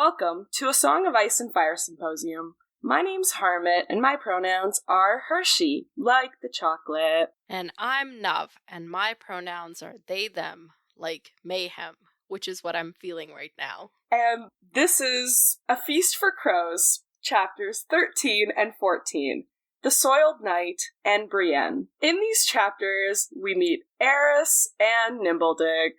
Welcome to A Song of Ice and Fire Symposium. My name's Harmat, and my pronouns are Hershey, like the chocolate. And I'm Nuv, and my pronouns are they, them, like mayhem, which is what I'm feeling right now. And this is A Feast for Crows, chapters 13 and 14, The Soiled Knight and Brienne. In these chapters, we meet Eris and Nimbledick.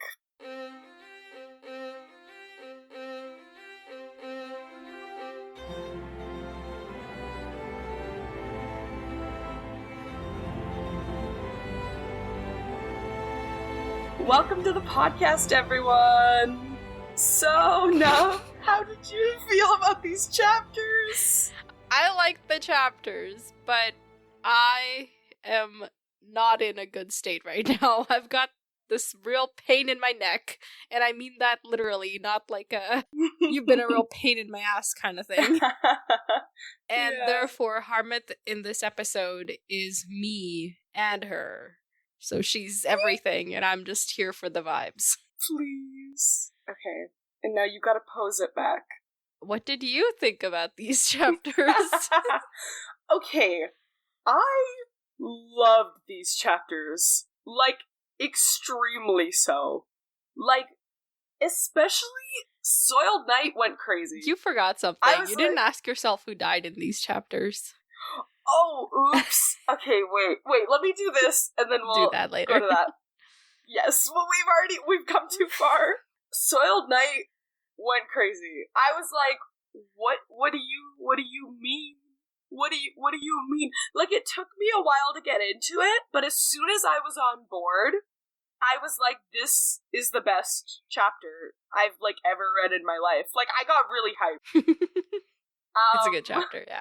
Welcome to the podcast, everyone! So, Nuv, how did you feel about these chapters? I like the chapters, but I am not in a good state right now. I've got this real pain in my neck, and I mean that literally, not like a you've been a real pain in my ass kind of thing. And therefore, Harmat in this episode is me and her. So she's everything, and I'm just here for the vibes. Please. Okay, and now you gotta pose it back. What did you think about these chapters? Okay, I loved these chapters. Like, extremely so. Like, especially Soiled Knight went crazy. You forgot something. You didn't ask yourself who died in these chapters. Oh, oops. Okay, wait, let me do this, and then we'll do that later. Go to that. Yes, well, we've come too far. Soiled Knight went crazy. I was like, what do you mean? What do you mean? Like, it took me a while to get into it, but as soon as I was on board, I was like, this is the best chapter I've, like, ever read in my life. Like, I got really hyped. It's a good chapter, yeah.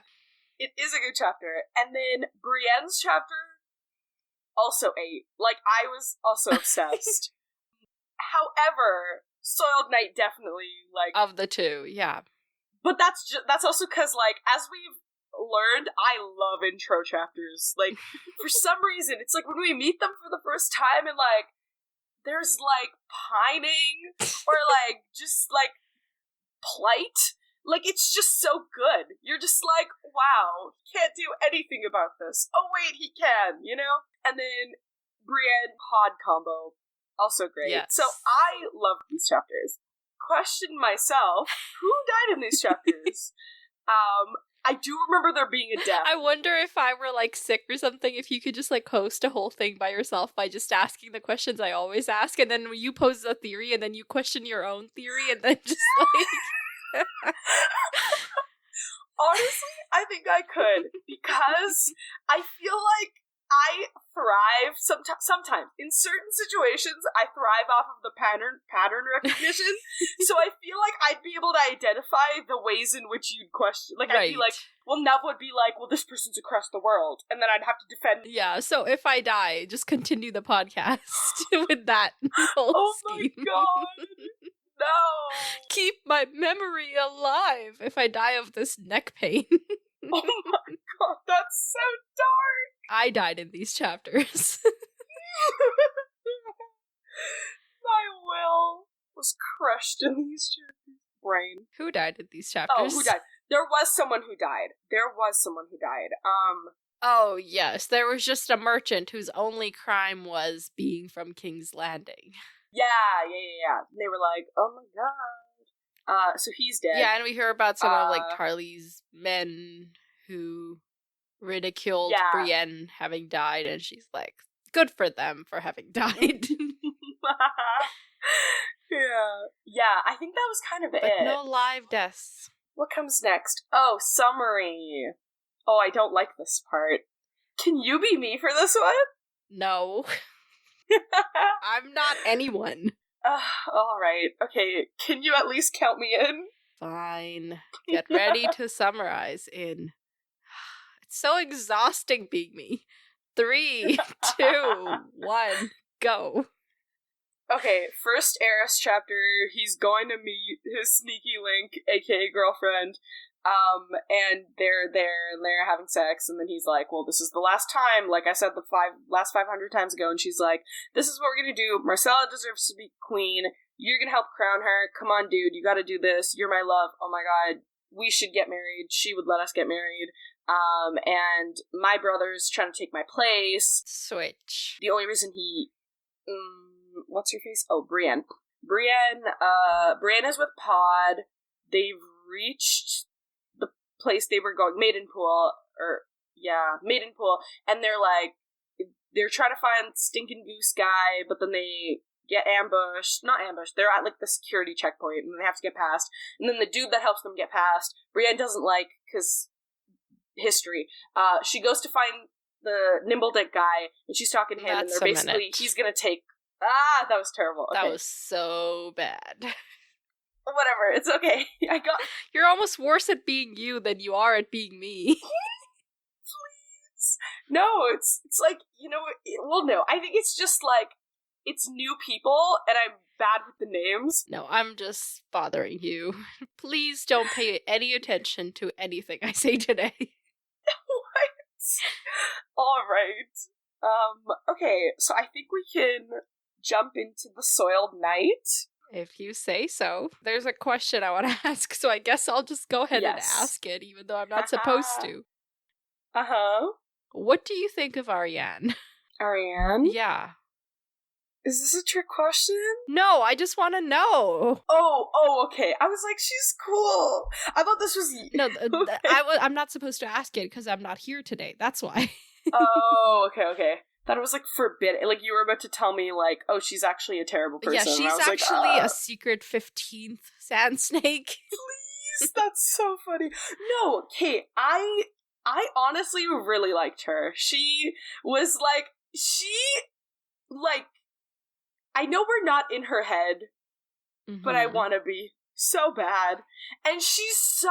It is a good chapter. And then Brienne's chapter also ate. Like, I was also obsessed. However, Soiled Knight definitely, like... Of the two, yeah. But that's also because, like, as we've learned, I love intro chapters. Like, for some reason, it's like when we meet them for the first time and, like, there's, like, pining or, like, just, like, plight. Like, it's just so good. You're just like, wow, he can't do anything about this. Oh, wait, he can, you know? And then Brienne pod combo, also great. Yes. So I love these chapters. Question myself, who died in these chapters? I do remember there being a death. I wonder if I were, like, sick or something, if you could just, like, host a whole thing by yourself by just asking the questions I always ask, and then you pose a theory, and then you question your own theory, and then just, like... Honestly, I think I could, because I feel like I thrive sometimes. In certain situations, I thrive off of the pattern recognition, so I feel like I'd be able to identify the ways in which you'd question. Like, I'd be like, well, Nev would be like, well, this person's across the world, and then I'd have to defend. Yeah, so if I die, just continue the podcast with that whole scheme. My god! No! Keep my memory alive if I die of this neck pain. Oh my god, that's so dark! I died in these chapters. My will was crushed in these chapters. Brain. Who died in these chapters? Oh, who died? There was someone who died. Oh, yes. There was just a merchant whose only crime was being from King's Landing. Yeah. They were like, oh my god. So he's dead. Yeah, and we hear about some of, like, Tarly's men who ridiculed Brienne having died, and she's like, good for them for having died. Yeah, I think that was kind of but it. No live deaths. What comes next? Oh, summary. Oh, I don't like this part. Can you be me for this one? No. I'm not anyone. Alright. Okay, can you at least count me in? Fine. Get ready to summarize in... It's so exhausting being me. 3, 2, 1, go. Okay, first Eris chapter, he's going to meet his sneaky link, aka girlfriend, And they're there and they're having sex, and then he's like, well, this is the last time, like I said the last 500 times ago, and she's like, this is what we're gonna do. Marcella deserves to be queen. You're gonna help crown her. Come on, dude, you gotta do this. You're my love. Oh my god, we should get married. She would let us get married. And my brother's trying to take my place. Switch. The only reason he, what's her face? Oh, Brienne. Brienne is with Pod. They've reached the place they were going, Maidenpool, and they're trying to find Stinking Goose Guy, but then they get not ambushed, they're at, like, the security checkpoint, and they have to get past, and then the dude that helps them get past, Brienne doesn't like, because history, she goes to find the Nimbledick guy, and she's talking to him, and they're basically, he's gonna take, that was terrible. Okay. That was so bad. Whatever, it's okay. You're almost worse at being you than you are at being me. Please. No, it's like, no, I think it's just, like, it's new people, and I'm bad with the names. No, I'm just bothering you. Please don't pay any attention to anything I say today. What? Alright. Okay, so I think we can jump into the Soiled Knight. If you say so. There's a question I want to ask, so I guess I'll just go ahead and ask it, even though I'm not supposed to. Uh-huh. What do you think of Ariane? Ariane? Yeah. Is this a trick question? No, I just want to know. Oh, okay. I was like, she's cool. I thought this was... No, okay. I'm not supposed to ask it because I'm not here today. That's why. Oh, okay. Thought it was, like, forbidden. Like, you were about to tell me, like, oh, she's actually a terrible person. Yeah, she's actually a secret 15th sand snake. Please, that's so funny. No, Kate, I honestly really liked her. She was, like, I know we're not in her head, but I want to be so bad. And she's so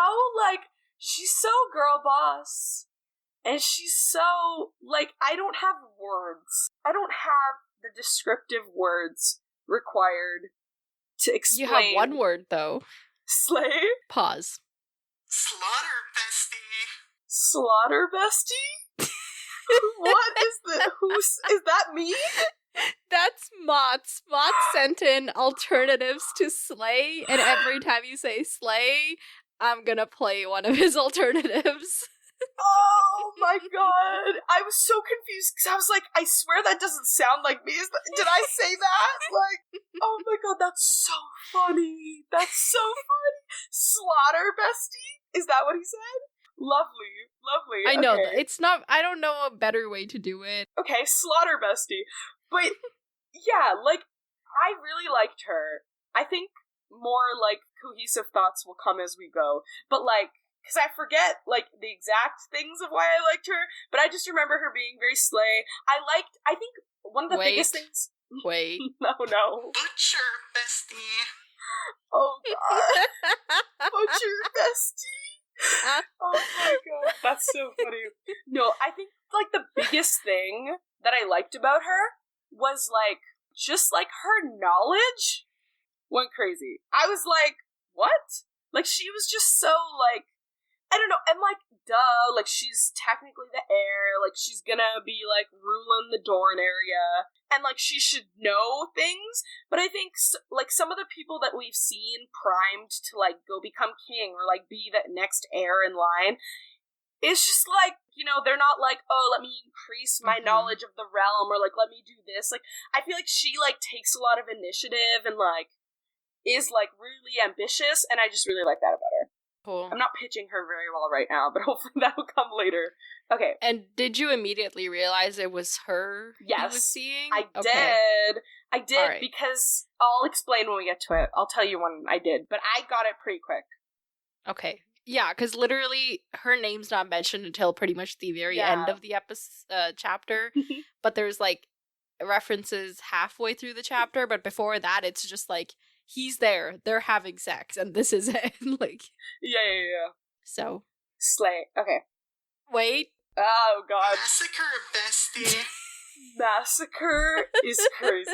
girl boss. And she's so, like, I don't have words. I don't have the descriptive words required to explain. You have one word, though. Slay? Pause. Slaughter bestie. Slaughter bestie? What is is that me? That's Mott's. Mott sent in alternatives to slay, and every time you say slay, I'm gonna play one of his alternatives. Oh my god! I was so confused because I was like, I swear that doesn't sound like me. Did I say that? Like, oh my god, that's so funny. That's so funny. Slaughter bestie? Is that what he said? Lovely. I know, okay. it's not, I don't know a better way to do it. Okay, slaughter bestie. But, yeah, like, I really liked her. I think more, like, cohesive thoughts will come as we go. But, like, because I forget, like, the exact things of why I liked her, but I just remember her being very slay. I think one of the biggest things... Wait. No. Butcher bestie. Oh, God. Butcher bestie. Oh, my God. That's so funny. No, I think, like, the biggest thing that I liked about her was, like, just, like, her knowledge went crazy. I was like, what? Like, she was just so, like, I don't know, and, like, duh, like, she's technically the heir, like, she's gonna be, like, ruling the Dorne area, and, like, she should know things, but I think, like, some of the people that we've seen primed to, like, go become king, or, like, be the next heir in line, it's just, like, they're not like, oh, let me increase my knowledge of the realm, or, like, let me do this, like, I feel like she, like, takes a lot of initiative, and, like, is, like, really ambitious, and I just really like that about her. Cool. I'm not pitching her very well right now, but hopefully that'll come later. Okay. And did you immediately realize it was her Yes, he was seeing? I did, right. Because I'll explain when we get to it. I'll tell you when I did, but I got it pretty quick. Okay. Yeah, because literally her name's not mentioned until pretty much the very end of the chapter, but there's, like, references halfway through the chapter, but before that it's just, like, he's there, they're having sex, and this is it. Like, yeah. So slay. Okay. Wait. Oh god. Massacre bestie. Massacre is crazy.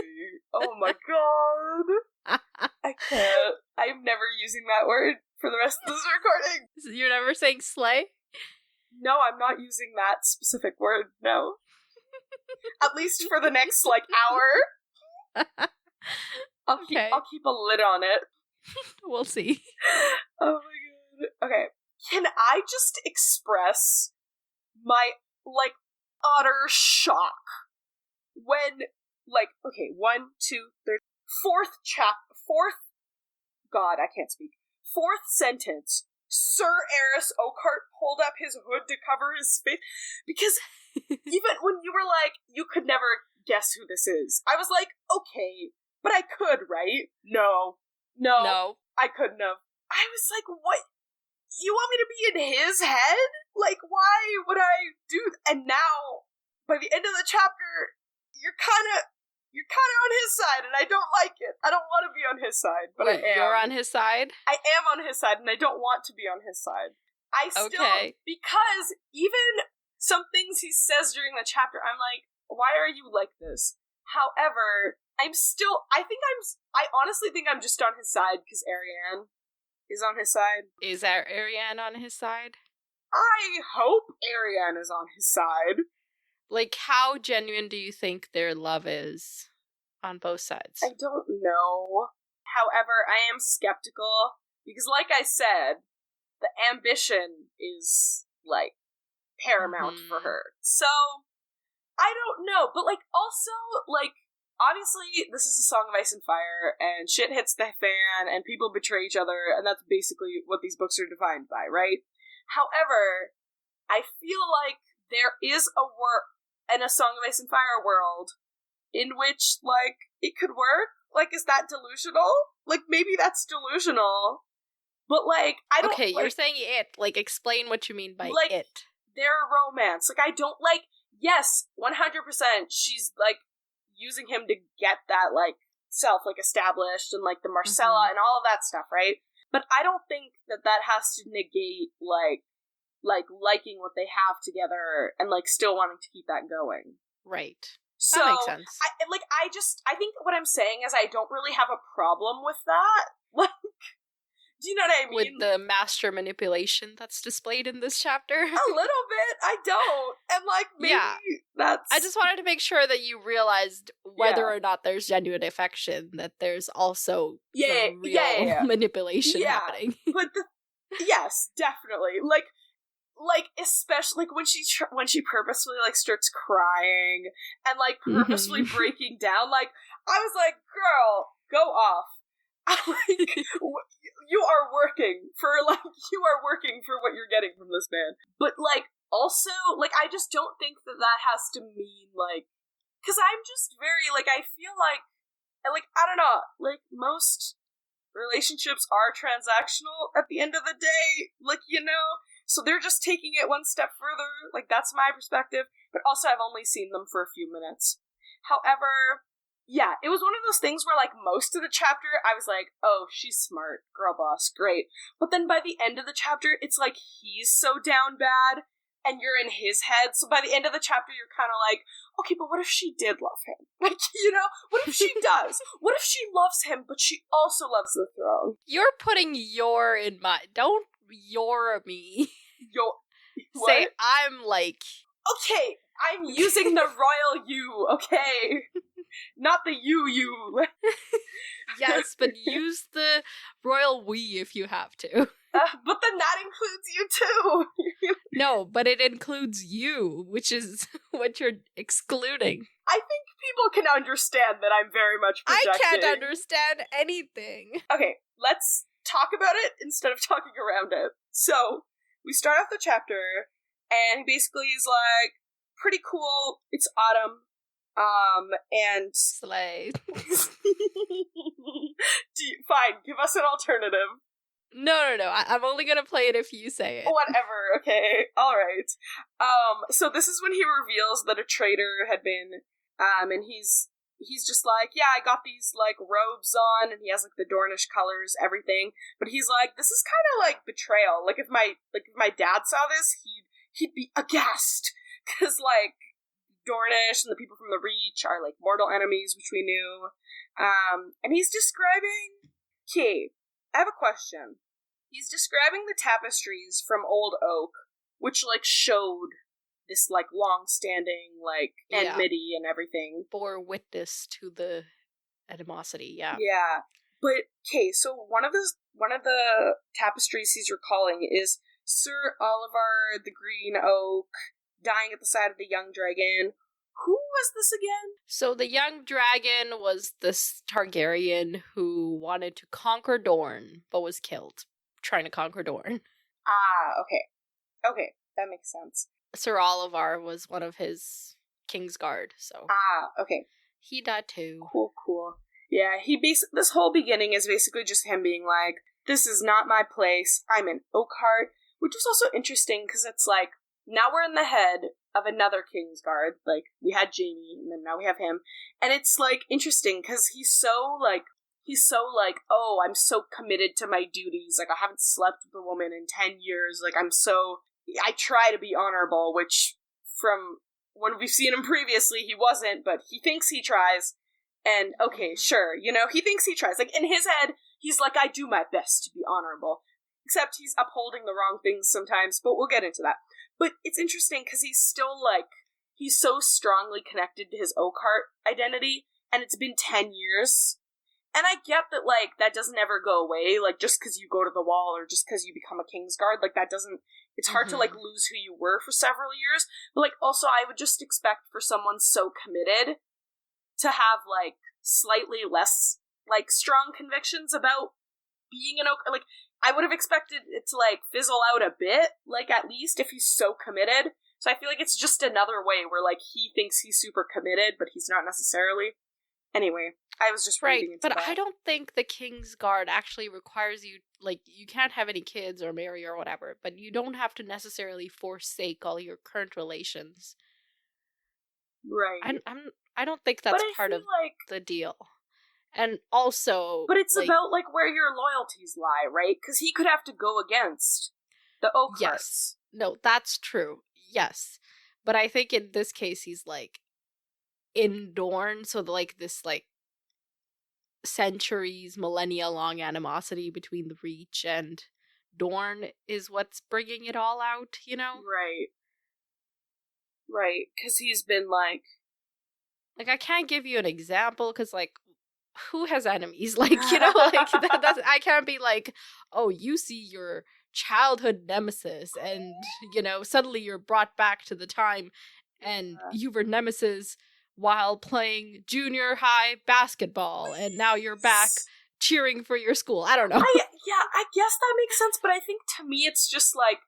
Oh my god. I can't. I'm never using that word for the rest of this recording. You're never saying slay? No, I'm not using that specific word, no. At least for the next, hour. I'll keep a lid on it. We'll see. Oh my god. Okay. Can I just express my, utter shock when, okay, 1, 2, 3, God, I can't speak. Fourth sentence, Sir Eris Oakheart pulled up his hood to cover his face, because even when you were like, you could never guess who this is, I was like, okay, but I could, right? No, I couldn't have. I was like, what? You want me to be in his head? Why would I do And now, by the end of the chapter, you're kind of on his side, and I don't like it. I don't want to be on his side, but Wait, I am. You're on his side? I am on his side, and I don't want to be on his side. Because even some things he says during the chapter, I'm like, why are you like this? However, I honestly think I'm just on his side because Ariane is on his side. Is Ariane on his side? I hope Ariane is on his side. How genuine do you think their love is on both sides? I don't know. However, I am skeptical because, like I said, the ambition is, paramount for her. So, I don't know. But, also, obviously, this is a song of ice and fire, and shit hits the fan, and people betray each other, and that's basically what these books are defined by, right? However, I feel like there is a work in a Song of Ice and Fire world in which, it could work. Is that delusional? Maybe that's delusional. But, I don't... Okay, you're saying it. Explain what you mean by it. Their romance. I don't, yes, 100%, she's, using him to get that, self, established, and, the Marcella and all of that stuff, right? But I don't think that has to negate, liking what they have together and, still wanting to keep that going. Right. So, that makes sense. I think what I'm saying is I don't really have a problem with that. Do you know what I mean? With the master manipulation that's displayed in this chapter? A little bit. I don't. And, maybe that's... I just wanted to make sure that you realized whether or not there's genuine affection, that there's also some real manipulation happening. But yes, definitely. Especially when she purposefully starts crying and purposefully breaking down. I was like, girl, go off. You are working for what you're getting from this man. But also I just don't think that has to mean because I'm just very I feel I don't know, most relationships are transactional at the end of the day, so they're just taking it one step further. That's my perspective. But also, I've only seen them for a few minutes. However, yeah, it was one of those things where, most of the chapter, I was like, oh, she's smart. Girl boss, great. But then by the end of the chapter, it's he's so down bad, and you're in his head. So by the end of the chapter, you're kind of like, okay, but what if she did love him? What if she does? What if she loves him, but she also loves the throne? You're putting your in my... Don't your me. Say I'm Okay, I'm using the royal you, okay? Not the you. Yes, but use the royal we if you have to. But then that includes you too. No, but it includes you, which is what you're excluding. I think people can understand that I'm very much projecting. I can't understand anything. Okay, let's talk about it instead of talking around it. So, we start off the chapter, and he basically is pretty cool, it's autumn, and... Slay. Fine, give us an alternative. No, I'm only gonna play it if you say it. Whatever, okay, alright. So this is when he reveals that a traitor had been, and he's just yeah, I got these, robes on, and he has, the Dornish colors, everything, but he's this is kind of, betrayal. If my dad saw this, he'd be aghast, because, Dornish and the people from the Reach are, mortal enemies, which we knew, and he's describing... Okay, I have a question. He's describing the tapestries from Old Oak, which, like, showed this, like, long-standing, like, enmity and everything. Bore witness to the animosity, yeah. Yeah. But, okay, so one of the tapestries he's recalling is Sir Oliver the Green Oak dying at the side of the young dragon. Who was this again? So the young dragon was this Targaryen who wanted to conquer Dorne, but was killed trying to conquer Dorne. Ah, okay. Okay, that makes sense. Sir Oliver was one of his Kingsguard, so... Ah, okay. He died too. Cool. Yeah, this whole beginning is basically just him being like, this is not my place, I'm an Oakhart, which is also interesting, because it's like, now we're in the head of another Kingsguard, like, we had Jaime, and then now we have him, and it's, like, interesting, because he's so, like, oh, I'm so committed to my duties, like, I haven't slept with a woman in 10 years, like, I try to be honorable, which, from when we've seen him previously, he wasn't, but he thinks he tries, and, okay, sure, you know, he thinks he tries, like, in his head, he's like, I do my best to be honorable, except he's upholding the wrong things sometimes, but we'll get into that. But it's interesting, because he's still, like, he's so strongly connected to his Oakhart identity, and it's been 10 years, and I get that, like, that doesn't ever go away, like, just because you go to the wall, or just because you become a Kingsguard, like, that doesn't, it's hard to, like, lose who you were for several years, but, like, also, I would just expect for someone so committed to have, like, slightly less, like, strong convictions about being an Oakhart, like, I would have expected it to, like, fizzle out a bit, like, at least, if he's so committed. So I feel like it's just another way where, like, he thinks he's super committed, but he's not necessarily. Anyway, I was just reading into but that. I don't think the Kingsguard actually requires you, like, you can't have any kids or marry or whatever, but you don't have to necessarily forsake all your current relations. Right. I don't think that's part of like, the deal. And also... But it's, like, about, like, where your loyalties lie, right? Because he could have to go against the Oakharts. Yes. No, that's true. Yes. But I think in this case, he's, like, in Dorne, so, like, this, like, centuries, millennia-long animosity between the Reach and Dorne is what's bringing it all out, you know? Right, because he's been, like... Like, I can't give you an example, because, like, who has enemies? Like, you know, like, that's, I can't be like, oh, you see your childhood nemesis, and, you know, suddenly you're brought back to the time, and you were nemesis while playing junior high basketball, and now you're back cheering for your school. I don't know. I guess that makes sense, but I think to me it's just, like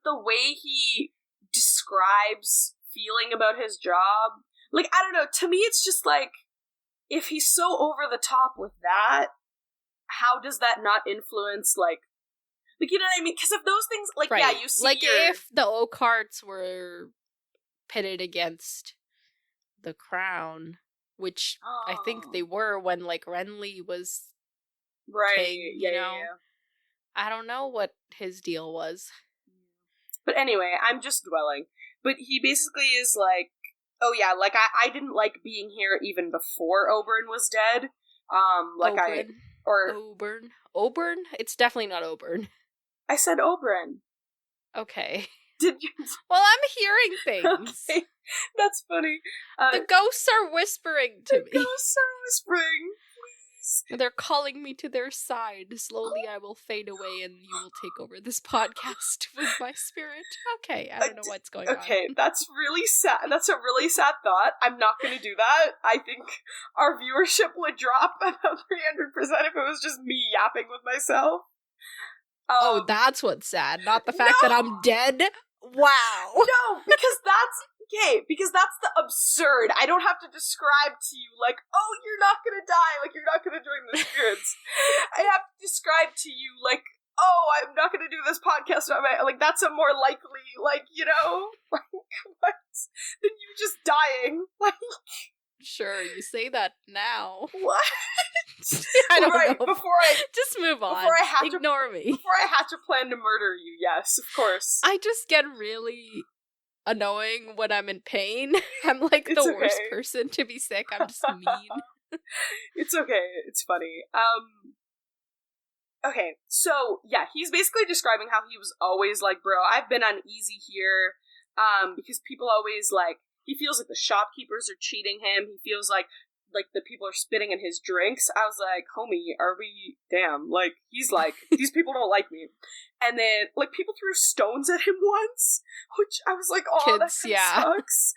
the way he describes feeling about his job, like, I don't know, to me it's just, like, if he's so over the top with that, how does that not influence, like, you know what I mean? Because if those things, like, right. Yeah, you see, like, if the Oakharts were pitted against the Crown, which I think they were when, like, Renly was king, you know? Yeah. I don't know what his deal was. But anyway, I'm just dwelling. But he basically is like, oh yeah, like, I didn't like being here even before Oberyn was dead. Oberyn? It's definitely not Oberyn. I said Oberyn. Okay. Did you? Well, I'm hearing things. Okay. That's funny. The ghosts are whispering to me. The ghosts are whispering. Please. They're calling me to their side. Slowly I will fade away and you will take over this podcast with my spirit. Okay, I don't know what's going on. Okay, that's really sad. That's a really sad thought. I'm not going to do that. I think our viewership would drop about 300% if it was just me yapping with myself. Oh, that's what's sad. Not the fact that I'm dead? Wow. No, because that's the absurd. I don't have to describe to you, like, oh, you're not gonna die, like, you're not gonna join the spirits. I have to describe to you, like, oh, I'm not gonna do this podcast, like, that's a more likely, like, you know, like, what, than you just dying, like... Sure, you say that now. What? I don't know. Before I just move on. Ignore me. Before I had to plan to murder you, yes, of course. I just get really annoying when I'm in pain. I'm like the worst person to be sick. I'm just mean. It's okay. It's funny. Okay, so, yeah, he's basically describing how he was always like, bro, I've been uneasy here, because people always, like, he feels like the shopkeepers are cheating him, he feels like the people are spitting in his drinks. I was like, homie, are we, damn, like, he's like, these people don't like me. And then, like, people threw stones at him once, which I was like, oh, that kind of sucks.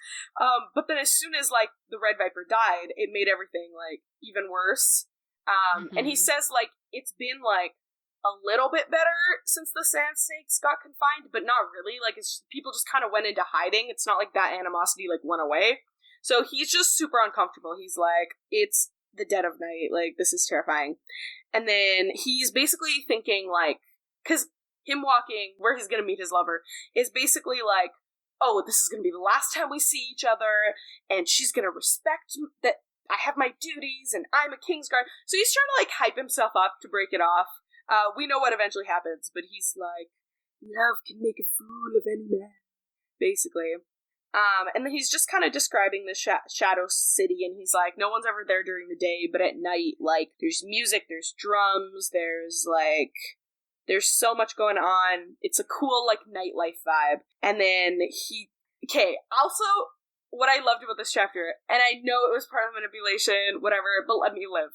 But then as soon as, like, the Red Viper died, it made everything, like, even worse. And he says, like, it's been, like, a little bit better since the Sand Snakes got confined, but not really. Like, it's people just kind of went into hiding. It's not like that animosity, like, went away. So he's just super uncomfortable. He's like, it's the dead of night. Like, this is terrifying. And then he's basically thinking, like, because him walking where he's going to meet his lover is basically like, oh, this is going to be the last time we see each other, and she's going to respect that I have my duties, and I'm a Kingsguard. So he's trying to, like, hype himself up to break it off. We know what eventually happens, but he's like, love can make a fool of any man, basically. And then he's just kind of describing the Shadow City, and he's like, no one's ever there during the day, but at night, like, there's music, there's drums, there's so much going on. It's a cool, like, nightlife vibe. And then also, what I loved about this chapter, and I know it was part of manipulation, whatever, but let me live.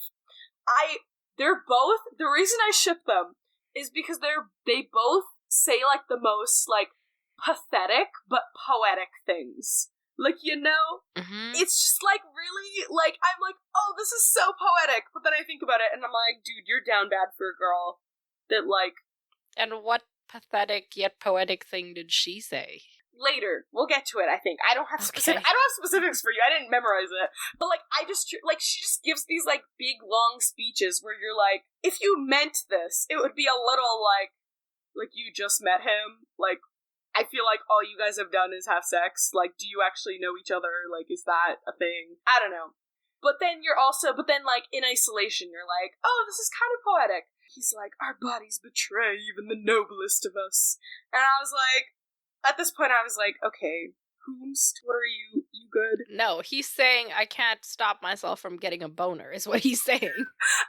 They're both, the reason I ship them is because they both say, like, the most, like, pathetic but poetic things. Like, you know? Mm-hmm. It's just, like, really, like, I'm like, oh, this is so poetic, but then I think about it, and I'm like, dude, you're down bad for a girl that, like... And what pathetic yet poetic thing did she say? Later. We'll get to it, I think. I don't have specifics for you. I didn't memorize it. But, like, she just gives these, like, big, long speeches where you're like, if you meant this, it would be a little, like, you just met him, like, I feel like all you guys have done is have sex. Like, do you actually know each other? Like, is that a thing? I don't know. But then, like, in isolation, you're like, oh, this is kind of poetic. He's like, our bodies betray even the noblest of us. And I was like, at this point, I was like, okay, whomst, what are you good? No, he's saying, I can't stop myself from getting a boner, is what he's saying.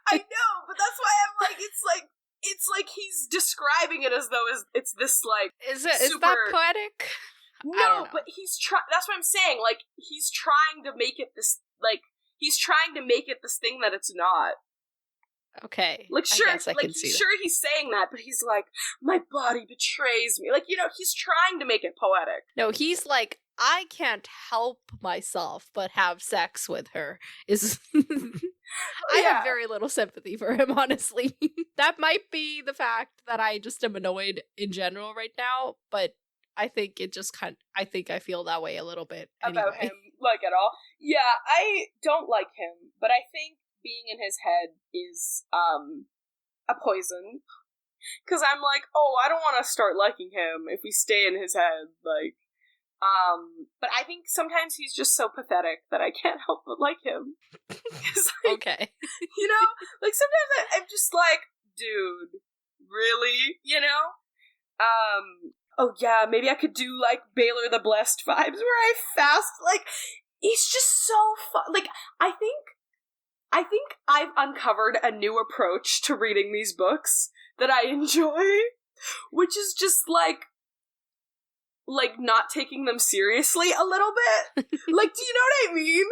I know, but that's why I'm like, it's like he's describing it as though it's this, like, is that poetic? No, but that's what I'm saying, like, he's trying to make it this, like, thing that it's not. Okay. Like, sure, I can see sure he's saying that, but he's like, my body betrays me. Like, you know, he's trying to make it poetic. No, he's like, I can't help myself but have sex with her. I have very little sympathy for him, honestly. That might be the fact that I just am annoyed in general right now, but I think I think I feel that way a little bit about anyway. him, like, at all. Yeah, I don't like him, but I think being in his head is a poison, because I'm like, oh, I don't want to start liking him if we stay in his head, like, but I think sometimes he's just so pathetic that I can't help but like him. Like, okay. You know, like, sometimes I'm just like, dude, really, you know? Oh yeah, maybe I could do, like, Baylor the Blessed vibes where I fast, like, it's just so fun. Like, I think I've uncovered a new approach to reading these books that I enjoy, which is just, like, not taking them seriously a little bit. Like, do you know what I mean?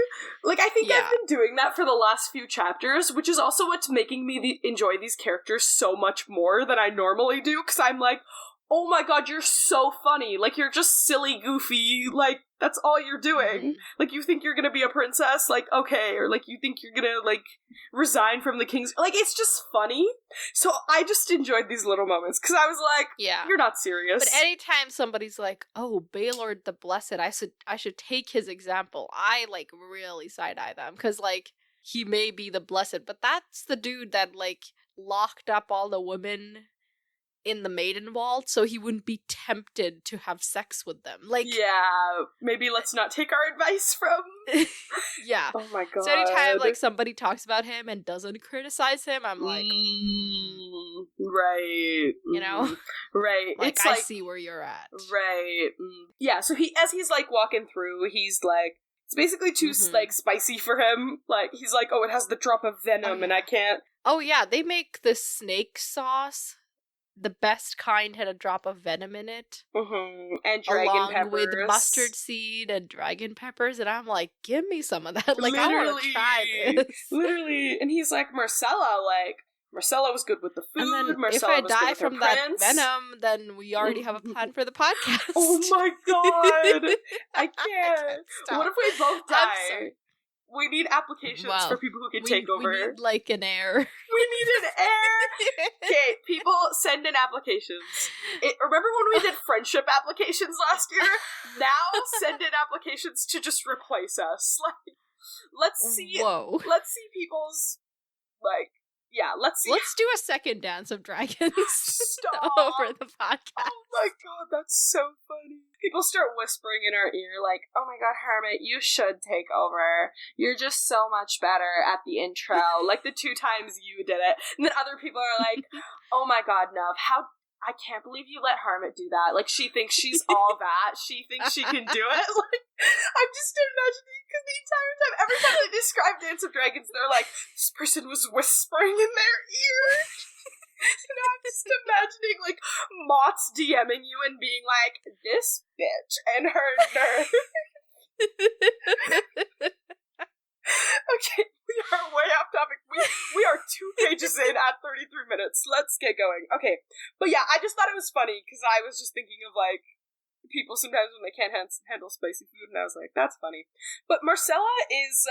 Like, I think I've been doing that for the last few chapters, which is also what's making me enjoy these characters so much more than I normally do, because I'm like, oh my god, you're so funny. Like, you're just silly, goofy. Like, that's all you're doing. Mm-hmm. Like, you think you're gonna be a princess? Like, okay. Or, like, you think you're gonna, like, resign from the king's... Like, it's just funny. So I just enjoyed these little moments, because I was like, you're not serious. But anytime somebody's like, oh, Baylor the Blessed, I should take his example, I, like, really side-eye them. Because, like, he may be the Blessed, but that's the dude that, like, locked up all the women in the Maiden Vault, so he wouldn't be tempted to have sex with them. Like, yeah, maybe let's not take our advice from... Yeah. Oh my god. So anytime, like, somebody talks about him and doesn't criticize him, I'm like... right. You know? Right. Like, it's I like, see where you're at. Right. Yeah, so as he's, like, walking through, he's like, It's basically too, like, spicy for him. Like, he's like, oh, it has the drop of venom, and I can't... Oh, yeah, they make the snake sauce. The best kind had a drop of venom in it. And dragon peppers. With mustard seed and dragon peppers, and I'm like, give me some of that. Like, I want to try this. Literally. And he's like, Marcella, like, Marcella was good with the food. And then Marcella if I die from that prince. venom, then we already have a plan for the podcast. Oh my god! I can't. Stop. What if we both die? I'm sorry. We need applications for people who can take over. We need, like, an heir. We need an heir! Okay, people, send in applications. Remember when we did friendship applications last year? Now, send in applications to just replace us. Like, let's see people's, like, yeah, let's do a second Dance of Dragons Stop. over the podcast. Oh my god, that's so funny. People start whispering in our ear, like, oh my god, Harmat, you should take over. You're just so much better at the intro, like the 2 times you did it. And then other people are like, oh my god, Nuv, I can't believe you let Harmat do that. Like, she thinks she's all that. She thinks she can do it. Like, I'm just imagining, because the entire time, every time they describe Dance of Dragons, they're like, this person was whispering in their ear. So now I'm just imagining, like, Mott's DMing you and being like, this bitch and her nerve. Okay, we are way off topic. We are 2 pages in at 33 minutes. Let's get going. Okay, but yeah, I just thought it was funny, because I was just thinking of, like, people sometimes when they can't handle spicy food, and I was like, that's funny. But Marcella is,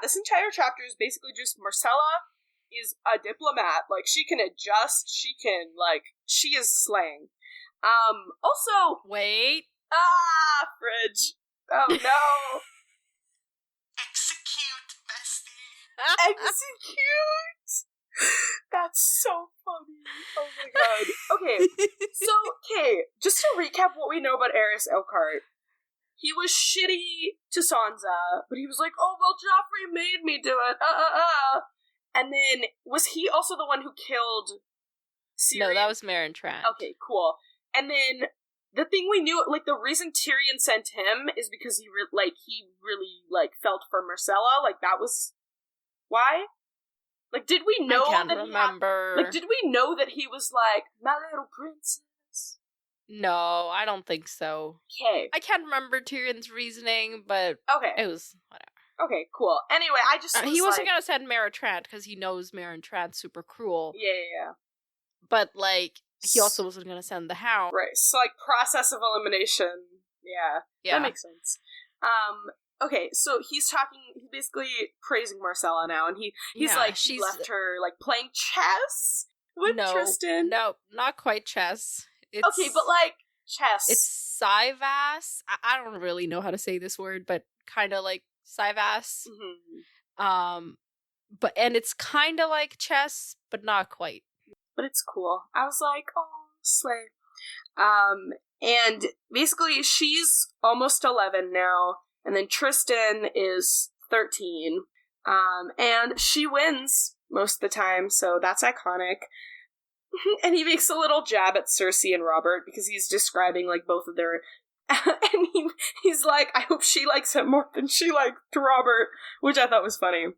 this entire chapter is basically just Marcella is a diplomat. Like, she can adjust, she is slaying. Also... Wait. Fridge. Oh, no. Execute, bestie. Execute! That's so funny. Oh my god. Okay, so, just to recap what we know about Aerys Elkhart. He was shitty to Sansa, but he was like, oh, well, Joffrey made me do it. And then, was he also the one who killed Ciri? No, that was Meryn Trant. Okay, cool. And then, the thing we knew, like, the reason Tyrion sent him is because he really felt for Marcella. Like, that was why? Like, did we know I can't remember. Did we know that he was like, my little princess? No, I don't think so. Okay. I can't remember Tyrion's reasoning, but it was whatever. Okay, cool. Anyway, I just he wasn't gonna send Meryn Trant because he knows Meryn Trant's super cruel. Yeah. But, like, he also wasn't gonna send the Hound. Right, so, like, process of elimination. Yeah. That makes sense. Okay, so he's basically praising Marcella now, and he's like, she left her, like, playing chess with Tristan. No, not quite chess. Okay, but, like, chess. It's Syvass. I don't really know how to say this word, but kind of like Syvass. And it's kind of like chess, but not quite. But it's cool. I was like, oh, slay. And basically, she's almost 11 now, and then Tristan is 13. And she wins most of the time, so that's iconic. And he makes a little jab at Cersei and Robert, because he's describing, like, both of their... and he's like, I hope she likes him more than she liked Robert, which I thought was funny.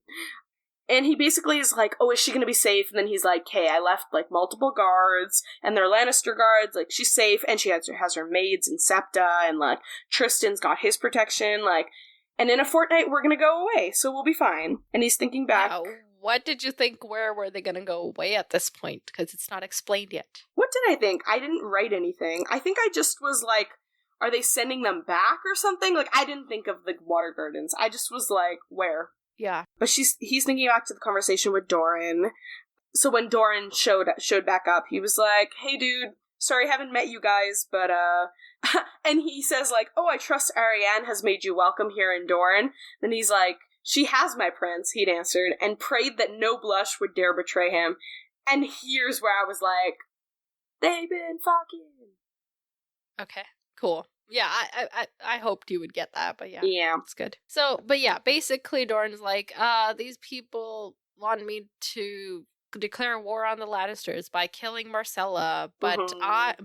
And he basically is like, oh, is she gonna be safe? And then he's like, hey, I left, like, multiple guards, and they're Lannister guards, like, she's safe, and she has her maids and Septa, and, like, Tristan's got his protection, like, and in a fortnight, we're gonna go away, so we'll be fine. And he's thinking back... Wow. What did you think? Where were they gonna go away at this point? Because it's not explained yet. What did I think? I didn't write anything. I think I just was like, are they sending them back or something? Like, I didn't think of the water gardens. I just was like, where? Yeah. But he's thinking back to the conversation with Doran. So when Doran showed back up, he was like, hey dude, sorry I haven't met you guys, but and he says like, oh, I trust Arianne has made you welcome here in Doran. Then he's like, she has, my prince, he'd answered, and prayed that no blush would dare betray him. And here's where I was like, they've been fucking. Okay, cool. Yeah, I hoped you would get that, but yeah. Yeah. It's good. So, but yeah, basically Doran's like, these people want me to declare war on the Lannisters by killing Marcella, but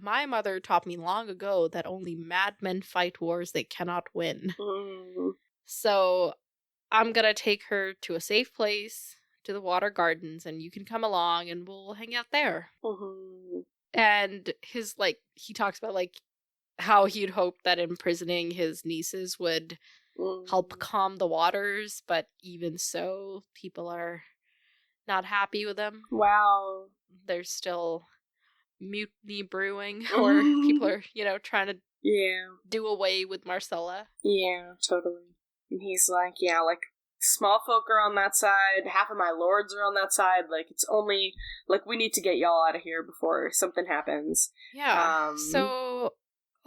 my mother taught me long ago that only madmen fight wars they cannot win. So I'm gonna take her to a safe place, to the water gardens, and you can come along and we'll hang out there. Mm-hmm. And his, like, he talks about, like, how he'd hoped that imprisoning his nieces would help calm the waters, but even so, people are not happy with him. Wow. There's still mutiny brewing, or people are, trying to do away with Marcella. Yeah, totally. And he's like, yeah, like, small folk are on that side, half of my lords are on that side, like, it's only, like, we need to get y'all out of here before something happens. Yeah, so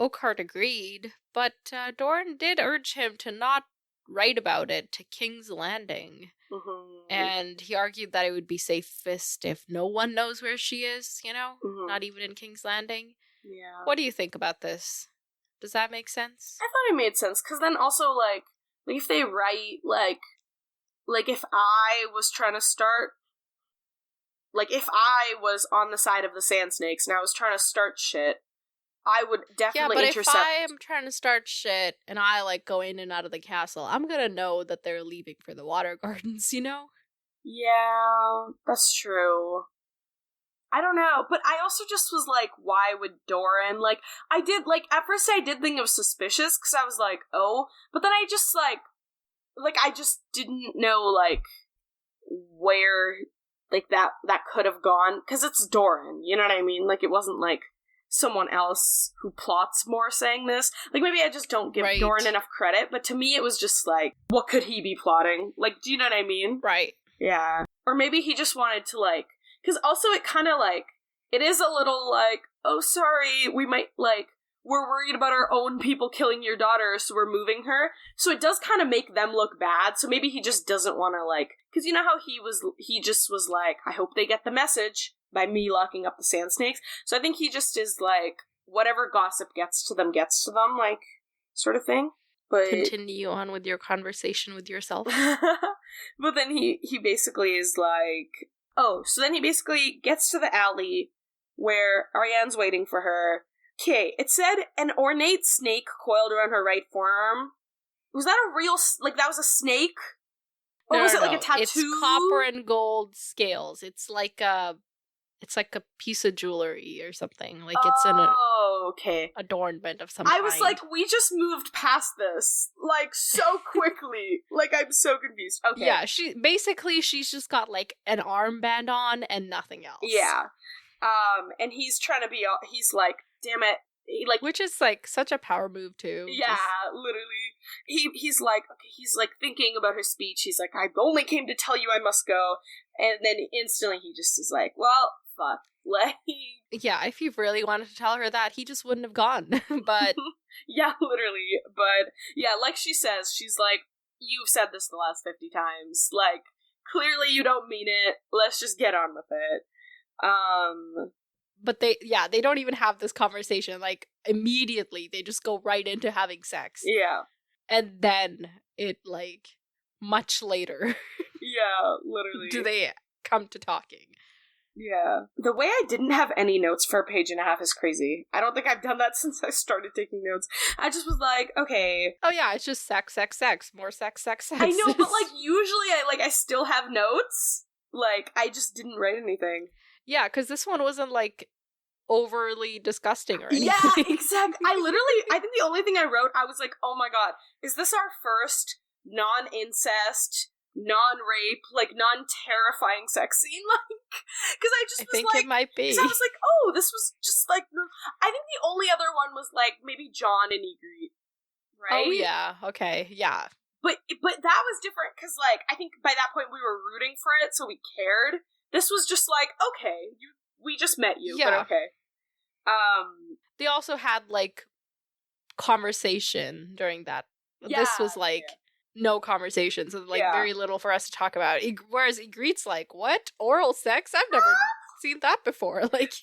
Oakheart agreed, but Doran did urge him to not write about it to King's Landing. Mm-hmm. And he argued that it would be safest if no one knows where she is, not even in King's Landing. Yeah. What do you think about this? Does that make sense? I thought it made sense, because then also, like, if they write, like, if I was trying to start, like, if I was on the side of the Sand Snakes and I was trying to start shit, I would definitely intercept. Yeah, but if I am trying to start shit and I, like, go in and out of the castle, I'm gonna know that they're leaving for the water gardens, Yeah, that's true. I don't know, but I also just was like, why would Doran, like, I did, like, at first I did think it was suspicious, because I was like, oh, but then I just, like, I just didn't know, like, where, like, that could have gone, because it's Doran, you know what I mean? Like, it wasn't, like, someone else who plots more saying this. Like, maybe I just don't give Doran enough credit, but to me it was just, like, what could he be plotting? Like, do you know what I mean? Right. Yeah. Or maybe he just wanted to, like, because also it kind of, like, it is a little, like, oh, sorry, we might, like, we're worried about our own people killing your daughter, so we're moving her. So it does kind of make them look bad, so maybe he just doesn't want to, like, because you know how he just was like, I hope they get the message by me locking up the Sand Snakes. So I think he just is like, whatever gossip gets to them, like, sort of thing. But continue on with your conversation with yourself. But then he basically is like, oh, so then he basically gets to the alley where Ariane's waiting for her. Okay, it said an ornate snake coiled around her right forearm. Was that a real, like, that was a snake? Or was it like a tattoo? It's copper and gold scales. It's like a piece of jewelry or something. Like, it's an adornment of some kind. I was like, we just moved past this, like, so quickly. Like, I'm so confused. Okay. Yeah, she's just got, like, an armband on and nothing else. Yeah. And he's trying to be, he's like, damn it. Which is, like, such a power move, too. Yeah, literally. He's like, okay, he's, like, thinking about her speech. He's like, I only came to tell you I must go. And then instantly he just is like, well, fuck. Like, yeah, if he really wanted to tell her that, he just wouldn't have gone. But yeah, literally. But yeah, like she says, she's like, you've said this the last 50 times. Like, clearly you don't mean it. Let's just get on with it. But they don't even have this conversation. Like, immediately they just go right into having sex. Yeah. And then it, like, much later. Yeah, literally. Do they come to talking. Yeah. The way I didn't have any notes for a page and a half is crazy. I don't think I've done that since I started taking notes. I just was like, okay. Oh yeah, it's just sex, sex, sex. More sex, sex, sex. I know, but, like, usually I still have notes. Like, I just didn't write anything. Yeah, because this one wasn't, like, overly disgusting or anything. Yeah, exactly. I think the only thing I wrote, I was like, oh my god, is this our first non-incest, non-rape, like, non-terrifying sex scene? Like, because I think it might be. Because I was like, oh, this was just, like, I think the only other one was, like, maybe John and Ygritte, right? Oh, yeah, okay, yeah. But that was different, because, like, I think by that point we were rooting for it, so we cared. This was just like, okay, we just met you, yeah. But okay. They also had, like, conversation during that. Yeah, this was, like, no conversation, so, like, very little for us to talk about. Whereas Ygritte's like, what? Oral sex? I've never seen that before. Like,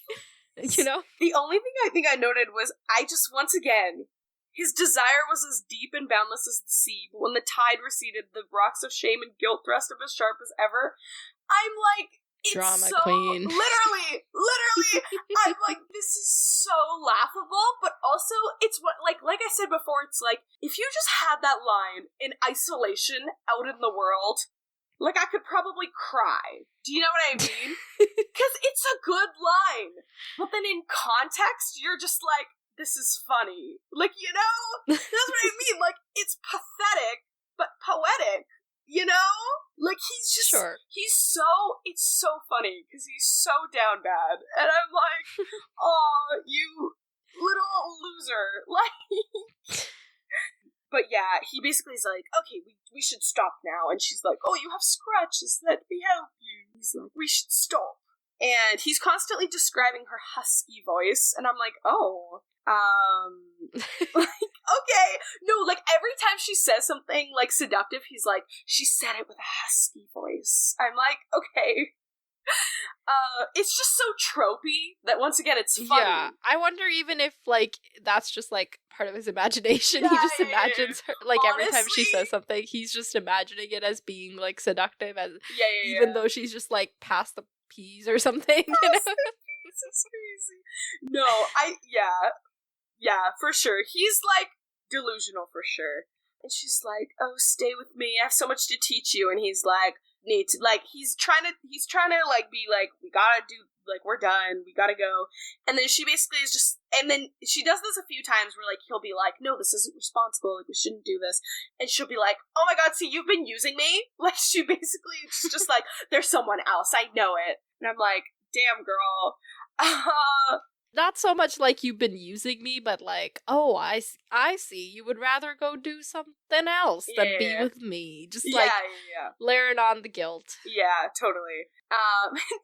you know? The only thing I think I noted was, I just, once again, his desire was as deep and boundless as the sea, but when the tide receded, the rocks of shame and guilt thrust of as sharp as ever. I'm like, It's Drama so, queen. Literally, I'm like, this is so laughable, but also it's what, like I said before, it's like, if you just had that line in isolation out in the world, like, I could probably cry. Do you know what I mean? Because it's a good line, but then in context, you're just like, this is funny. Like, you know? That's what I mean. Like, it's pathetic, but poetic. You know? Like, he's just, Sure. it's so funny, because he's so down bad. And I'm like, aw, you little loser. Like, but yeah, he basically is like, okay, we should stop now. And she's like, oh, you have scratches, let me help you. He's like, we should stop. And he's constantly describing her husky voice, and I'm like, oh, like, okay. No, like, every time she says something, like, seductive, he's like, she said it with a husky voice. I'm like, okay. It's just so tropey that, once again, it's funny. Yeah, I wonder even if, like, that's just, like, part of his imagination. He just imagines her, like, every time she says something, he's just imagining it as being, like, seductive, as even though she's just, like, past the peas or something, you know? This is crazy. No, yeah, for sure. He's, like, delusional for sure. And she's like, oh, stay with me, I have so much to teach you. And he's like, he's trying to, like, be like, we gotta do, like, we're done, we gotta go. And then she basically is just, and then she does this a few times where, like, he'll be like, no, this isn't responsible, like, we shouldn't do this. And she'll be like, oh my god, see, you've been using me? Like, she basically, it's just like, there's someone else, I know it. And I'm like, damn, girl. Not so much like you've been using me, but like, oh, I see. You would rather go do something else than be with me. Just like layering on the guilt. Yeah, totally.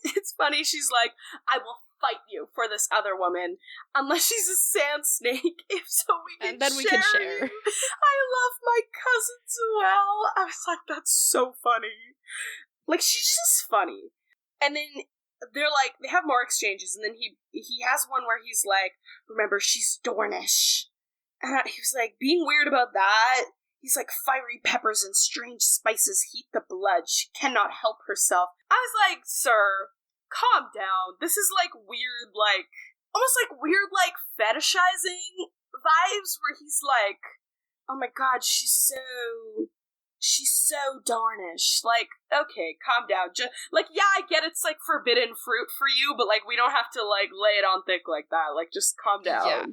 It's funny. She's like, I will fight you for this other woman unless she's a sand snake. If so, we can share. You. I love my cousins well. I was like, that's so funny. Like, she's just funny. And then they're like, they have more exchanges, and then he has one where he's like, remember, she's Dornish. And he was like, being weird about that. He's like, fiery peppers and strange spices heat the blood. She cannot help herself. I was like, sir, calm down. This is like weird, like, almost like weird, like, fetishizing vibes where he's like, oh my god, she's so Dornish. Like, okay, calm down. Like, yeah, I get it's, like, forbidden fruit for you, but, like, we don't have to, like, lay it on thick like that. Like, just calm down. Yeah.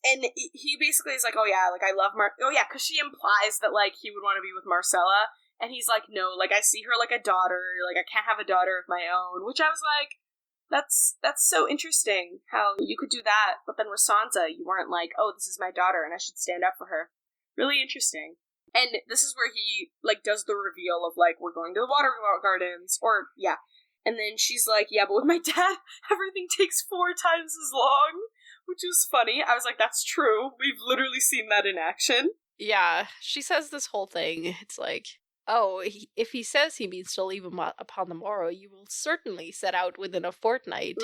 And he basically is like, oh yeah, like, I love oh yeah, because she implies that, like, he would want to be with Marcella, and he's like, no, like, I see her like a daughter, like, I can't have a daughter of my own, which I was like, that's so interesting, how you could do that, but then with Sansa, you weren't like, oh, this is my daughter, and I should stand up for her. Really interesting. And this is where he, like, does the reveal of, like, we're going to the water gardens, or, yeah. And then she's like, yeah, but with my dad, everything takes 4 times as long, which is funny. I was like, that's true. We've literally seen that in action. Yeah, she says this whole thing. It's like, oh, if he says he means to leave him upon the morrow, you will certainly set out within a fortnight.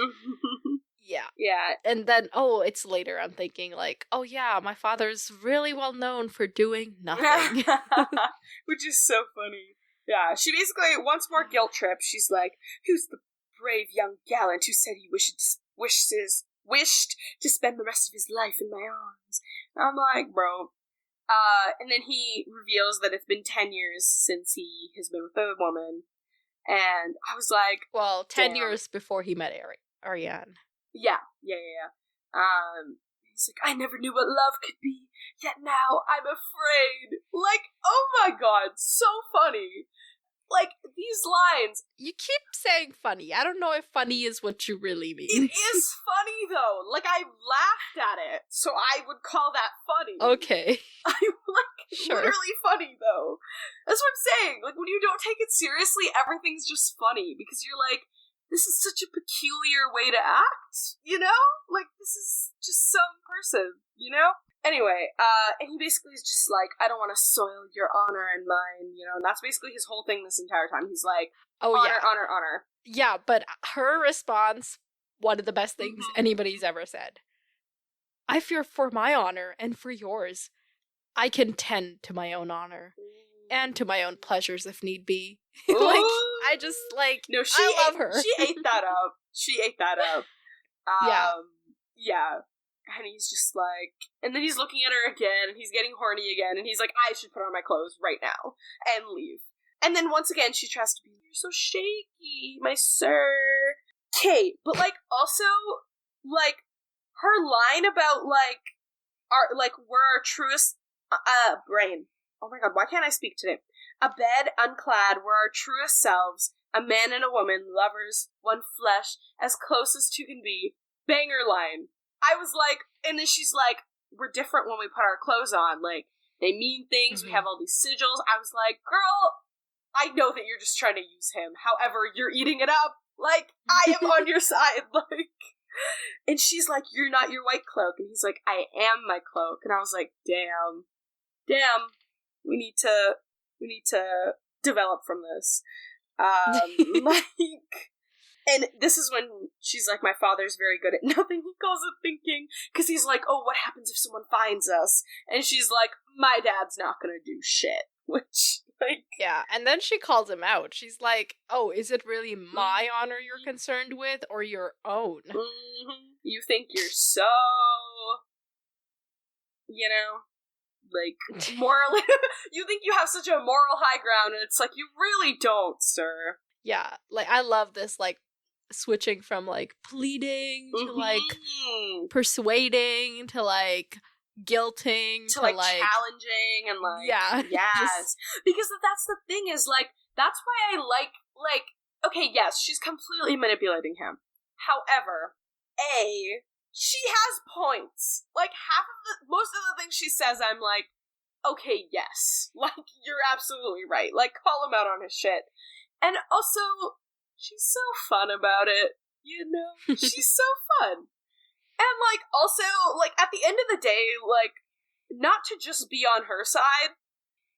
Yeah. Yeah. And then, oh, it's later, I'm thinking, like, oh yeah, my father's really well known for doing nothing. Which is so funny. Yeah, she basically, once more guilt trip, she's like, who's the brave young gallant who said he wished to spend the rest of his life in my arms? And I'm like, bro. And then he reveals that it's been 10 years since he has been with a woman. And I was like, well, 10 years before he met Ariane. Yeah. He's like, I never knew what love could be, yet now I'm afraid. Like, oh my god, so funny. Like, these lines. You keep saying funny. I don't know if funny is what you really mean. It is funny, though. Like, I laughed at it, so I would call that funny. Okay. I'm like, sure. Literally funny, though. That's what I'm saying. Like, when you don't take it seriously, everything's just funny, because you're like, this is such a peculiar way to act, you know? Like, this is just some person, you know? Anyway, and he basically is just like, I don't want to soil your honor and mine, you know? And that's basically his whole thing this entire time. He's like, honor. Yeah, but her response, one of the best things anybody's ever said. I fear for my honor and for yours. I can tend to my own honor. And to my own pleasures if need be. Like, I just, like, No, I love her. She ate that up. She ate that up. Yeah. And he's just like, and then he's looking at her again, and he's getting horny again, and he's like, I should put on my clothes right now and leave. And then once again, she tries to be, you're so shaky, my sir. Okay, but, like, also, like, her line about, like, we're our truest, brain. Oh my god, why can't I speak today? A bed unclad, we're our truest selves, a man and a woman, lovers, one flesh, as close as two can be. Banger line. I was like, and then she's like, we're different when we put our clothes on, like, they mean things, we have all these sigils. I was like, girl, I know that you're just trying to use him, however, you're eating it up, like, I am on your side, like, and she's like, you're not your white cloak, and he's like, I am my cloak, and I was like, damn, we need to develop from this, like, and this is when she's like, my father's very good at nothing, he calls it thinking, because he's like, oh, what happens if someone finds us, and she's like, my dad's not gonna do shit, which, like... Yeah, and then she calls him out, she's like, oh, is it really my honor you're concerned with, or your own? Mm-hmm. You think you're so... you know... like, morally... you think you have such a moral high ground, and it's like, you really don't, sir. Yeah, like, I love this, like, switching from, like, pleading to, like, persuading to, like, guilting to, like, challenging and, like... yeah. Yes. Because that's the thing is, like, that's why I like, okay, yes, she's completely manipulating him. However, she has points. Like, most of the things she says, I'm like, okay, yes. Like, you're absolutely right. Like, call him out on his shit. And also, she's so fun about it, you know? She's so fun. And, like, also, like, at the end of the day, like, not to just be on her side,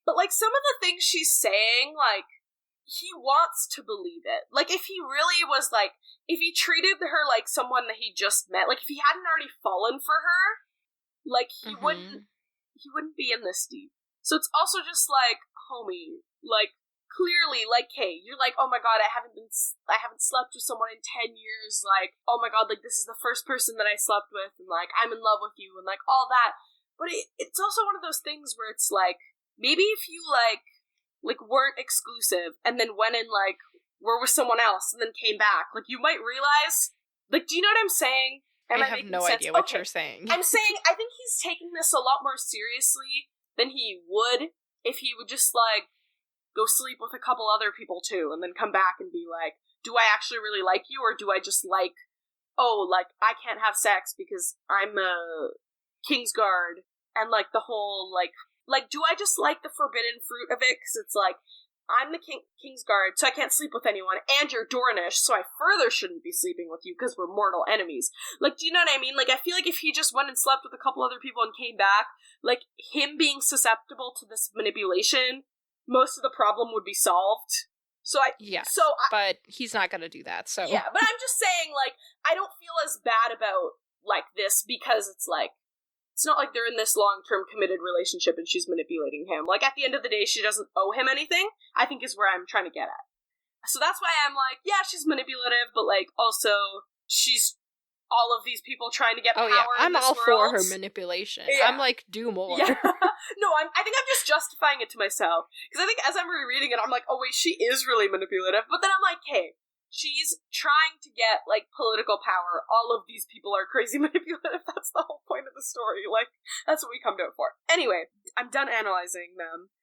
but, like, some of the things she's saying, like, he wants to believe it. Like, if he really was, like, if he treated her like someone that he just met, like, if he hadn't already fallen for her, like, he wouldn't be in this deep. So it's also just, like, homie, like, clearly, like, hey, you're like, oh my god, I haven't slept with someone in 10 years, like, oh my god, like, this is the first person that I slept with, and, like, I'm in love with you, and, like, all that, but it's also one of those things where it's, like, maybe if you, like, weren't exclusive, and then went and, like, were with someone else, and then came back, like, you might realize, like, do you know what I'm saying? I have no idea what you're saying. I'm saying, I think he's taking this a lot more seriously than he would if he would just, like, go sleep with a couple other people too, and then come back and be like, do I actually really like you, or do I just like, oh, like, I can't have sex because I'm a Kingsguard, and, like, the whole, like, do I just like the forbidden fruit of it, because it's like, I'm the Kingsguard, so I can't sleep with anyone, and you're Dornish, so I further shouldn't be sleeping with you, because we're mortal enemies. Like, do you know what I mean? Like, I feel like if he just went and slept with a couple other people and came back, like, him being susceptible to this manipulation, most of the problem would be solved. But he's not gonna do that, so... Yeah, but I'm just saying, like, I don't feel as bad about, like, this, because it's, like, it's not like they're in this long-term committed relationship and she's manipulating him. Like, at the end of the day, she doesn't owe him anything, I think is where I'm trying to get at. So that's why I'm like, yeah, she's manipulative, but, like, also, she's all of these people trying to get power in this world. I'm all for her manipulation. Yeah. I'm like, do more. Yeah. No, I think I'm just justifying it to myself. Because I think as I'm rereading it, I'm like, oh wait, she is really manipulative. But then I'm like, hey, she's trying to get, like, political power. All of these people are crazy manipulative. That's the whole point of the story. Like, that's what we come to it for. Anyway, I'm done analyzing them.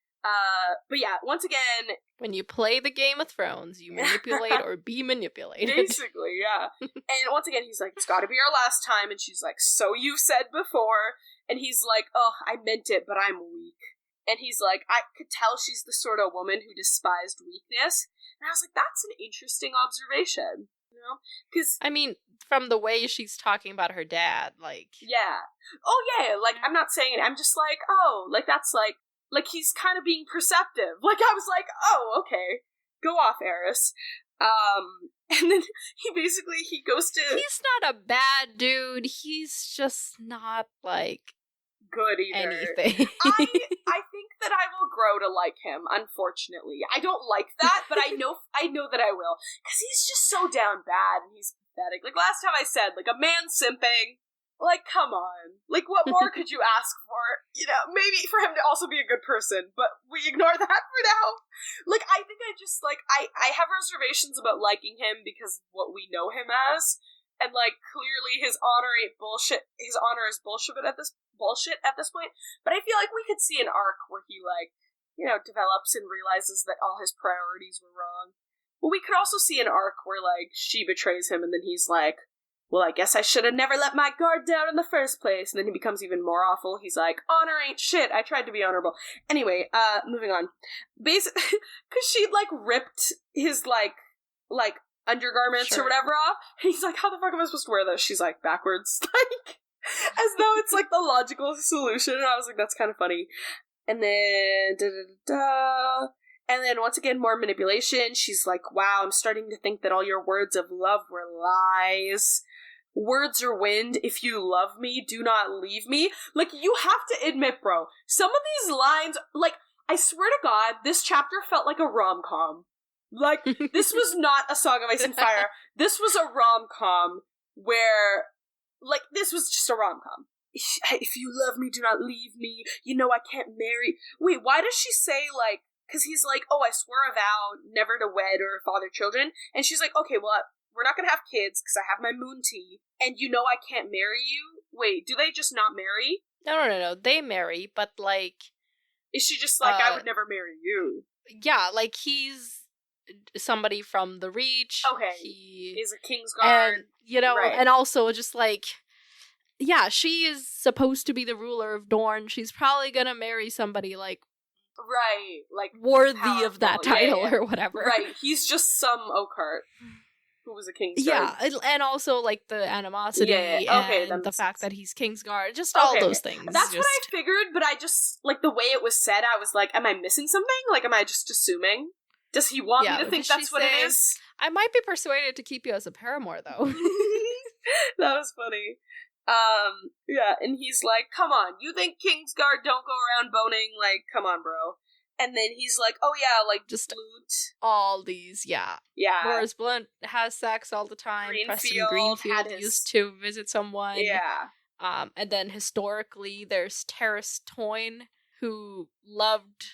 But yeah, once again... When you play the Game of Thrones, you manipulate or be manipulated. Basically, yeah. And once again, he's like, it's gotta be our last time, and she's like, so you said before, and he's like, oh, I meant it, but I'm weak. And he's like, I could tell she's the sort of woman who despised weakness, and I was like, that's an interesting observation, you know? Because... I mean, from the way she's talking about her dad, like... Yeah. Oh, yeah, like, I'm not saying it, I'm just like, oh, like, that's like, he's kind of being perceptive. Like, I was like, oh, okay. Go off, Eris. And then he goes to... He's not a bad dude. He's just not, like... good either. anything. I think that I will grow to like him, unfortunately. I don't like that, but I know that I will. Because he's just so down bad, and he's pathetic. Like, last time I said, like, a man simping. Like, come on. Like, what more could you ask for? You know, maybe for him to also be a good person, but we ignore that for now. Like, I think I just, like, I have reservations about liking him because of what we know him as, and, like, clearly his honor ain't bullshit. His honor is bullshit at this point, but I feel like we could see an arc where he, like, you know, develops and realizes that all his priorities were wrong. Well, we could also see an arc where, like, she betrays him, and then he's like, well, I guess I should have never let my guard down in the first place. And then he becomes even more awful. He's like, honor ain't shit. I tried to be honorable. Anyway, moving on. Basically, because she'd, like, ripped his, like, undergarments or whatever off. And he's like, how the fuck am I supposed to wear this? She's like, backwards. Like, as though it's, like, the logical solution. And I was like, that's kind of funny. And then, And then, once again, more manipulation. She's like, wow, I'm starting to think that all your words of love were lies. Words are wind. If you love me, do not leave me. Like, you have to admit, bro, some of these lines, like, I swear to God, this chapter felt like a rom-com. Like, this was not a Song of Ice and Fire. This was a rom-com where, like, this was just a rom-com. If you love me, do not leave me. You know I can't marry. Wait, why does she say, like, because he's like, oh, I swear a vow never to wed or father children. And she's like, okay, well, we're not going to have kids because I have my moon tea. And you know I can't marry you? Wait, do they just not marry? No. They marry, but, like... Is she just like, I would never marry you? Yeah, like, he's somebody from the Reach. Okay. He is a Kingsguard. And, you know, right. And also just, like... Yeah, she is supposed to be the ruler of Dorne. She's probably gonna marry somebody, like... Right, like... worthy powerful. Of that title or whatever. Right, he's just some Oakheart who was a Kingsguard. Yeah, and also, like, the animosity Okay, and the fact that he's Kingsguard. Just all those things. That's what I figured, but I just... Like, the way it was said, I was like, am I missing something? Like, am I just assuming? Does he want me to think that's what it is? I might be persuaded to keep you as a paramour, though. That was funny. Yeah, and he's like, come on, you think Kingsguard don't go around boning? Like, come on, bro. And then he's like, oh yeah, like, just Blunt. All these, yeah. Whereas Blunt has sex all the time. Preston Greenfield used to visit someone. Yeah. And then historically, there's Terrace Toyne, who loved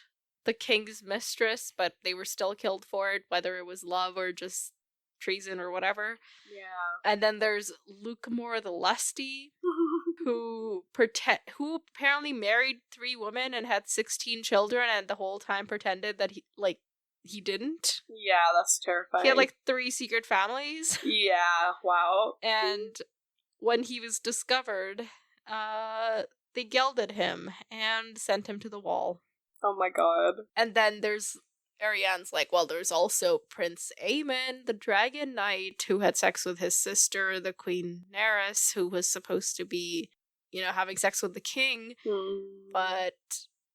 the king's mistress, but they were still killed for it, whether it was love or just treason or whatever. Yeah. And then there's Lucamore the Lusty, who apparently married 3 women and had 16 children, and the whole time pretended that he didn't. Yeah, that's terrifying. He had like 3 secret families. Yeah, wow. And when he was discovered, they gelded him and sent him to the wall. Oh my god. And then there's Ariane's like, well, there's also Prince Aemon, the Dragon Knight, who had sex with his sister, the Queen Nerys, who was supposed to be, you know, having sex with the king. But,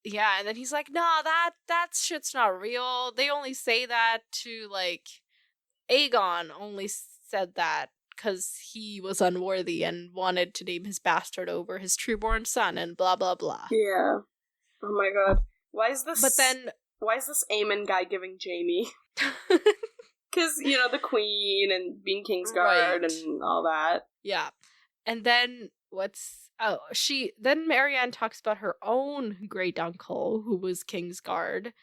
yeah, and then he's like, no, that shit's not real. They only say that to, like, Aegon only said that because he was unworthy and wanted to name his bastard over his trueborn son and blah, blah, blah. Yeah. Oh my god. Why is this Aemon guy giving Jaime? Because, you know, the queen and being Kingsguard and all that. Yeah. And then then Marianne talks about her own great uncle who was Kingsguard.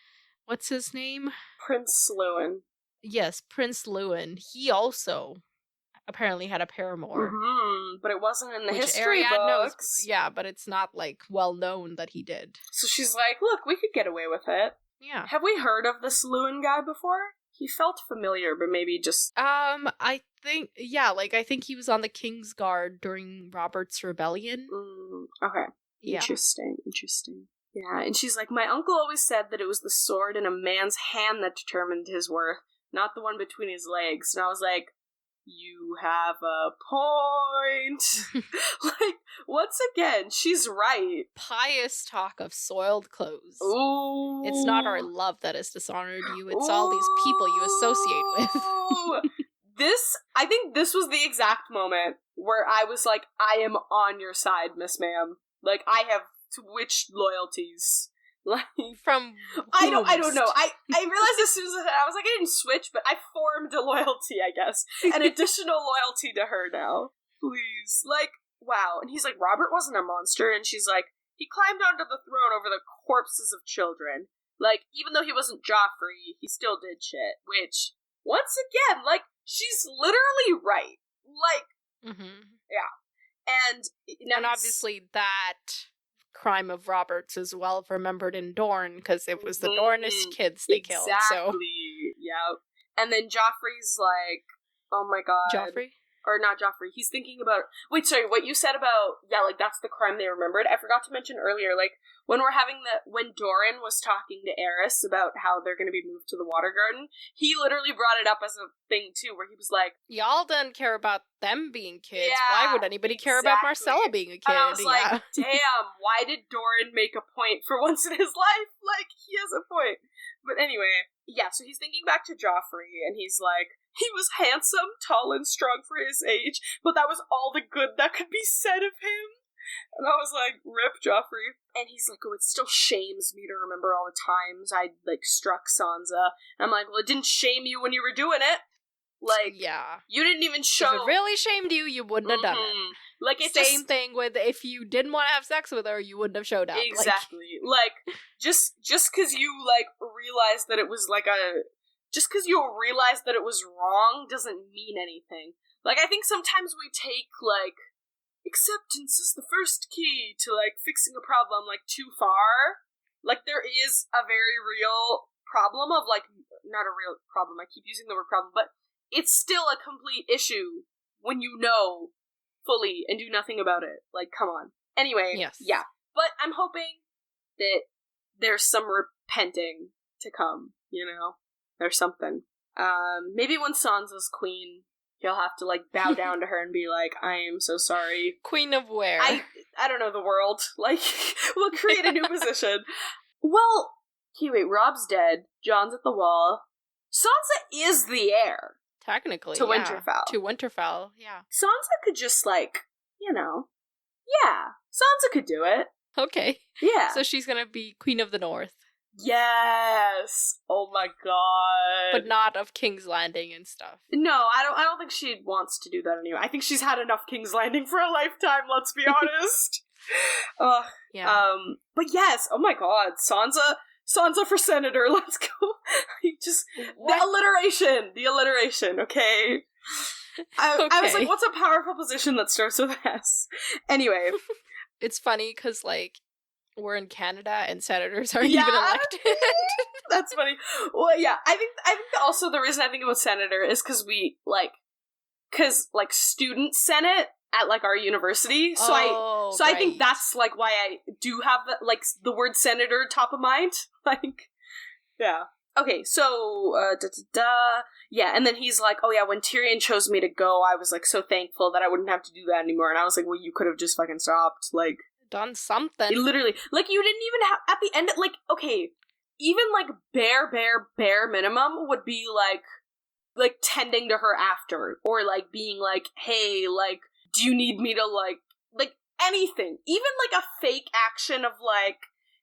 What's his name? Prince Lewin. Yes, Prince Lewin. He also apparently had a paramour. But it wasn't in the history books. Yeah, but it's not, like, well known that he did. So she's like, look, we could get away with it. Yeah. Have we heard of this Lewin guy before? He felt familiar, but maybe just... I think he was on the Kingsguard during Robert's Rebellion. Okay. Yeah. Interesting. Yeah, and she's like, my uncle always said that it was the sword in a man's hand that determined his worth, not the one between his legs. And I was like, you have a point. Like, once again, she's right. Pious talk of soiled clothes. Ooh. It's not our love that has dishonored you, it's all these people you associate with. I think this was the exact moment where I was like, I am on your side, Miss Ma'am. Like, I have which loyalties? Like, From I don't know. whomst? I realized as soon as I was like, I didn't switch, but I formed a loyalty, I guess. An additional loyalty to her now. Please. Like, wow. And he's like, Robert wasn't a monster, and she's like, he climbed onto the throne over the corpses of children. Like, even though he wasn't Joffrey, he still did shit. Which, once again, like, she's literally right. Like, yeah. And obviously that crime of Robert's is well remembered in Dorne, because it was the Dornish kids they killed. So. Yeah. And then Joffrey's like, oh my god. Joffrey? Or not Joffrey. He's thinking about... Wait, sorry, what you said about... Yeah, like, that's the crime they remembered. I forgot to mention earlier, like, when Doran was talking to Aerys about how they're going to be moved to the Water Garden, he literally brought it up as a thing, too, where he was like... Y'all didn't care about them being kids. Yeah, why would anybody care about Marcella being a kid? And I was like, damn, why did Doran make a point for once in his life? Like, he has a point. But anyway, yeah, so he's thinking back to Joffrey, and he's like, he was handsome, tall, and strong for his age, but that was all the good that could be said of him. And I was like, rip Joffrey. And he's like, oh, it still shames me to remember all the times I, like, struck Sansa. And I'm like, well, it didn't shame you when you were doing it. Like, yeah, you didn't even show. If it really shamed you, you wouldn't have done it. Like, it's same thing with if you didn't want to have sex with her, you wouldn't have showed up. Exactly. Like just because you like realized that it was like just because you realized that it was wrong doesn't mean anything. Like, I think sometimes we take like acceptance is the first key to like fixing a problem like too far. Like, there is a very real problem of like, not a real problem. I keep using the word problem, but it's still a complete issue when you know fully and do nothing about it. Like, come on. Anyway, yes. Yeah. But I'm hoping that there's some repenting to come, you know? There's something. Maybe when Sansa's queen, he'll have to, like, bow down to her and be like, I am so sorry. Queen of where? I don't know, the world. Like, we'll create a new position. Well, okay, wait, Rob's dead. Jon's at the wall. Sansa is the heir. Technically, to Winterfell. To Winterfell, yeah. Sansa could just, like, you know, yeah, Sansa could do it. Okay. Yeah. So she's gonna be Queen of the North. Yes! Oh my god. But not of King's Landing and stuff. No, I don't think she wants to do that anyway. I think she's had enough King's Landing for a lifetime, let's be honest. Yeah. But yes, oh my god, Sansa for senator, let's go. Just what? The alliteration, okay? I was like, what's a powerful position that starts with S? Anyway. It's funny because, like, we're in Canada and senators aren't even elected. That's funny. Well, yeah, I think also the reason I think about senator is because student senate at, like, our university. So I think that's, like, why I do have the word senator top of mind. Like, yeah. Okay, so, yeah, and then he's like, oh yeah, when Tyrion chose me to go, I was, like, so thankful that I wouldn't have to do that anymore, and I was like, well, you could have just fucking stopped, like... Done something. Literally. Like, you didn't even have, at the end, like, okay, even, like, bare minimum would be, like, tending to her after, or, like, being like, hey, like, do you need me to, like, anything. Even, like, a fake action of, like,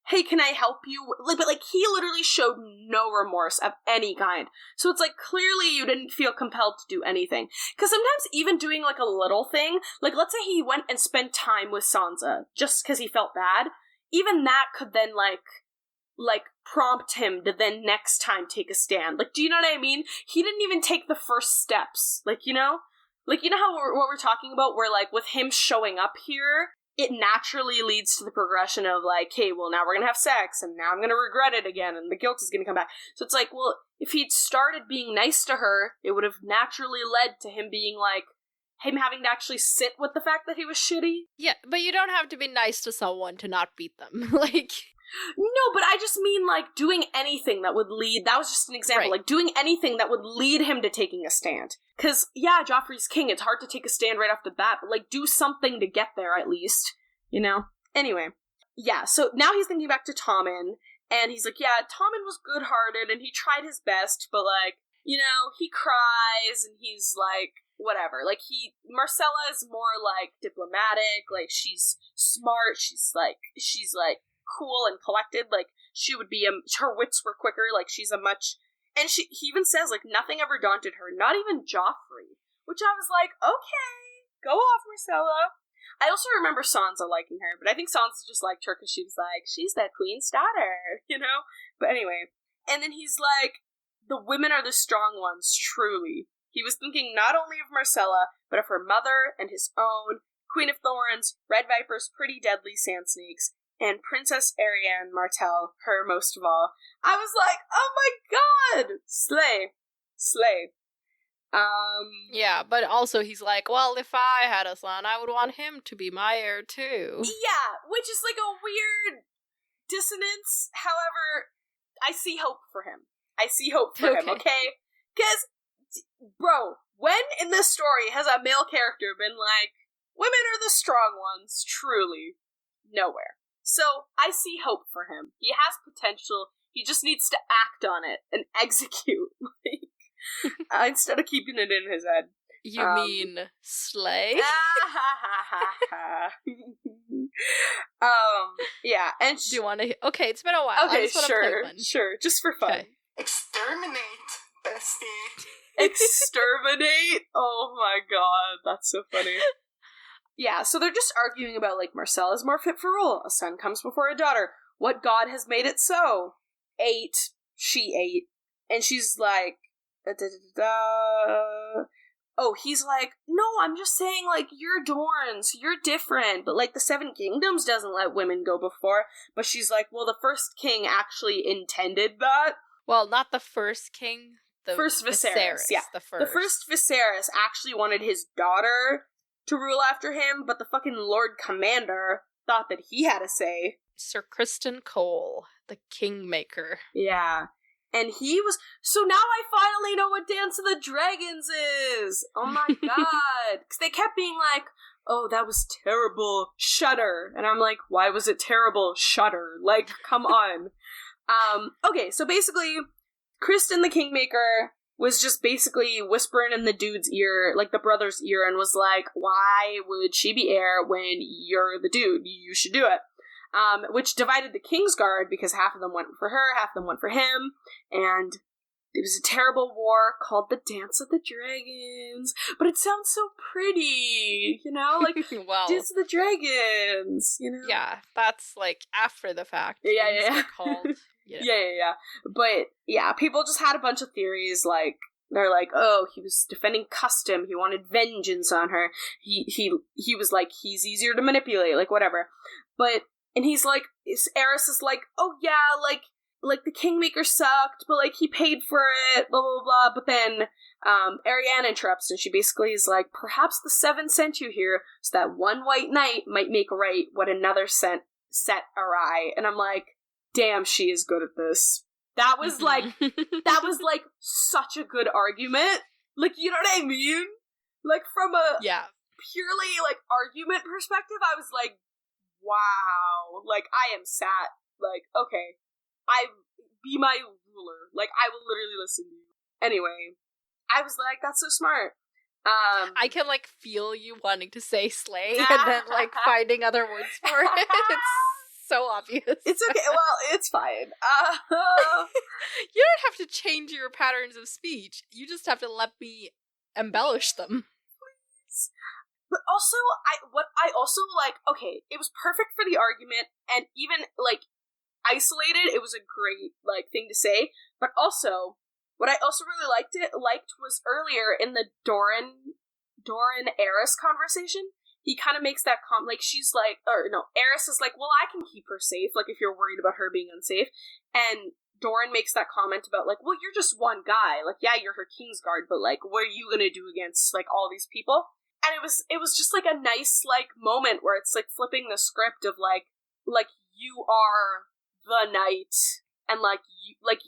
hey, can I help you? Like, but, like, he literally showed no remorse of any kind. So it's like, clearly you didn't feel compelled to do anything. Because sometimes even doing, like, a little thing, like, let's say he went and spent time with Sansa just because he felt bad, even that could then, like, prompt him to then next time take a stand. Like, do you know what I mean? He didn't even take the first steps. Like, you know? Like, you know how what we're talking about, where, like, with him showing up here, it naturally leads to the progression of, like, hey, well, now we're gonna have sex, and now I'm gonna regret it again, and the guilt is gonna come back. So it's like, well, if he'd started being nice to her, it would have naturally led to him being, like, him having to actually sit with the fact that he was shitty. Yeah, but you don't have to be nice to someone to not beat them. Like... No, but I just mean, like, doing anything that would lead... That was just an example. Right. Like, doing anything that would lead him to taking a stand. Because, yeah, Joffrey's king. It's hard to take a stand right off the bat, but, like, do something to get there, at least. You know? Anyway. Yeah, so now he's thinking back to Tommen, and he's like, yeah, Tommen was good-hearted, and he tried his best, but, like, you know, he cries, and he's, like, whatever. Like, Marcella is more, like, diplomatic, like, she's smart, she's cool and collected, like, she would be, her wits were quicker, like, she's a much, and he even says, like, nothing ever daunted her, not even Joffrey, which I was like, okay, go off, Marcella. I also remember Sansa liking her, but I think Sansa just liked her because she was like, she's that queen's daughter, you know? But anyway, and then he's like, the women are the strong ones, truly. He was thinking not only of Marcella, but of her mother and his own, Queen of Thorns, Red Vipers, pretty deadly sand snakes, and Princess Arianne Martell, her most of all. I was like, oh my god! Slay. Slay. Yeah, but also he's like, well, if I had a son, I would want him to be my heir too. Yeah, which is like a weird dissonance. However, I see hope for him. Him, okay? Because, bro, when in this story has a male character been like, women are the strong ones, truly? Nowhere. So, I see hope for him. He has potential, he just needs to act on it and execute, instead of keeping it in his head. You mean slay? Yeah, and do you want to? Okay, it's been a while. Okay, I just want to play one. Sure, just for fun. Okay. Exterminate, bestie. Exterminate? Oh my god, that's so funny. Yeah, so they're just arguing about, like, Marcella's more fit for rule. A son comes before a daughter. What god has made it so? 8. She 8. And she's like, Oh, he's like, no, I'm just saying, like, you're Dorns, you're different, but, like, the Seven Kingdoms doesn't let women go before. But she's like, well, the first king actually intended that. Well, not the first king. The first Viserys, yeah. The first Viserys actually wanted his daughter to rule after him, but the fucking Lord Commander thought that he had a say. Sir Criston Cole, the Kingmaker. Yeah. And he was... So now I finally know what Dance of the Dragons is! Oh my god! Because they kept being like, oh, that was terrible, shudder. And I'm like, why was it terrible, shudder? Like, come on. Okay, so basically, Criston the Kingmaker was just basically whispering in the dude's ear, like the brother's ear, and was like, why would she be heir when you're the dude? You should do it. Which divided the Kingsguard, because half of them went for her, half of them went for him, and it was a terrible war called the Dance of the Dragons. But it sounds so pretty, you know? Like, well, Dance of the Dragons, you know? Yeah, that's, like, after the fact. Yeah. Called, yeah. But, yeah, people just had a bunch of theories, like, they're like, oh, he was defending custom, he wanted vengeance on her, he was like, he's easier to manipulate, like, whatever. But, and he's like, Aerys is like, oh yeah, like the Kingmaker sucked, but, like, he paid for it, blah, blah, blah. But then, Arianne interrupts, and she basically is like, perhaps the Seven sent you here so that one white knight might make right what another set awry. And I'm like, damn, she is good at this. That was, like, such a good argument. Like, you know what I mean? Like, from a purely, like, argument perspective, I was like, wow. Like, I am sat. Like, okay. Be my ruler. Like, I will literally listen to you. Anyway, I was like, that's so smart. I can, like, feel you wanting to say slay and then, like, finding other words for it. It's so obvious. It's okay. Well, it's fine. You don't have to change your patterns of speech. You just have to let me embellish them. Please. But also, I also, like, okay, it was perfect for the argument, and even, like, isolated, it was a great, like, thing to say. But also, what I also really liked was earlier in the Doran Aerys conversation, he kind of makes that like, she's like, or no, Aerys is like, well, I can keep her safe, like, if you're worried about her being unsafe. And Doran makes that comment about, like, well, you're just one guy. Like, yeah, you're her Kingsguard, but, like, what are you gonna do against, like, all these people? And it was just, like, a nice, like, moment where it's, like, flipping the script of, like, you are the knight, and, like,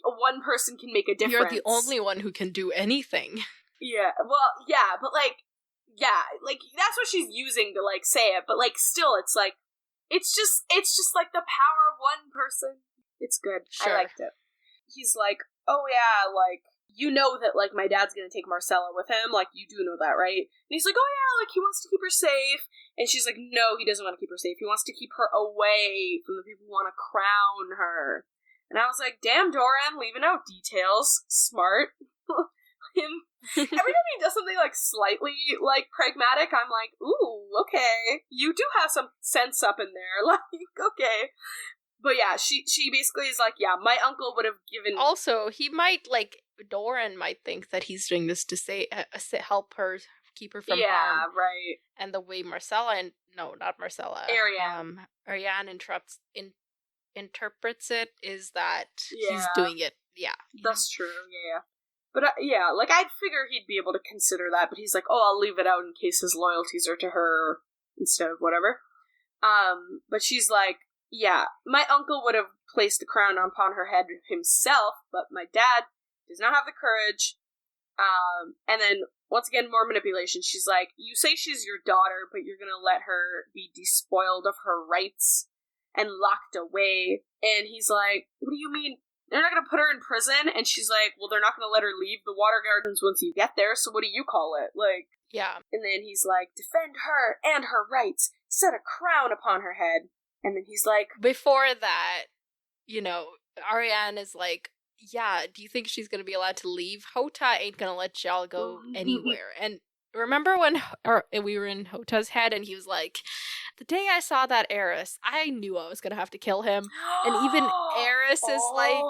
one person can make a difference. You're the only one who can do anything. Yeah, well, yeah, but, like, yeah, like, that's what she's using to, like, say it, but, like, still, it's, like, it's just, like, the power of one person. It's good. Sure. I liked it. He's like, oh, yeah, like, you know that, like, my dad's gonna take Marcella with him. Like, you do know that, right? And he's like, oh, yeah, like, he wants to keep her safe. And she's like, no, he doesn't want to keep her safe. He wants to keep her away from the people who want to crown her. And I was like, damn, Doran, leaving out details. Smart. Every time he does something, like, slightly, like, pragmatic, I'm like, ooh, okay. You do have some sense up in there. Like, okay. But yeah, she basically is like, yeah, my uncle would have given... Also, he might, like, Doran might think that he's doing this to say help her, keep her from harm. Yeah, right. And the way Marcella, and no, not Marcella, Ariane interprets it is that he's doing it. Yeah. That's true, yeah. But yeah, like, I'd figure he'd be able to consider that, but he's like, oh, I'll leave it out in case his loyalties are to her instead of whatever. But she's like, yeah, my uncle would have placed the crown upon her head himself, but my dad does not have the courage. And then, once again, more manipulation. She's like, you say she's your daughter, but you're gonna let her be despoiled of her rights and locked away. And he's like, what do you mean? They're not gonna put her in prison? And she's like, well, they're not gonna let her leave the water gardens once you get there, so what do you call it? Like, yeah. And then he's like, defend her and her rights, set a crown upon her head. And then he's like... Before that, you know, Ariane is like, yeah, do you think she's gonna be allowed to leave? Hota ain't gonna let y'all go anywhere. And remember when we were in Hota's head and he was like, the day I saw that Eris, I knew I was gonna have to kill him. And even Eris is like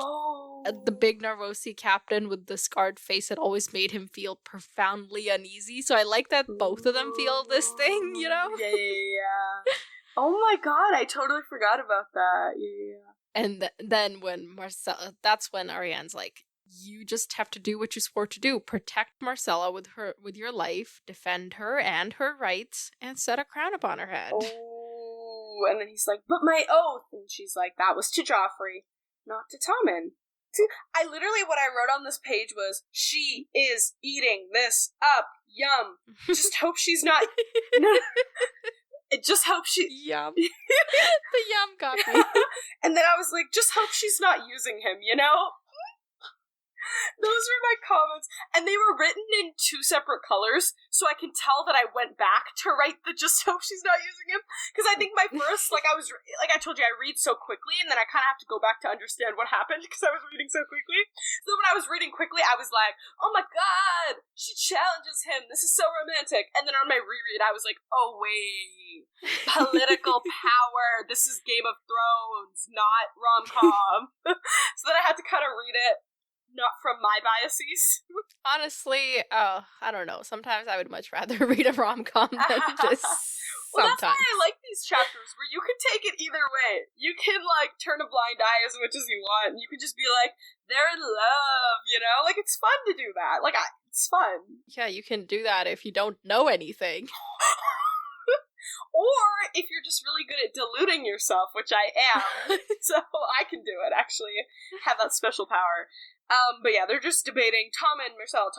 the big Narvosi captain with the scarred face that always made him feel profoundly uneasy. So I like that both of them feel this thing, you know? Yeah. Oh my god, I totally forgot about that. Yeah. And then when Marcella, that's when Ariane's like, you just have to do what you swore to do. Protect Marcella with your life, defend her and her rights, and set a crown upon her head. Oh, and then he's like, but my oath! And she's like, that was to Joffrey, not to Tommen. I literally, what I wrote on this page was, she is eating this up. Yum. Just hope she's not... It just hope she... Yum. The yum got me. And then I was like, just hope she's not using him, you know? Those were my comments. And they were written in 2 separate colors, so I can tell that I went back to write the just hope she's not using him. Because I think my first, like I told you, I read so quickly, and then I kind of have to go back to understand what happened, because I was reading so quickly. So when I was reading quickly, I was like, oh my god, she challenges him, this is so romantic. And then on my reread, I was like, oh wait, political power, this is Game of Thrones, not rom-com. So then I had to kind of read it not from my biases. Honestly, I don't know. Sometimes I would much rather read a rom-com than this. Well, that's why I like these chapters, where you can take it either way. You can, like, turn a blind eye as much as you want, and you can just be like, they're in love, you know? Like, it's fun to do that. Like, it's fun. Yeah, you can do that if you don't know anything. Or if you're just really good at deluding yourself, which I am. So I can do it, actually. Have that special power. But yeah, they're just debating Tom and Marcella,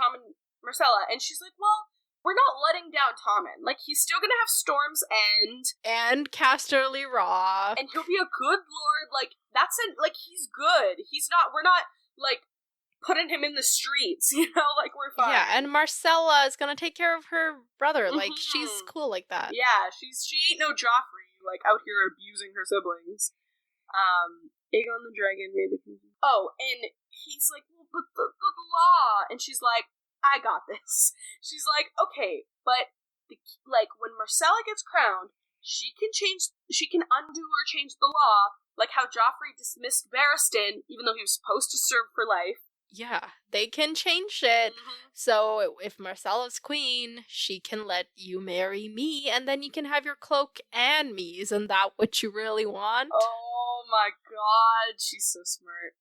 and she's like, well, we're not letting down Tommen. Like, he's still gonna have Storm's End. And Casterly Raw. And he'll be a good lord. Like, he's good. We're not, like, putting him in the streets, you know? Like, we're fine. Yeah, and Marcella is gonna take care of her brother. Like, she's cool like that. Yeah, she ain't no Joffrey, like, out here abusing her siblings. Aegon the Dragon made the... Oh, and he's like, well, but the law. And she's like, I got this. She's like, okay, but, when Marcella gets crowned, she can undo or change the law, like how Joffrey dismissed Barristan, even though he was supposed to serve for life. Yeah, they can change it. So if Marcella's queen, she can let you marry me, and then you can have your cloak and me. Isn't that what you really want? Oh my god, she's so smart.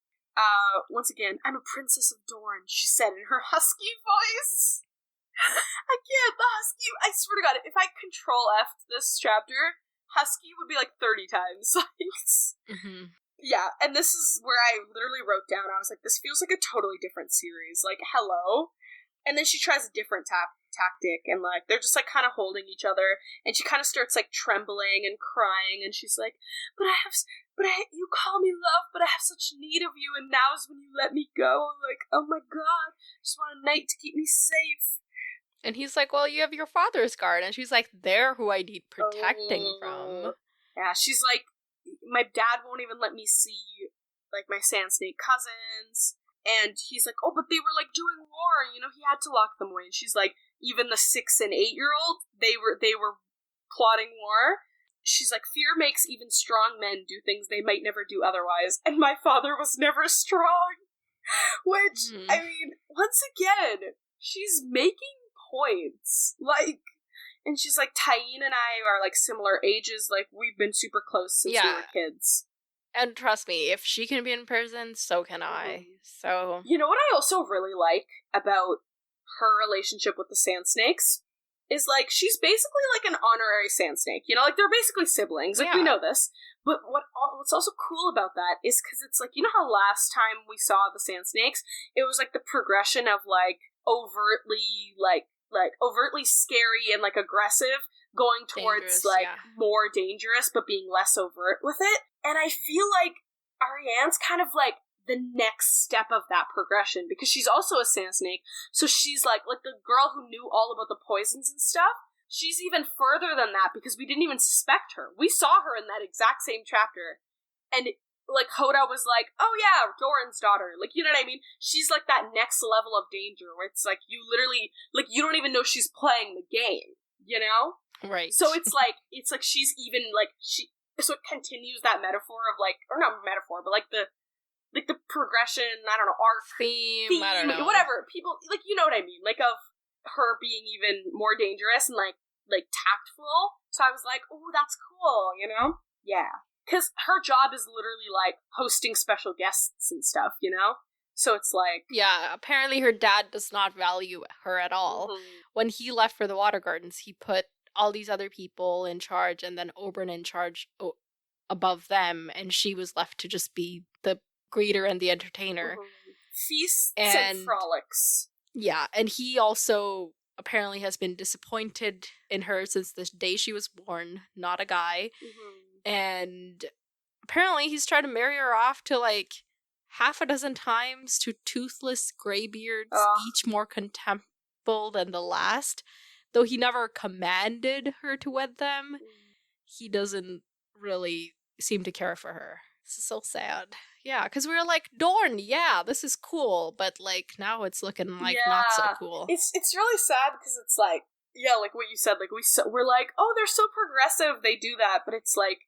Once again, I'm a princess of Dorne, she said in her husky voice. I can't, the husky, I swear to god, if I control F'd this chapter, husky would be like 30 times. Yeah, and this is where I literally wrote down, I was like, this feels like a totally different series. Like, hello? And then she tries a different tactic, and like they're just like kind of holding each other, and she kind of starts like trembling and crying, and she's like, you call me love, but I have such need of you, and now is when you let me go. Like, oh my god, I just want a knight to keep me safe. And he's like, well, you have your father's guard. And she's like, they're who I need protecting from. Yeah, she's like, my dad won't even let me see, like, my sand snake cousins. And he's like, oh, but they were, like, doing war. You know, he had to lock them away. And she's like, even the 6 and 8-year-old, they were plotting war. She's like, fear makes even strong men do things they might never do otherwise. And my father was never strong. Which, I mean, once again, she's making points. Like, and she's like, Tyene and I are, like, similar ages. Like, we've been super close since we were kids. And trust me, if she can be in prison, so can I. So, you know what I also really like about her relationship with the Sand Snakes is, like, she's basically like an honorary Sand Snake. You know, like, they're basically siblings. Like, we know this. But what's also cool about that is because it's like, you know how last time we saw the Sand Snakes, it was like the progression of, like, overtly scary and, like, aggressive, going towards, more dangerous, but being less overt with it. And I feel like Ariane's kind of, like, the next step of that progression, because she's also a sand snake, so she's, like the girl who knew all about the poisons and stuff, she's even further than that, because we didn't even suspect her. We saw her in that exact same chapter, and like, Hoda was like, oh yeah, Doran's daughter. Like, you know what I mean? She's like that next level of danger where it's like, you literally, like, you don't even know she's playing the game, you know? Right. So it's like she's even, like, so it continues that metaphor of, like, or not metaphor, but like the progression, I don't know, arc. Theme, I don't know. Whatever. People, like, you know what I mean? Like, of her being even more dangerous and, like tactful. So I was like, oh, that's cool, you know? Yeah. Because her job is literally, like, hosting special guests and stuff, you know? So it's like... Yeah, apparently her dad does not value her at all. When he left for the Water Gardens, he put all these other people in charge, and then Oberyn in charge above them, and she was left to just be the greeter and the entertainer. Feasts and frolics. Yeah, and he also apparently has been disappointed in her since the day she was born, not a guy. And apparently he's tried to marry her off to, like, half a dozen times to toothless graybeards, each more contemptible than the last. Though he never commanded her to wed them, he doesn't really seem to care for her. This is so sad. Yeah, because we were like, Dorne, yeah, this is cool, but, like, now it's looking like not so cool. It's really sad because it's like, yeah, like what you said, like, we're like, oh, they're so progressive, they do that, but it's like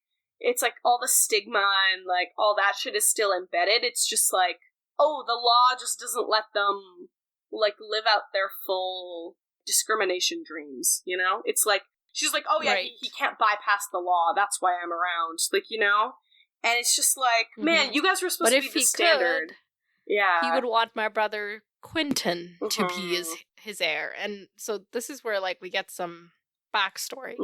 all the stigma and, like, all that shit is still embedded. It's just like, oh, the law just doesn't let them, like, live out their full discrimination dreams, you know? It's like, she's like, oh yeah, he can't bypass the law, that's why I'm around, like, you know? And it's just like, man, you guys were supposed to be the standard. Yeah. He would want my brother Quentin to be his heir. And so this is where, like, we get some backstory.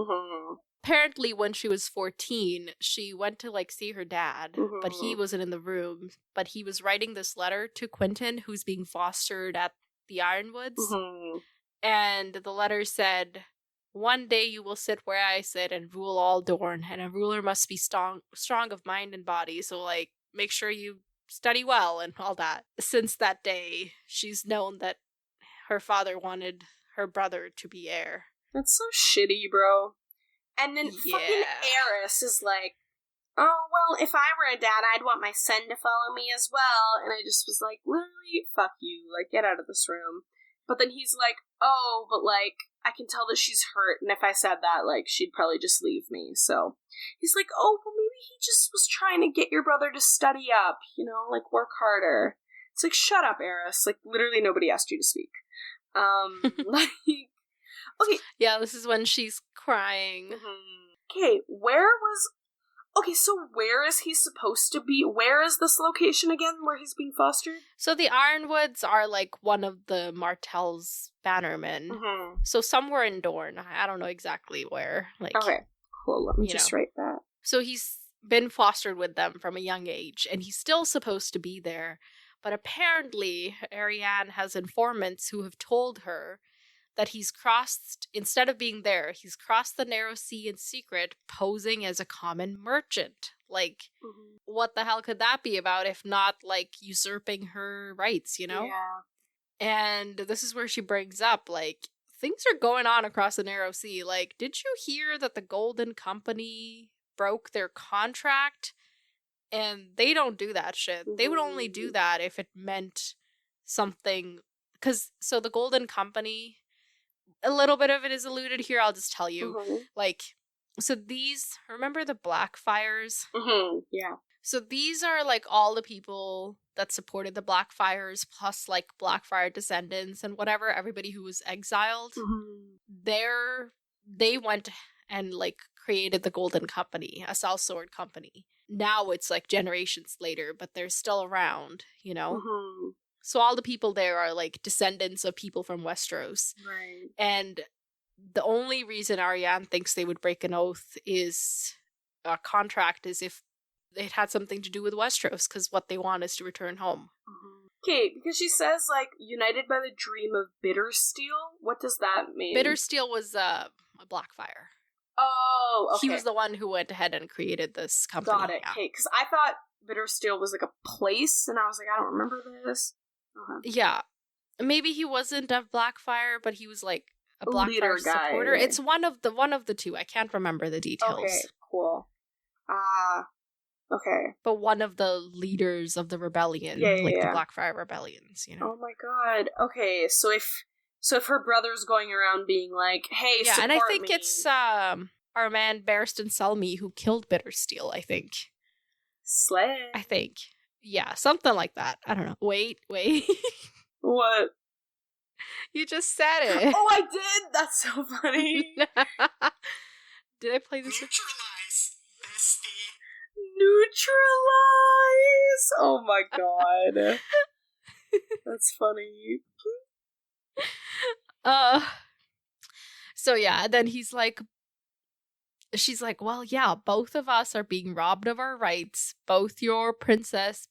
Apparently, when she was 14, she went to, like, see her dad, but he wasn't in the room. But he was writing this letter to Quentin, who's being fostered at the Ironwoods. And the letter said, one day you will sit where I sit and rule all Dorne, and a ruler must be strong of mind and body, so, like, make sure you study well and all that. Since that day, she's known that her father wanted her brother to be heir. That's so shitty, bro. And then fucking Eris is like, oh, well, if I were a dad, I'd want my son to follow me as well. And I just was like, really? Fuck you. Like, get out of this room. But then he's like, oh, but, like, I can tell that she's hurt, and if I said that, like, she'd probably just leave me, so... He's like, oh, well, maybe he just was trying to get your brother to study up, you know, like, work harder. It's like, shut up, Eris. Like, literally nobody asked you to speak. Like... Okay. Yeah, this is when she's crying. Okay, Okay, so where is he supposed to be? Where is this location again where he's being fostered? So the Ironwoods are, like, one of the Martell's bannermen. So somewhere in Dorne. I don't know exactly where. Like, okay, cool. Let me just write that. So he's been fostered with them from a young age, and he's still supposed to be there. But apparently, Arianne has informants who have told her that he's crossed, instead of being there, he's crossed the narrow sea in secret, posing as a common merchant. Like, what the hell could that be about if not, like, usurping her rights, you know? Yeah. And this is where she brings up, like, things are going on across the narrow sea. Like, did you hear that the Golden Company broke their contract? And they don't do that shit. They would only do that if it meant something. Because, so the Golden Company, a little bit of it is alluded here, I'll just tell you. Like, so these, remember the Blackfires? Yeah. So these are, like, all the people that supported the Blackfires, plus, like, Blackfire descendants and whatever, everybody who was exiled. They went and, like, created the Golden Company, a sellsword company. Now it's, like, generations later, but they're still around, you know? So all the people there are, like, descendants of people from Westeros. Right. And the only reason Arianne thinks they would break an oath is a contract is if it had something to do with Westeros, because what they want is to return home. Okay, because she says, like, united by the dream of Bittersteel? What does that mean? Bittersteel was a Blackfire. Oh, okay. He was the one who went ahead and created this company. Got it. Okay, because I thought Bittersteel was, like, a place, and I was like, I don't remember this. Yeah. Maybe he wasn't a Blackfire, but he was, like, a Blackfire supporter. Guy. It's one of the two. I can't remember the details. Okay, cool. Okay. But one of the leaders of the rebellion, the Blackfire rebellions, you know. Oh my god. Okay, so if her brother's going around being like, "Hey, yeah," support and I think me. it's our man Barristan Selmy who killed Bittersteel. I think. Slay. I think. Yeah, something like that. I don't know. Wait. What? You just said it. Oh, I did. That's so funny. Did I play this? Neutralize, bestie. Neutralize. Oh my god. That's funny. So yeah, then she's like, well, yeah, both of us are being robbed of our rights, both your princesses,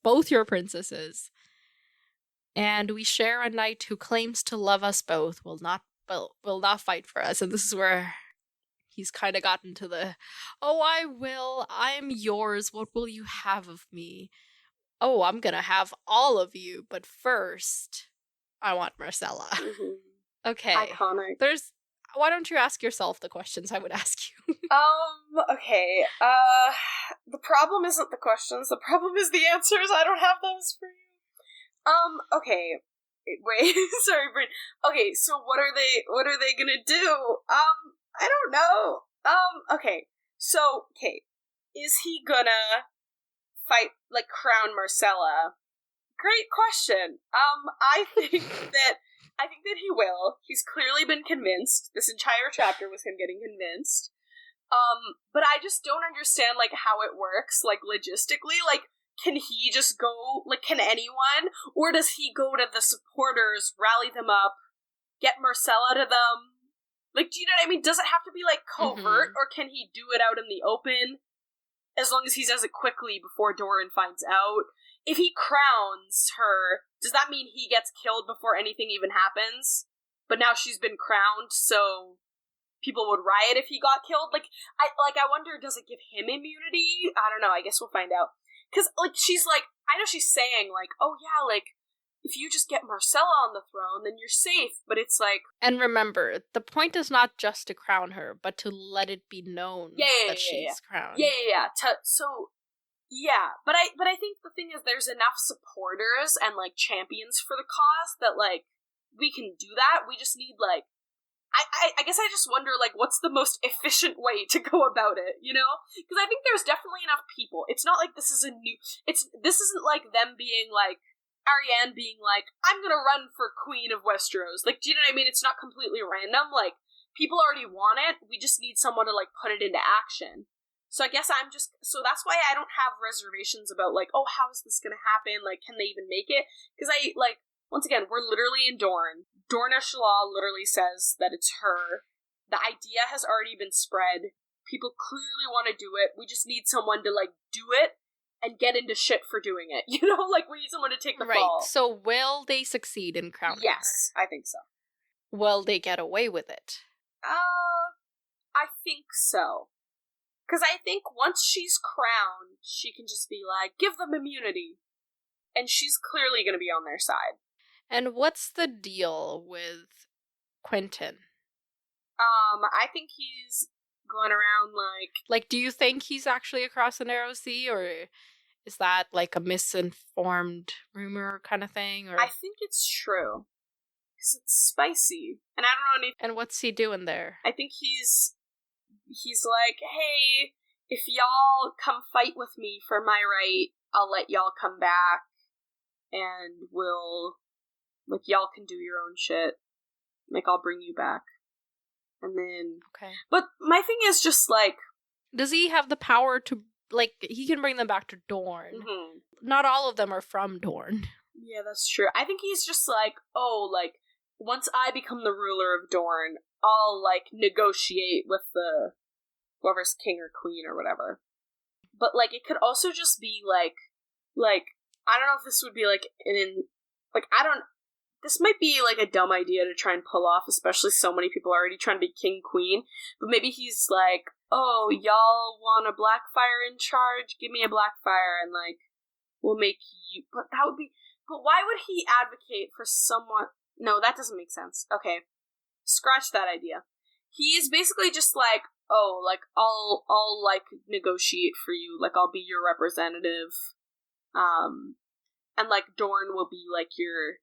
and we share a knight who claims to love us both, will not fight for us. And this is where he's kind of gotten to the, oh, I'm yours, what will you have of me? Oh, I'm gonna have all of you, but first, I want Marcella. Okay. Iconic. Why don't you ask yourself the questions I would ask you? Okay. The problem isn't the questions, the problem is the answers. I don't have those for you. Okay. Wait, sorry, Brienne. Okay, so what are they gonna do? I don't know. Okay. So, is he gonna fight, like, crown Marcella? Great question. I think that he will. He's clearly been convinced. This entire chapter was him getting convinced. But I just don't understand, like, how it works, like, logistically. Like, can he just go, like, can anyone? Or does he go to the supporters, rally them up, get Marcella to them? Like, do you know what I mean? Does it have to be, like, covert, or can he do it out in the open? As long as he does it quickly before Doran finds out. If he crowns her, does that mean he gets killed before anything even happens? But now she's been crowned, so people would riot if he got killed? I wonder, does it give him immunity? I don't know, I guess we'll find out. Because, like, she's like, I know she's saying, like, oh yeah, like, if you just get Marcella on the throne, then you're safe, but it's like... And remember, the point is not just to crown her, but to let it be known that she's crowned. Yeah. But I think the thing is, there's enough supporters and, like, champions for the cause that, like, we can do that. We just need, like... I guess I just wonder, like, what's the most efficient way to go about it, you know? Because I think there's definitely enough people. It's not like this is a new... This isn't like them being, like... Arianne being like, I'm gonna run for Queen of Westeros. Like, do you know what I mean? It's not completely random. Like, people already want it. We just need someone to, like, put it into action. So I guess so that's why I don't have reservations about, like, oh, how is this gonna happen? Like, can they even make it? Because once again, we're literally in Dorne. Dornish law literally says that it's her. The idea has already been spread. People clearly want to do it. We just need someone to, like, do it and get into shit for doing it. You know? Like, we need someone to take the fall. So will they succeed in crowning her? Yes, I think so. will they get away with it? I think so. Because I think once she's crowned, she can just be like, give them immunity. And she's clearly going to be on their side. And what's the deal with Quentin? I think he's going around Like, do you think he's actually across the Narrow Sea, or is that like a misinformed rumor kind of thing? Or I think it's true. Because it's spicy. And I don't know anything. And what's he doing there? I think he's like, hey, if y'all come fight with me for my right, I'll let y'all come back. And we'll, like, y'all can do your own shit. Like, I'll bring you back. And then... Okay. But my thing is just, like... Does he have the power to, like, he can bring them back to Dorne. Mm-hmm. Not all of them are from Dorne. Yeah, that's true. I think he's just like, oh, like, once I become the ruler of Dorne, I'll, like, negotiate with the... whoever's king or queen or whatever. But, like, it could also just be, like, I don't know if this would be, like, this might be, like, a dumb idea to try and pull off, especially so many people are already trying to be king, queen, but maybe he's like, oh, y'all want a Blackfire in charge? Give me a Blackfire, and, like, we'll make you, but why would he advocate for someone, no, that doesn't make sense. Okay, scratch that idea. He is basically just like, oh, like, I'll, like, negotiate for you, like, I'll be your representative, and, like, Dorne will be, like, your...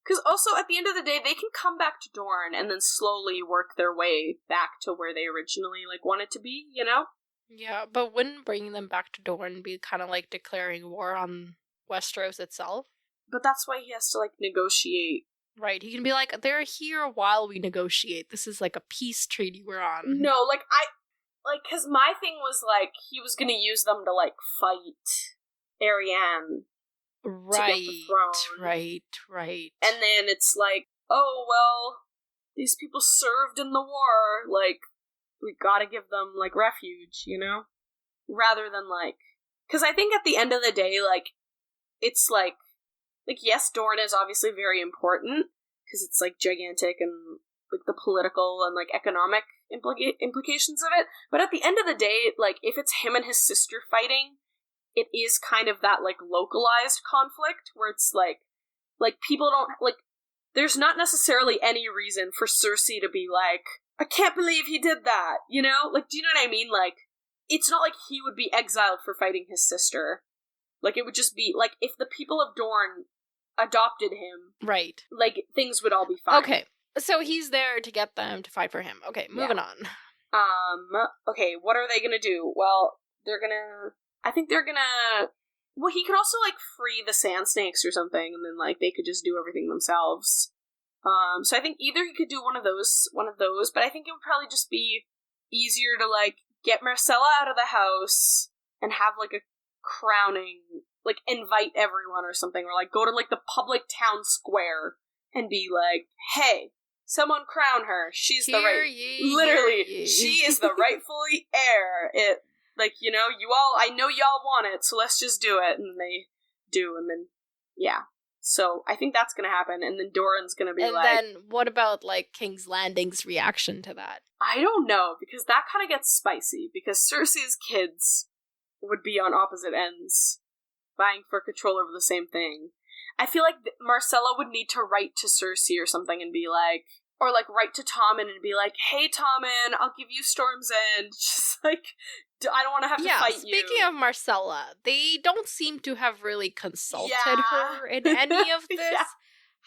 Because also, at the end of the day, they can come back to Dorne and then slowly work their way back to where they originally, like, wanted to be, you know? Yeah, but wouldn't bringing them back to Dorne be kind of like declaring war on Westeros itself? But that's why he has to, like, negotiate. Right, he can be like, they're here while we negotiate. This is like a peace treaty we're on. No, like, because my thing was, like, he was gonna use them to, like, fight Arianne. Right. And then it's like, oh, well, these people served in the war, like, we gotta give them, like, refuge, you know? Rather than, like, because I think at the end of the day, like, it's like, yes, Dorne is obviously very important, because it's, like, gigantic and, like, the political and, like, economic implications of it, but at the end of the day, like, if it's him and his sister fighting, it is kind of that, like, localized conflict, where it's, like, people don't, like, there's not necessarily any reason for Cersei to be like, I can't believe he did that, you know? Like, do you know what I mean? Like, it's not like he would be exiled for fighting his sister. Like, it would just be, like, if the people of Dorne adopted him, right, like, things would all be fine. Okay, so he's there to get them to fight for him. Okay, moving on. Okay, what are they gonna do? Well, I think they're gonna... Well, he could also, like, free the sand snakes or something, and then, like, they could just do everything themselves. So I think either he could do one of those, but I think it would probably just be easier to, like, get Marcella out of the house and have, like, a crowning, like, invite everyone or something, or, like, go to, like, the public town square and be like, hey, someone crown her. She's literally, she is the rightfully heir. Like, you know, I know y'all want it, so let's just do it. And they do, and then, yeah. So, I think that's gonna happen, and then Doran's gonna be like... And then, what about, like, King's Landing's reaction to that? I don't know, because that kind of gets spicy, because Cersei's kids would be on opposite ends, vying for control over the same thing. I feel like Marcella would need to write to Cersei or something and be like... Or, like, write to Tommen and be like, hey, Tommen, I'll give you Storm's End. Just, like... I don't want to have to fight you. Speaking of Marcella, they don't seem to have really consulted her in any of this. Yeah.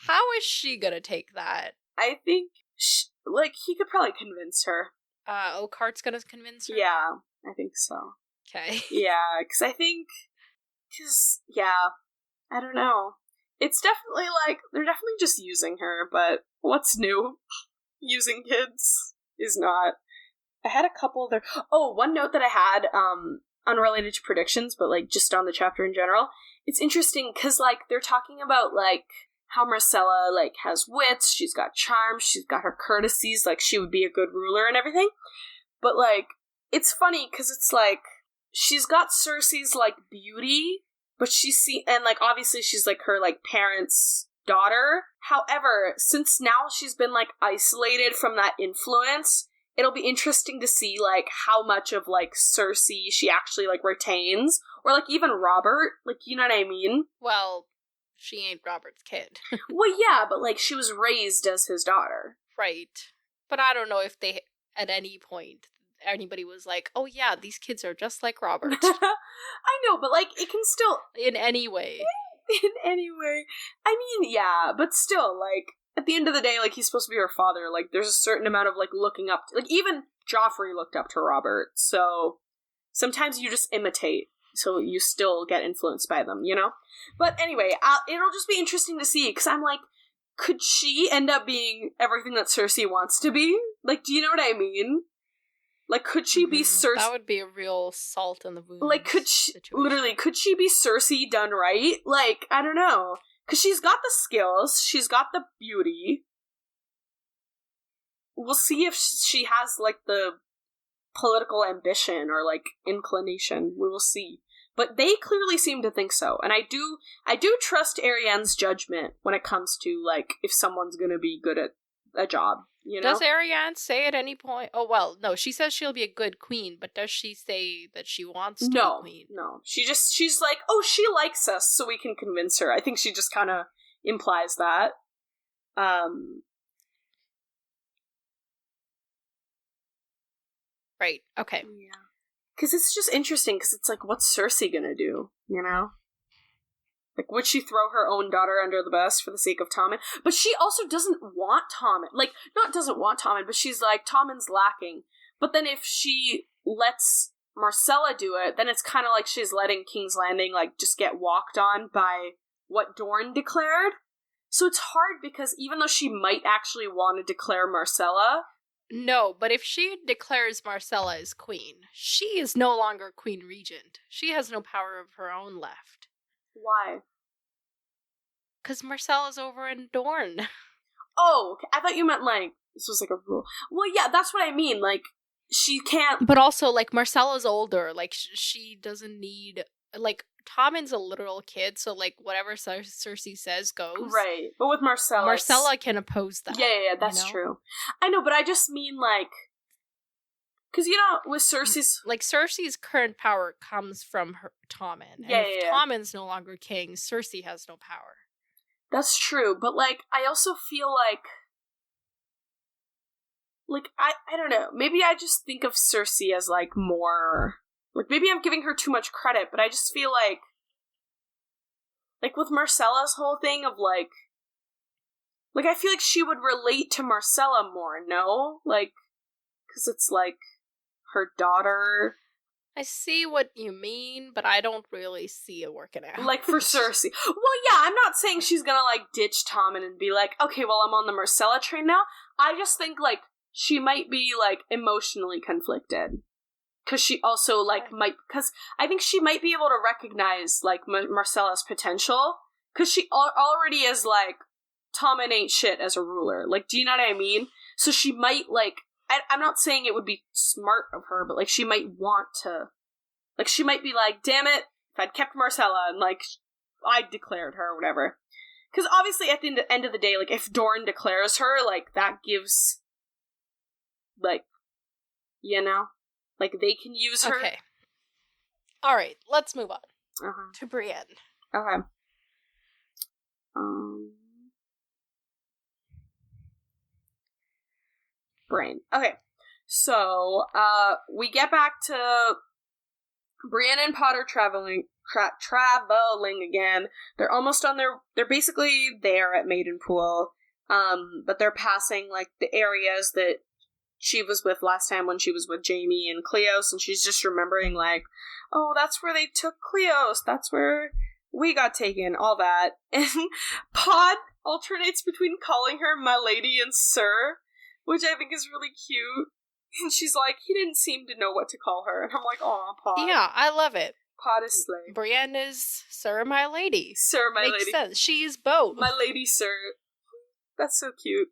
How is she gonna take that? I think, he could probably convince her. Oakheart's gonna convince her? Yeah, I think so. Okay. Yeah, because I don't know. It's definitely, like, they're definitely just using her, but what's new? Using kids is not... I had a couple of one note that I had, unrelated to predictions, but, like, just on the chapter in general. It's interesting, because, like, they're talking about, like, how Marcella, like, has wits, she's got charm, she's got her courtesies, like, she would be a good ruler and everything. But, like, it's funny, because it's, like, she's got Cersei's, like, beauty, but and, like, obviously she's, like, her, like, parents' daughter. However, since now she's been, like, isolated from that influence, it'll be interesting to see, like, how much of, like, Cersei she actually, like, retains. Or, like, even Robert. Like, you know what I mean? Well, she ain't Robert's kid. Well, yeah, but, like, she was raised as his daughter. Right. But I don't know if they, at any point, anybody was like, oh yeah, these kids are just like Robert. I know, but, like, it can still... In any way. In any way. I mean, yeah, but still, like, at the end of the day, like, he's supposed to be her father. Like, there's a certain amount of, like, looking up to... Like, even Joffrey looked up to Robert, so sometimes you just imitate, so you still get influenced by them, you know? But anyway, it'll just be interesting to see, because I'm like, could she end up being everything that Cersei wants to be? Like, do you know what I mean? Like, could she be Cersei? That would be a real salt in the wound. Like, could she, literally, could she be Cersei done right? Like, I don't know. Because she's got the skills, she's got the beauty. We'll see if she has, like, the political ambition or, like, inclination. We will see. But they clearly seem to think so. And I do trust Ariane's judgment when it comes to, like, if someone's gonna be good at a job, you know? Does Ariane say at any point... Oh, well, no, she says she'll be a good queen, but does she say that she wants to be queen? No. She's like, oh, she likes us, so we can convince her. I think she just kind of implies that. Right, okay. Yeah. Because it's just interesting, because it's like, what's Cersei gonna do, you know? Like, would she throw her own daughter under the bus for the sake of Tommen? But she also doesn't want Tommen. Like, not doesn't want Tommen, but she's like, Tommen's lacking. But then if she lets Marcella do it, then it's kind of like she's letting King's Landing, like, just get walked on by what Dorne declared. So it's hard, because even though she might actually want to declare Marcella... No, but if she declares Marcella as queen, she is no longer queen regent. She has no power of her own left. Why? Because Marcella's over in Dorne. Oh, okay. I thought you meant, like, this was, like, a rule. Well, yeah, that's what I mean. Like, she can't... But also, like, Marcella's older. Like, she doesn't need... Like, Tommen's a literal kid, so, like, whatever Cersei says goes. Right. But with Marcella... Marcella can oppose that. Yeah, that's true. I know, but I just mean, like... Because, you know, with Cersei's... Like, Cersei's current power comes from her Tommen. And if Tommen's no longer king, Cersei has no power. That's true, but, like, I also feel like... Like, I don't know. Maybe I just think of Cersei as, like, more... Like, maybe I'm giving her too much credit, but I just feel like... Like, with Marcella's whole thing of, like... Like, I feel like she would relate to Marcella more, no? Like, because it's, like, her daughter... I see what you mean, but I don't really see it working out. Like, for Cersei. Well, yeah, I'm not saying she's gonna, like, ditch Tommen and be like, okay, well, I'm on the Marcella train now. I just think, like, she might be, like, emotionally conflicted. Because she also, like, might... Because I think she might be able to recognize, like, Marcella's potential. Because she already is, like, Tommen ain't shit as a ruler. Like, do you know what I mean? So she might, like... I'm not saying it would be smart of her, but, like, she might want to... Like, she might be like, damn it, if I'd kept Marcella, and, like, I'd declared her, or whatever. Because obviously, at the end of the day, like, if Dorne declares her, like, that gives... Like, you know? Like, they can use her. Okay. Alright, let's move on. To Brienne. Okay. Brain. Okay. So, we get back to Brienne and Potter traveling again. They're almost on they're basically there at Maidenpool. But they're passing, like, the areas that she was with last time when she was with Jaime and Cleos, and she's just remembering, like, oh, that's where they took Cleos, that's where we got taken, all that. And Pod alternates between calling her my lady and sir, which I think is really cute. And she's like, he didn't seem to know what to call her. And I'm like, aw, Pod. Yeah, I love it. Pod is slay. Brienne is Sir My Lady. Sir My Lady. Makes sense. She's both. My lady, sir. That's so cute.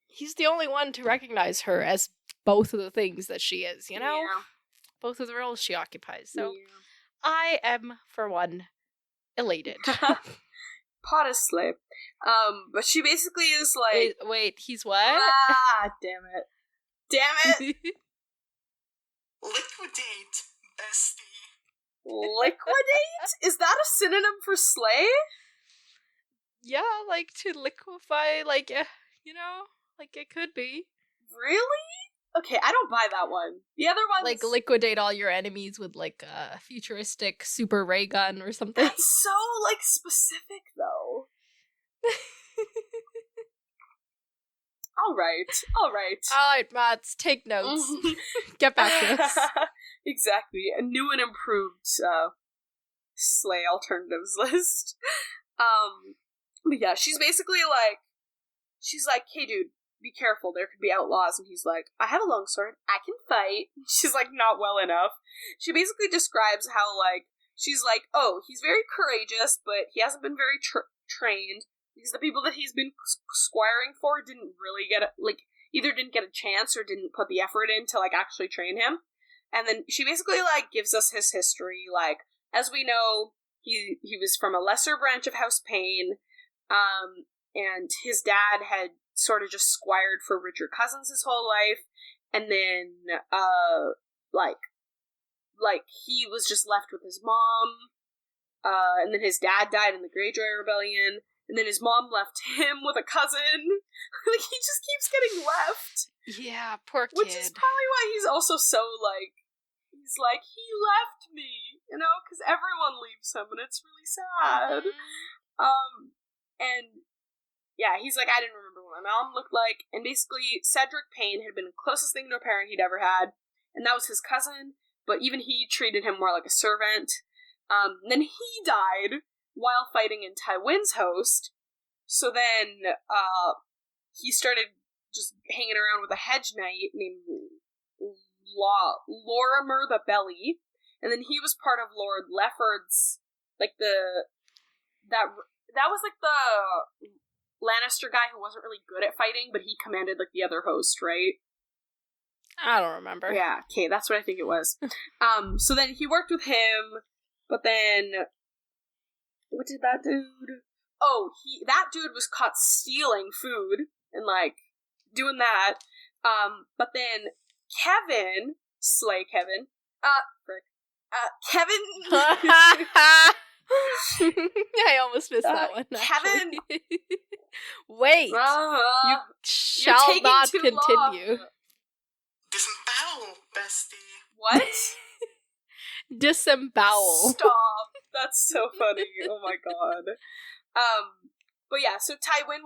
He's the only one to recognize her as both of the things that she is, you know? Yeah. Both of the roles she occupies. So yeah. I am, for one, elated. Pod is Slay. But she basically is like... Wait, he's what? Damn it. Damn it! Liquidate, bestie. Liquidate? Is that a synonym for slay? Yeah, like to liquefy, like, you know, like it could be. Really? Okay, I don't buy that one. The other one's... Like liquidate all your enemies with like a futuristic super ray gun or something. That's so, like, specific, though. Alright, Mats, take notes. Get back to us. Exactly. A new and improved slay alternatives list. But yeah, she's basically like, hey dude, be careful, there could be outlaws. And he's like, I have a longsword, I can fight. She's like, not well enough. She basically describes how, like, she's like, oh, he's very courageous, but he hasn't been very trained, because the people that he's been squiring for didn't really get, either didn't get a chance or didn't put the effort in to, like, actually train him. And then she basically, like, gives us his history, like, as we know, he was from a lesser branch of House Payne, and his dad had sort of just squired for richer cousins his whole life, and then, he was just left with his mom, and then his dad died in the Greyjoy Rebellion, and then his mom left him with a cousin. Like, he just keeps getting left. Yeah, poor kid. Which is probably why he's also so, like, he's like, he left me, you know, because everyone leaves him, and it's really sad. And, yeah, he's like, I didn't remember what my mom looked like, and basically, Cedric Payne had been the closest thing to a parent he'd ever had, and that was his cousin, but even he treated him more like a servant. Then he died while fighting in Tywin's host, so then, he started just hanging around with a hedge knight named Lorimer the Belly, and then he was part of Lord Lefford's, like, that was, like, the Lannister guy who wasn't really good at fighting, but he commanded, like, the other host, right? I don't remember. Yeah, okay, that's what I think it was. So then he worked with him, but then, what did that dude? Oh, that dude was caught stealing food, and, like, doing that. But then Kevin, Slay Kevin, Kevin... I almost missed that one, Kevin... Wait, you shall not continue. Disembowel, bestie. What? Disembowel. Stop. That's so funny. Oh my god. But yeah, so Tywin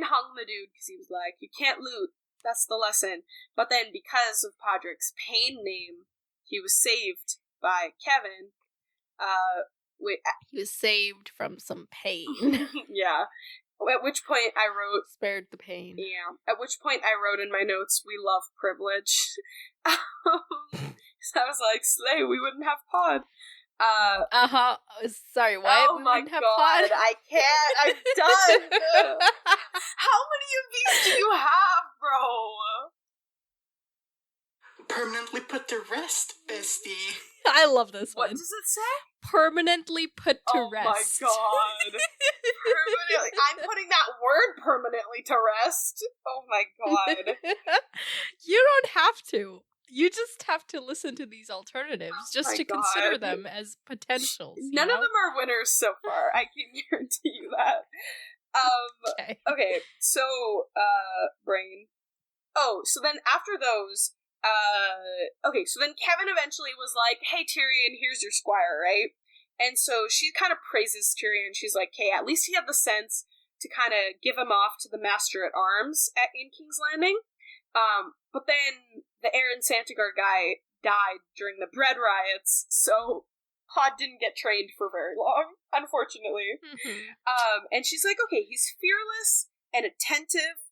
hung the dude because he was like, you can't loot. That's the lesson. But then because of Podrick's Payne name, he was saved by Kevin. He was saved from some pain. Yeah. At which point I wrote... Spared the pain. Yeah. At which point I wrote in my notes, we love privilege. So I was like, Slay, we wouldn't have pod. Sorry, what? Oh we my wouldn't have god, pod? I can't. I'm done. How many of these do you have, bro? Permanently put to rest, bestie. I love this What one. does it say? Permanently put to rest. Oh my god. Permanently. I'm putting that word permanently to rest. Oh my god. You don't have to. You just have to listen to these alternatives just to consider them as potentials. None of them are winners so far. I can guarantee you that. Okay, so, Brain. Oh, so then after those, so then Kevin eventually was like, hey, Tyrion, here's your squire, right? And so she kind of praises Tyrion. She's like, hey, at least he had the sense to kind of give him off to the Master-at-Arms in King's Landing. But then the Aaron Santigar guy died during the bread riots, so Pod didn't get trained for very long, unfortunately. Mm-hmm. And she's like, okay, he's fearless and attentive,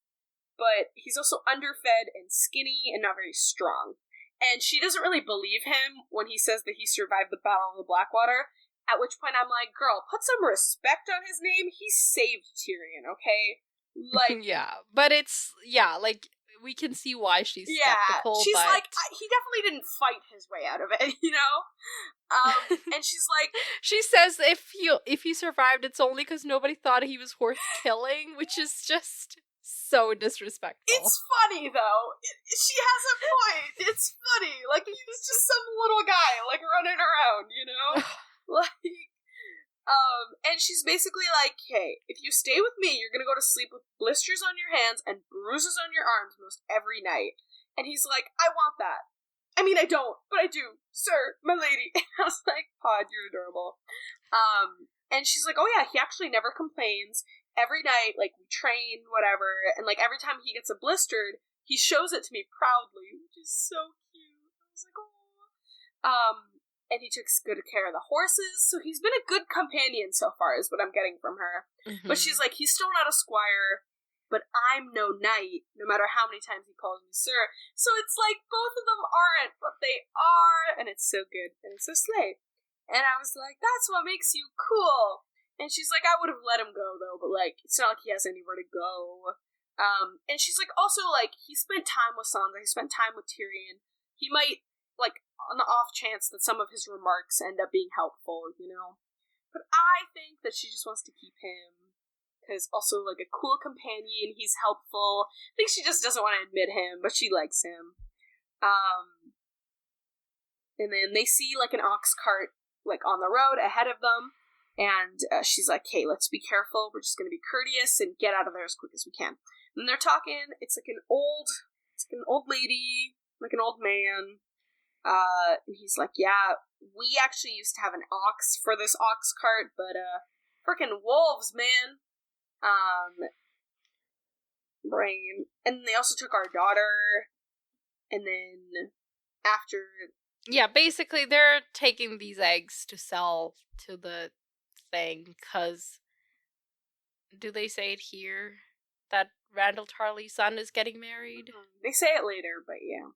but he's also underfed and skinny and not very strong. And she doesn't really believe him when he says that he survived the Battle of the Blackwater, at which point I'm like, girl, put some respect on his name. He saved Tyrion, okay? Like, yeah, but like, we can see why she's skeptical. She's but... like, he definitely didn't fight his way out of it, you know? And And she's like, she says if he survived, it's only because nobody thought he was worth killing, which is just so disrespectful. it's funny, though. She has a point. It's funny. Like, he's just some little guy, like, running around, you know? Like, and she's basically like, hey, if you stay with me, you're gonna go to sleep with blisters on your hands and bruises on your arms most every night. And he's like, I want that. I mean, I don't, but I do. Sir, my lady. I was like, Pod, you're adorable. And she's like, oh yeah, he actually never complains. Every night, like, we train, whatever, and, like, every time he gets a blistered, he shows it to me proudly, which is so cute. I was like, oh. And he took good care of the horses, so he's been a good companion so far, is what I'm getting from her. Mm-hmm. But she's like, he's still not a squire, but I'm no knight, no matter how many times he calls me sir. So it's like, both of them aren't, but they are, and it's so good, and it's so slay. And I was like, that's what makes you cool. And she's like, I would have let him go, though, but, like, it's not like he has anywhere to go. And she's like, also, like, he spent time with Sansa, he spent time with Tyrion. He might, like, on the off chance that some of his remarks end up being helpful, you know? But I think that she just wants to keep him, because also, like, a cool companion, he's helpful. I think she just doesn't want to admit him, but she likes him. And then they see, like, an ox cart, like, on the road ahead of them. And she's like, hey, let's be careful. We're just going to be courteous and get out of there as quick as we can. And they're talking. It's like an old lady, like an old man. And he's like, yeah, we actually used to have an ox for this ox cart, but frickin' wolves, man. Brain. And they also took our daughter. And then after... Yeah, basically they're taking these eggs to sell to the thing, because do they say it here that Randall Tarley's son is getting married? They say it later, but yeah.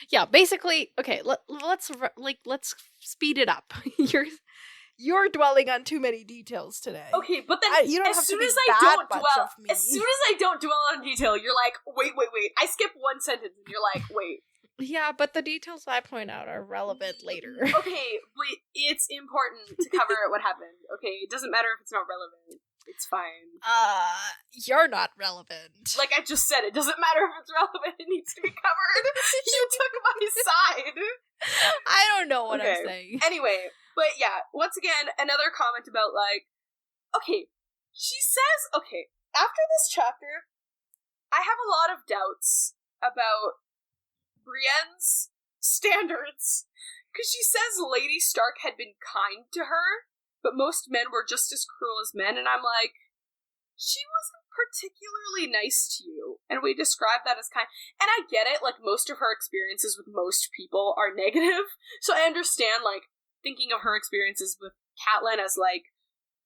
Yeah, basically, okay, let's speed it up. You're dwelling on too many details today. Okay, but then you don't as have soon to be as I don't that dwell, much of me. as soon as I don't dwell on detail, you're like, wait. I skip one sentence, and you're like, wait. Yeah, but the details I point out are relevant later. Okay, but it's important to cover what happened. Okay, it doesn't matter if it's not relevant. It's fine. You're not relevant. Like I just said, it doesn't matter if it's relevant. It needs to be covered. You took my side. I don't know what I'm saying. Anyway, but yeah, once again, another comment about, like, okay, she says, okay, after this chapter, I have a lot of doubts about Brienne's standards, because she says Lady Stark had been kind to her, but most men were just as cruel as men, and I'm like, she wasn't particularly nice to you, and we describe that as kind, and I get it, like, most of her experiences with most people are negative, so I understand, like, thinking of her experiences with Catelyn as, like,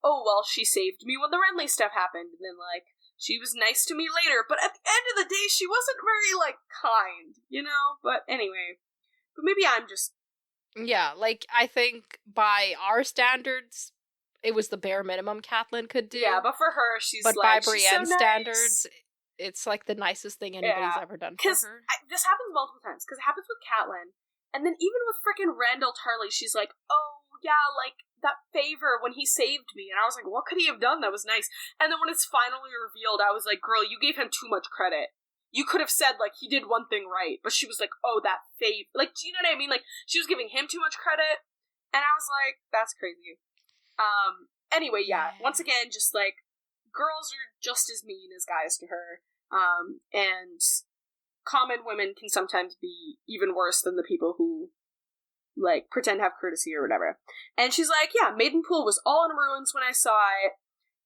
oh, well, she saved me when the Renly stuff happened, and then, like, she was nice to me later, but at the end of the day, she wasn't very, like, kind, you know? But anyway. But maybe I'm just... Yeah, like, I think by our standards, it was the bare minimum Catelyn could do. Yeah, but for her, she's but like, by Brienne's so nice. Standards, it's, like, the nicest thing anybody's ever done for her. This happens multiple times, because it happens with Catelyn, and then even with frickin' Randall Tarley, she's like, oh, yeah, like, that favor when he saved me, and I was like, what could he have done that was nice? And then when it's finally revealed, I was like, girl, you gave him too much credit. You could have said, like, he did one thing right, but she was like, oh, that favor, like, do you know what I mean? Like, she was giving him too much credit, and I was like, that's crazy. Anyway, yeah, once again, just, like, girls are just as mean as guys to her, and common women can sometimes be even worse than the people who, like, pretend to have courtesy or whatever. And she's like, yeah, Maidenpool was all in ruins when I saw it,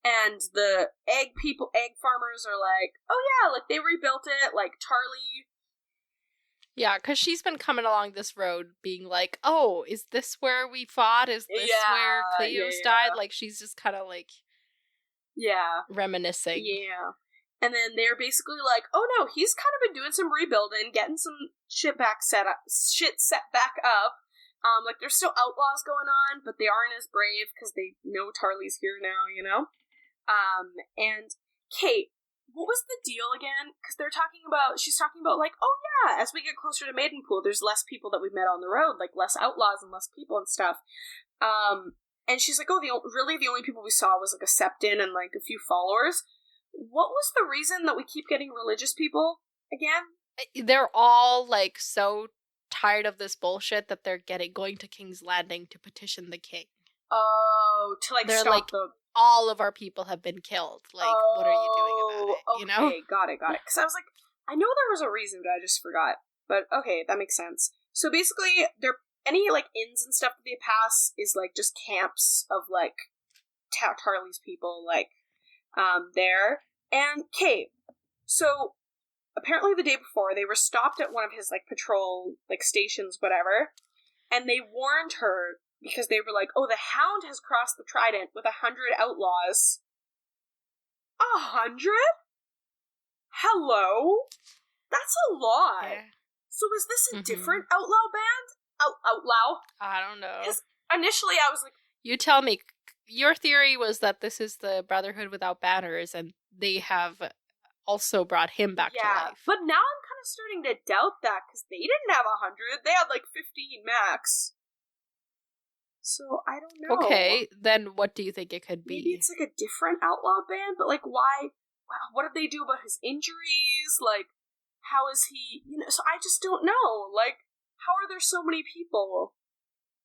and the egg farmers are like, oh yeah, like, they rebuilt it, like, Tarly. Yeah, because she's been coming along this road being like, oh, is this where we fought? Is this where Cleos died? Like, she's just kind of, like, reminiscing. Yeah. And then they're basically like, oh no, he's kind of been doing some rebuilding, getting some shit set back up. Like, there's still outlaws going on, but they aren't as brave because they know Tarly's here now, you know? And Kate, what was the deal again? Because she's talking about, like, oh yeah, as we get closer to Maidenpool, there's less people that we've met on the road, like, less outlaws and less people and stuff. And she's like, oh, really the only people we saw was, like, a septon and, like, a few followers. What was the reason that we keep getting religious people again? They're all, like, so tired of this bullshit that they're going to King's Landing to petition the king. Oh, to, like, they're stop like, all of our people have been killed. Like, what are you doing about it? Okay, You know? got it. Because I was like, I know there was a reason, but I just forgot. But, okay, that makes sense. So, basically, any, like, inns and stuff that they pass is, like, just camps of, like, Tarly's people, like, there. And, okay, so, apparently the day before, they were stopped at one of his, like, patrol, like, stations, whatever, and they warned her, because they were like, oh, the Hound has crossed the Trident with 100 outlaws. 100? Hello? That's a lot. Yeah. So is this a different outlaw band? Outlaw? I don't know. Because initially I was like... You tell me. Your theory was that this is the Brotherhood without banners, and they have also brought him back to life. But now I'm kind of starting to doubt that, because they didn't have 100. They had like 15 max. So, I don't know. Okay, then what do you think it could be? Maybe it's like a different outlaw band, but like why? What did they do about his injuries? Like, how is he, so I just don't know. Like, how are there so many people?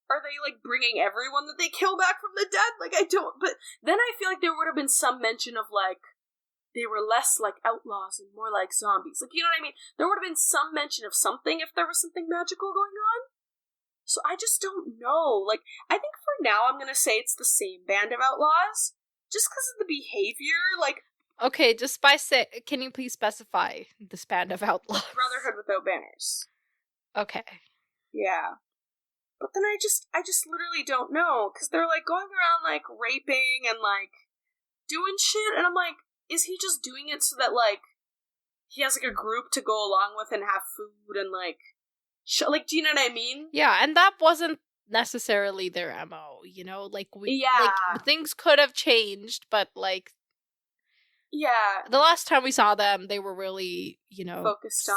Are they like bringing everyone that they kill back from the dead? Like, I don't, but then I feel like there would have been some mention of like, they were less like outlaws and more like zombies. Like, you know what I mean? There would have been some mention of something if there was something magical going on. So I just don't know. Like, I think for now I'm gonna say it's the same band of outlaws, just because of the behavior. Like, okay, can you please specify this band of outlaws? Brotherhood without banners. Okay. Yeah, but then I just literally don't know, because they're like going around like raping and like doing shit, and I'm like, is he just doing it so that like he has like a group to go along with and have food and like. Like, do you know what I mean? Yeah, and that wasn't necessarily their MO, Like, like, things could have changed, but, like... Yeah. The last time we saw them, they were really, focused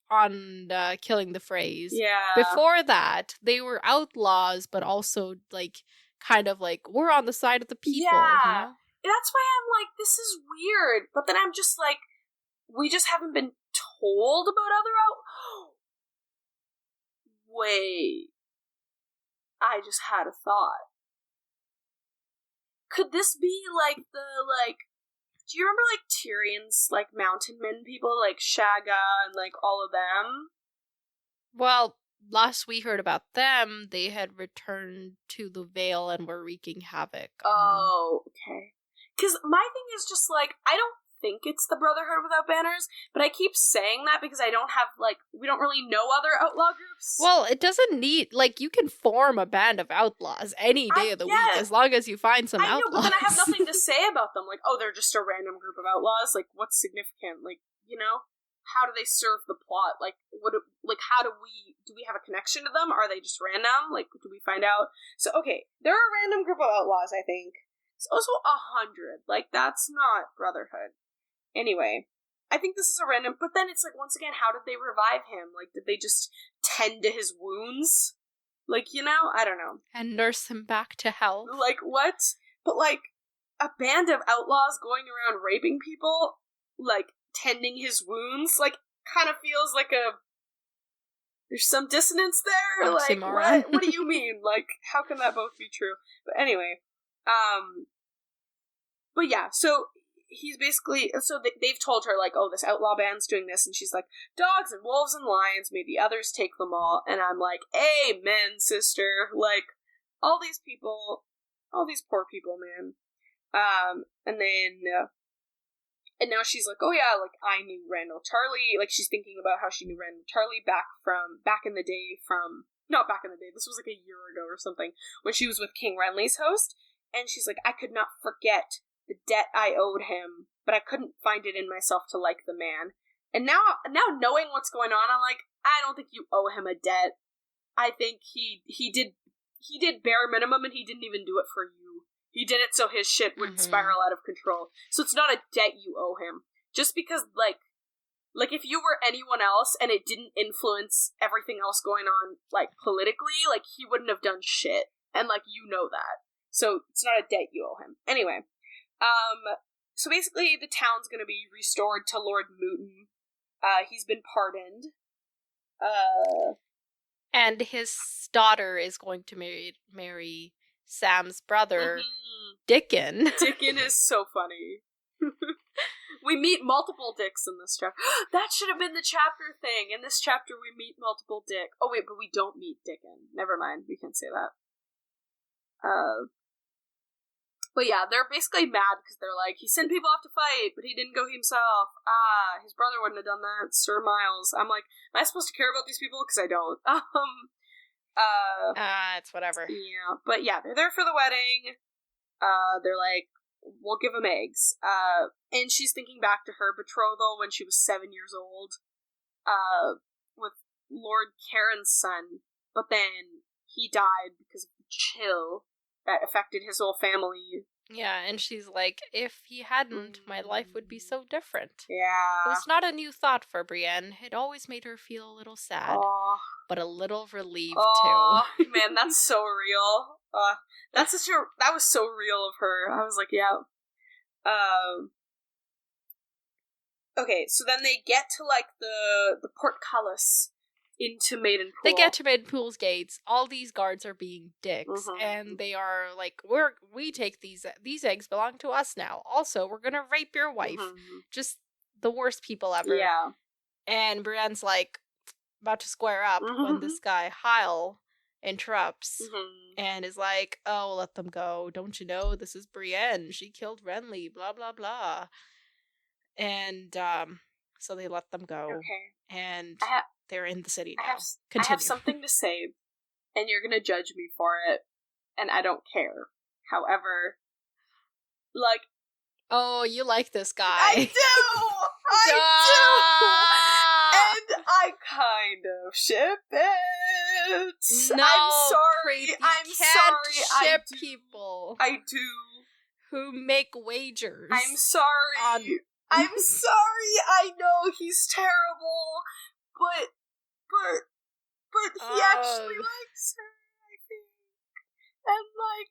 on killing the Freys. Yeah. Before that, they were outlaws, but also, like, kind of like, we're on the side of the people, Yeah. That's why I'm like, this is weird. But then I'm just like, we just haven't been told about other Wait. I just had a thought. Could this be like do you remember like Tyrion's like mountain men people, like Shagga and like all of them? Well, last we heard about them, they had returned to the Vale and were wreaking havoc. Oh, okay. Because my thing is just like, I don't think it's the Brotherhood without banners, but I keep saying that because I don't have, like, we don't really know other outlaw groups. Well, it doesn't need, like, you can form a band of outlaws any day of the week, as long as you find some outlaws. I know, but then I have nothing to say about them. Like, oh, they're just a random group of outlaws. Like, what's significant? Like, how do they serve the plot? Like, how do we have a connection to them? Are they just random? Like, do we find out? So, okay, they're a random group of outlaws, I think. It's also 100. Like, that's not Brotherhood. Anyway, I think this is a random, but then it's like, once again, how did they revive him? Like, did they just tend to his wounds? Like, I don't know. And nurse him back to health. Like, what? But, like, a band of outlaws going around raping people, like, tending his wounds, like, kind of feels like there's some dissonance there. Oxymoron. Like, what do you mean? Like, how can that both be true? But anyway, but yeah, so he's basically, so they've told her, like, oh, this outlaw band's doing this, and she's like, dogs and wolves and lions, may the others take them all, and I'm like, amen, sister, like, all these people, all these poor people, man. And then, and now she's like, oh yeah, like, I knew Randall Tarly, like, she's thinking about how she knew Randall Tarly back in the day, not back in the day, this was like a year ago or something, when she was with King Renly's host, and she's like, I could not forget the debt I owed him, but I couldn't find it in myself to like the man. And now knowing what's going on, I'm like, I don't think you owe him a debt. I think he did bare minimum, and he didn't even do it for you. He did it so his shit would spiral out of control. So it's not a debt you owe him. just because, like, if you were anyone else and it didn't influence everything else going on, like, politically, like, he wouldn't have done shit. And, like, you know that. So, it's not a debt you owe him. Anyway, so basically the town's gonna be restored to Lord Mooten. He's been pardoned. And his daughter is going to marry Sam's brother, Dickon. Dickon is so funny. We meet multiple dicks in this chapter. That should have been the chapter thing. In this chapter, we meet multiple dick. Oh, wait, but we don't meet Dickon. Never mind. We can't say that. But yeah, they're basically mad because they're like, he sent people off to fight, but he didn't go himself. His brother wouldn't have done that. Sir Miles. I'm like, am I supposed to care about these people? Because I don't. It's whatever. Yeah, but yeah, they're there for the wedding. They're like, we'll give them eggs. And she's thinking back to her betrothal when she was 7 years old, with Lord Karen's son. But then he died because of the chill that affected his whole family. Yeah, and she's like, if he hadn't, my life would be so different. Yeah. It was not a new thought for Brienne. It always made her feel a little sad, but a little relieved too. Man, that's so real. That was so real of her. I was like, yeah. Okay, so then they get to, like, the portcullis into Maidenpool. They get to Maidenpool's gates. All these guards are being dicks, and they are like, we take these eggs belong to us now. Also, we're gonna rape your wife. Just the worst people ever. Yeah. And Brienne's like about to square up when this guy Hyle interrupts and is like, oh, let them go. Don't you know this is Brienne? She killed Renly, blah blah blah. And so they let them go. Okay. And they're in the city now. I have something to say, and you're gonna judge me for it, and I don't care. However, like... Oh, you like this guy. I do! And I kind of ship it! No, I'm sorry, you I'm can't sorry, ship I do. people I do. who make wagers. I'm sorry. I'm sorry, I know he's terrible, but he actually likes her, I think. And, like,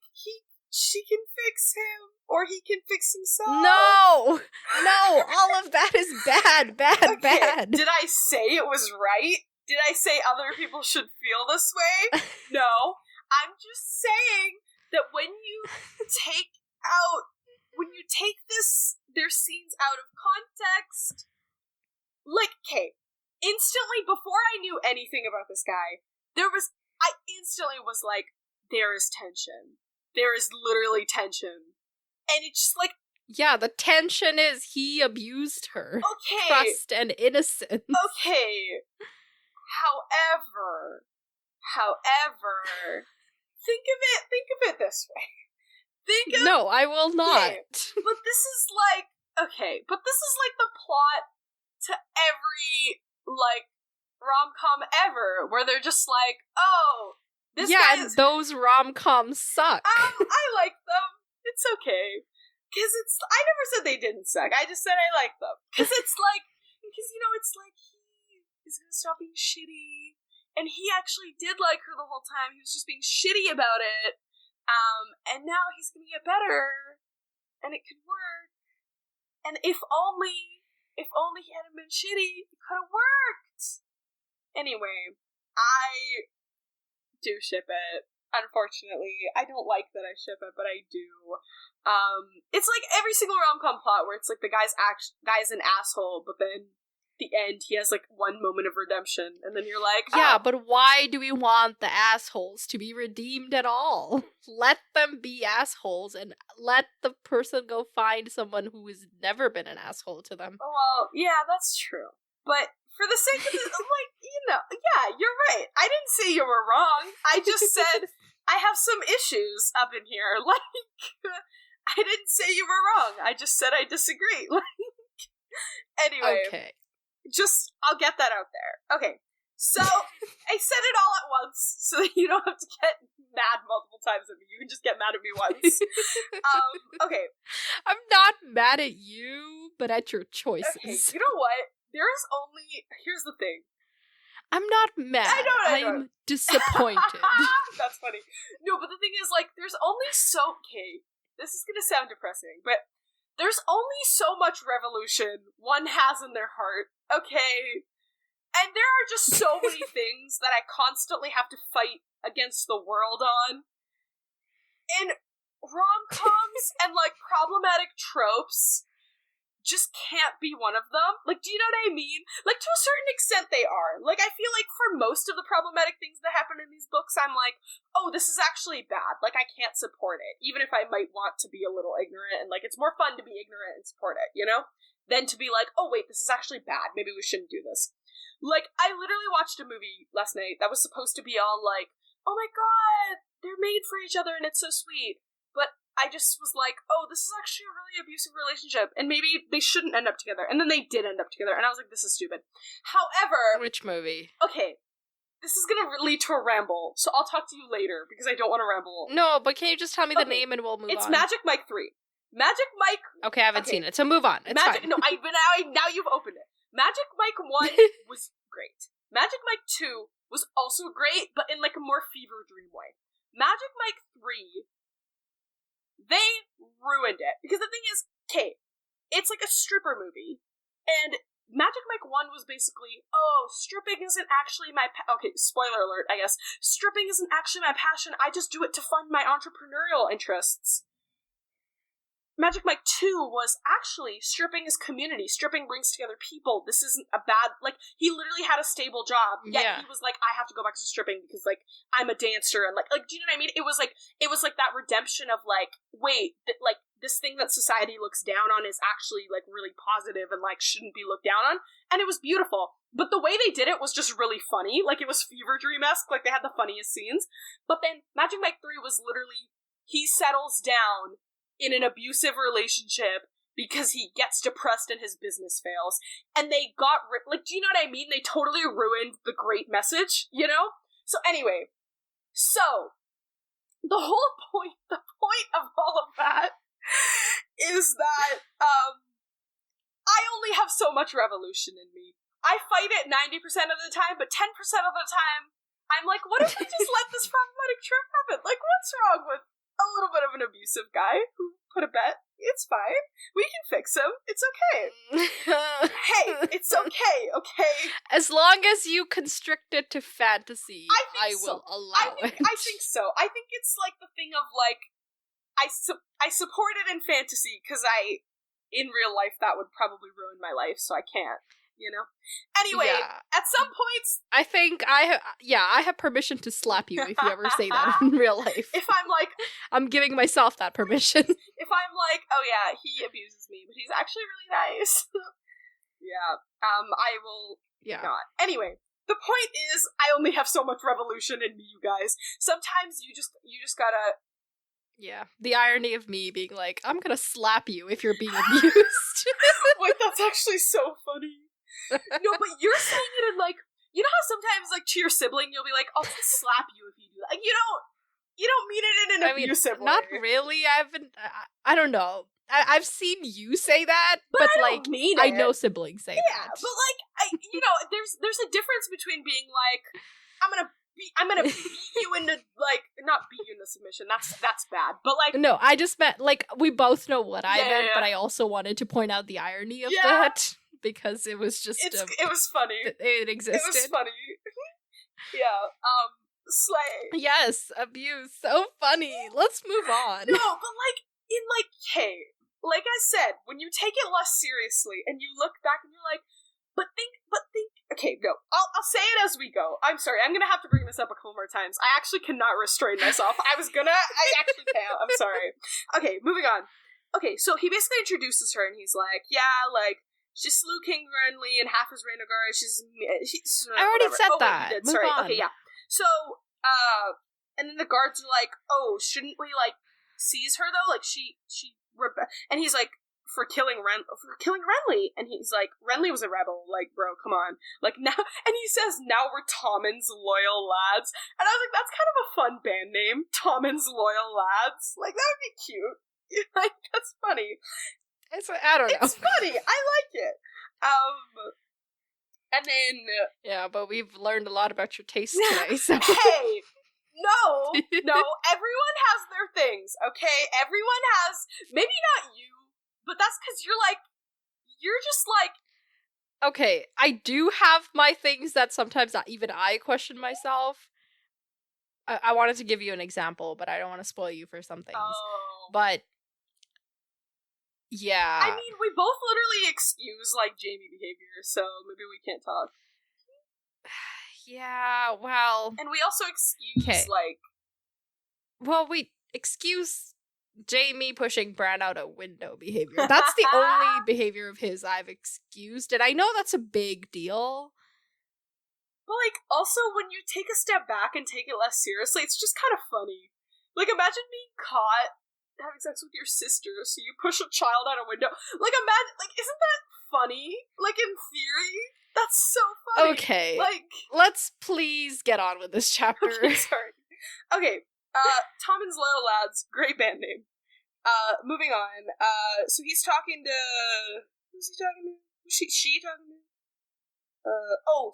she can fix him, or he can fix himself. No, all of that is bad, Okay, bad. Did I say it was right? Did I say other people should feel this way? No. I'm just saying that when you take their scenes out of context, like, okay, instantly, before I knew anything about this guy, I instantly was like, there is tension. There is literally tension. And it's just like... Yeah, the tension is he abused her. Okay. Trust and innocence. Okay. However, think of it this way. No, I will not. Okay, but this is like the plot to every, like, rom-com ever, where they're just like, oh, this guy is... and those rom-coms suck. I like them. It's okay. Because I never said they didn't suck. I just said I like them. Because it's like he is gonna stop being shitty. And he actually did like her the whole time. He was just being shitty about it. And now he's gonna get better. And it could work. And if only he hadn't been shitty, it could have worked. Anyway, I do ship it. Unfortunately, I don't like that I ship it, but I do. It's like every single rom-com plot where it's like the guy's an asshole, but then at the end he has like one moment of redemption, and then you're like, oh. Yeah, but why do we want the assholes to be redeemed at all? Let them be assholes, and let the person go find someone who has never been an asshole to them. Well, yeah, that's true. But for the sake of this, like, yeah, you're right. I didn't say you were wrong. I just said I have some issues up in here. Like, I didn't say you were wrong. I just said I disagree. Like, anyway. Okay. I'll get that out there. Okay. So, I said it all at once, so that you don't have to get mad multiple times at me. You can just get mad at me once. Okay. I'm not mad at you, but at your choices. Okay, you know what? Here's the thing. I'm not mad. I know. I'm disappointed. That's funny. No, but the thing is, like, there's only okay, this is gonna sound depressing, but there's only so much revolution one has in their heart, okay? And there are just so many things that I constantly have to fight against the world on. And rom-coms and, like, problematic tropes just can't be one of them. Like, do you know what I mean? Like, to a certain extent they are. Like, I feel like for most of the problematic things that happen in these books, I'm like, oh, this is actually bad. Like, I can't support it. Even if I might want to be a little ignorant, and, like, it's more fun to be ignorant and support it, you know? Than to be like, oh, wait, this is actually bad. Maybe we shouldn't do this. Like, I literally watched a movie last night that was supposed to be all like, oh my god, they're made for each other and it's so sweet. But I just was like, oh, this is actually a really abusive relationship, and maybe they shouldn't end up together. And then they did end up together, and I was like, this is stupid. However... Which movie? Okay, this is gonna lead to a ramble, so I'll talk to you later, because I don't want to ramble. No, but can you just tell me the name and we'll move on? It's Magic Mike 3. Magic Mike... Okay, I haven't seen it, so move on. It's fine. No, now you've opened it. Magic Mike 1 was great. Magic Mike 2 was also great, but in, like, a more fever dream way. Magic Mike 3... they ruined it. Because the thing is, okay, it's like a stripper movie, and Magic Mike 1 was basically, oh, stripping isn't actually my okay, spoiler alert, I guess. Stripping isn't actually my passion, I just do it to fund my entrepreneurial interests. Magic Mike 2 was actually, stripping is community. Stripping brings together people. This isn't a bad, like, he literally had a stable job. Yet he was like, I have to go back to stripping because, like, I'm a dancer. And, like, do you know what I mean? It was like that redemption of, like, wait, like, this thing that society looks down on is actually, like, really positive and, like, shouldn't be looked down on. And it was beautiful. But the way they did it was just really funny. Like, it was fever dream-esque. Like, they had the funniest scenes. But then Magic Mike 3 was literally, he settles down in an abusive relationship because he gets depressed and his business fails. And they got like, do you know what I mean? They totally ruined the great message, you know? So anyway, the point of all of that is that, I only have so much revolution in me. I fight it 90% of the time, but 10% of the time, I'm like, what if we just let this problematic trope happen? Like, what's wrong with a little bit of an abusive guy who put a bet? It's fine. We can fix him. It's okay. Hey, it's okay, okay? As long as you constrict it to fantasy, I will allow it. I think so. I think it's like the thing of, like, I support it in fantasy because in real life, that would probably ruin my life, so I can't. You know? Anyway, at some points... I think I have permission to slap you if you ever say that in real life. If I'm like... I'm giving myself that permission. If I'm like, oh yeah, he abuses me, but he's actually really nice. I will not. Anyway, the point is, I only have so much revolution in me, you guys. Sometimes you just gotta... Yeah, the irony of me being like, I'm gonna slap you if you're being abused. Wait, that's actually so funny. No, but you're saying it in, like, you know how sometimes, like, to your sibling, you'll be like, I'll just slap you if you do that. Like, you don't mean it in an abusive way. Not really. I don't know. I've seen you say that, but I like, mean I know siblings say that. Yeah, but like, there's a difference between being like, I'm gonna beat you into, like, not beat you into submission. That's bad. But like, no, I just meant, like, we both know what I meant, but I also wanted to point out the irony of that. Because it was just... it was funny. It existed. It was funny. Slay. Yes, abuse. So funny. Let's move on. No, but like, hey, like I said, when you take it less seriously and you look back and you're like, but think, okay, no, I'll say it as we go. I'm sorry, I'm gonna have to bring this up a couple more times. I actually cannot restrain myself. I actually can't. I'm sorry. Okay, moving on. Okay, so he basically introduces her and he's like, yeah, like, she's slew King Renly and half his Rhaenygar. She's I already said that. Move on. Okay, yeah. So, and then the guards are like, oh, shouldn't we, like, seize her, though? Like, and he's like, for killing Renly, and he's like, Renly was a rebel, like, bro, come on, like, now, and he says, now we're Tommen's Loyal Lads, and I was like, that's kind of a fun band name, Tommen's Loyal Lads, like, that would be cute, like, that's funny. I don't know. It's funny, I like it. And then... Yeah, but we've learned a lot about your taste today, so... Hey! No, everyone has their things, okay? Everyone has, maybe not you, but that's because you're just like... Okay, I do have my things that sometimes not even I question myself. I wanted to give you an example, but I don't want to spoil you for some things. Oh. But, yeah. I mean, we both literally excuse, like, Jamie behavior, so maybe we can't talk. Yeah, well... And we also excuse, like... Well, we excuse Jamie pushing Bran out a window behavior. That's the only behavior of his I've excused, and I know that's a big deal. But, like, also, when you take a step back and take it less seriously, it's just kind of funny. Like, imagine being caught having sex with your sister, so you push a child out a window. Like, imagine, like, isn't that funny? Like, in theory? That's so funny. Okay. Like, let's please get on with this chapter. Okay, sorry. Okay, Tommen's Loyal Lads, great band name. Moving on. So he's talking to... Who's he talking to? Who's she talking to?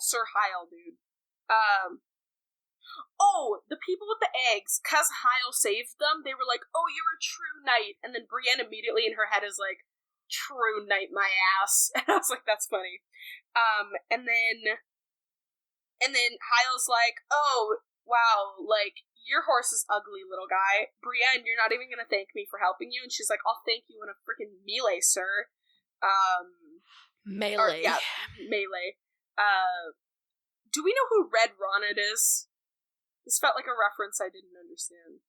Sir Hyle, dude. The people with the eggs, 'cause Hyle saved them, they were like, oh, you're a true knight, and then Brienne immediately in her head is like, true knight my ass. And I was like, that's funny. And then Hyle's like, oh, wow, like, your horse is ugly, little guy. Brienne, you're not even gonna thank me for helping you. And she's like, I'll thank you in a freaking melee, sir. Melee. Melee. Do we know who Red Ronnet is? This felt like a reference I didn't understand.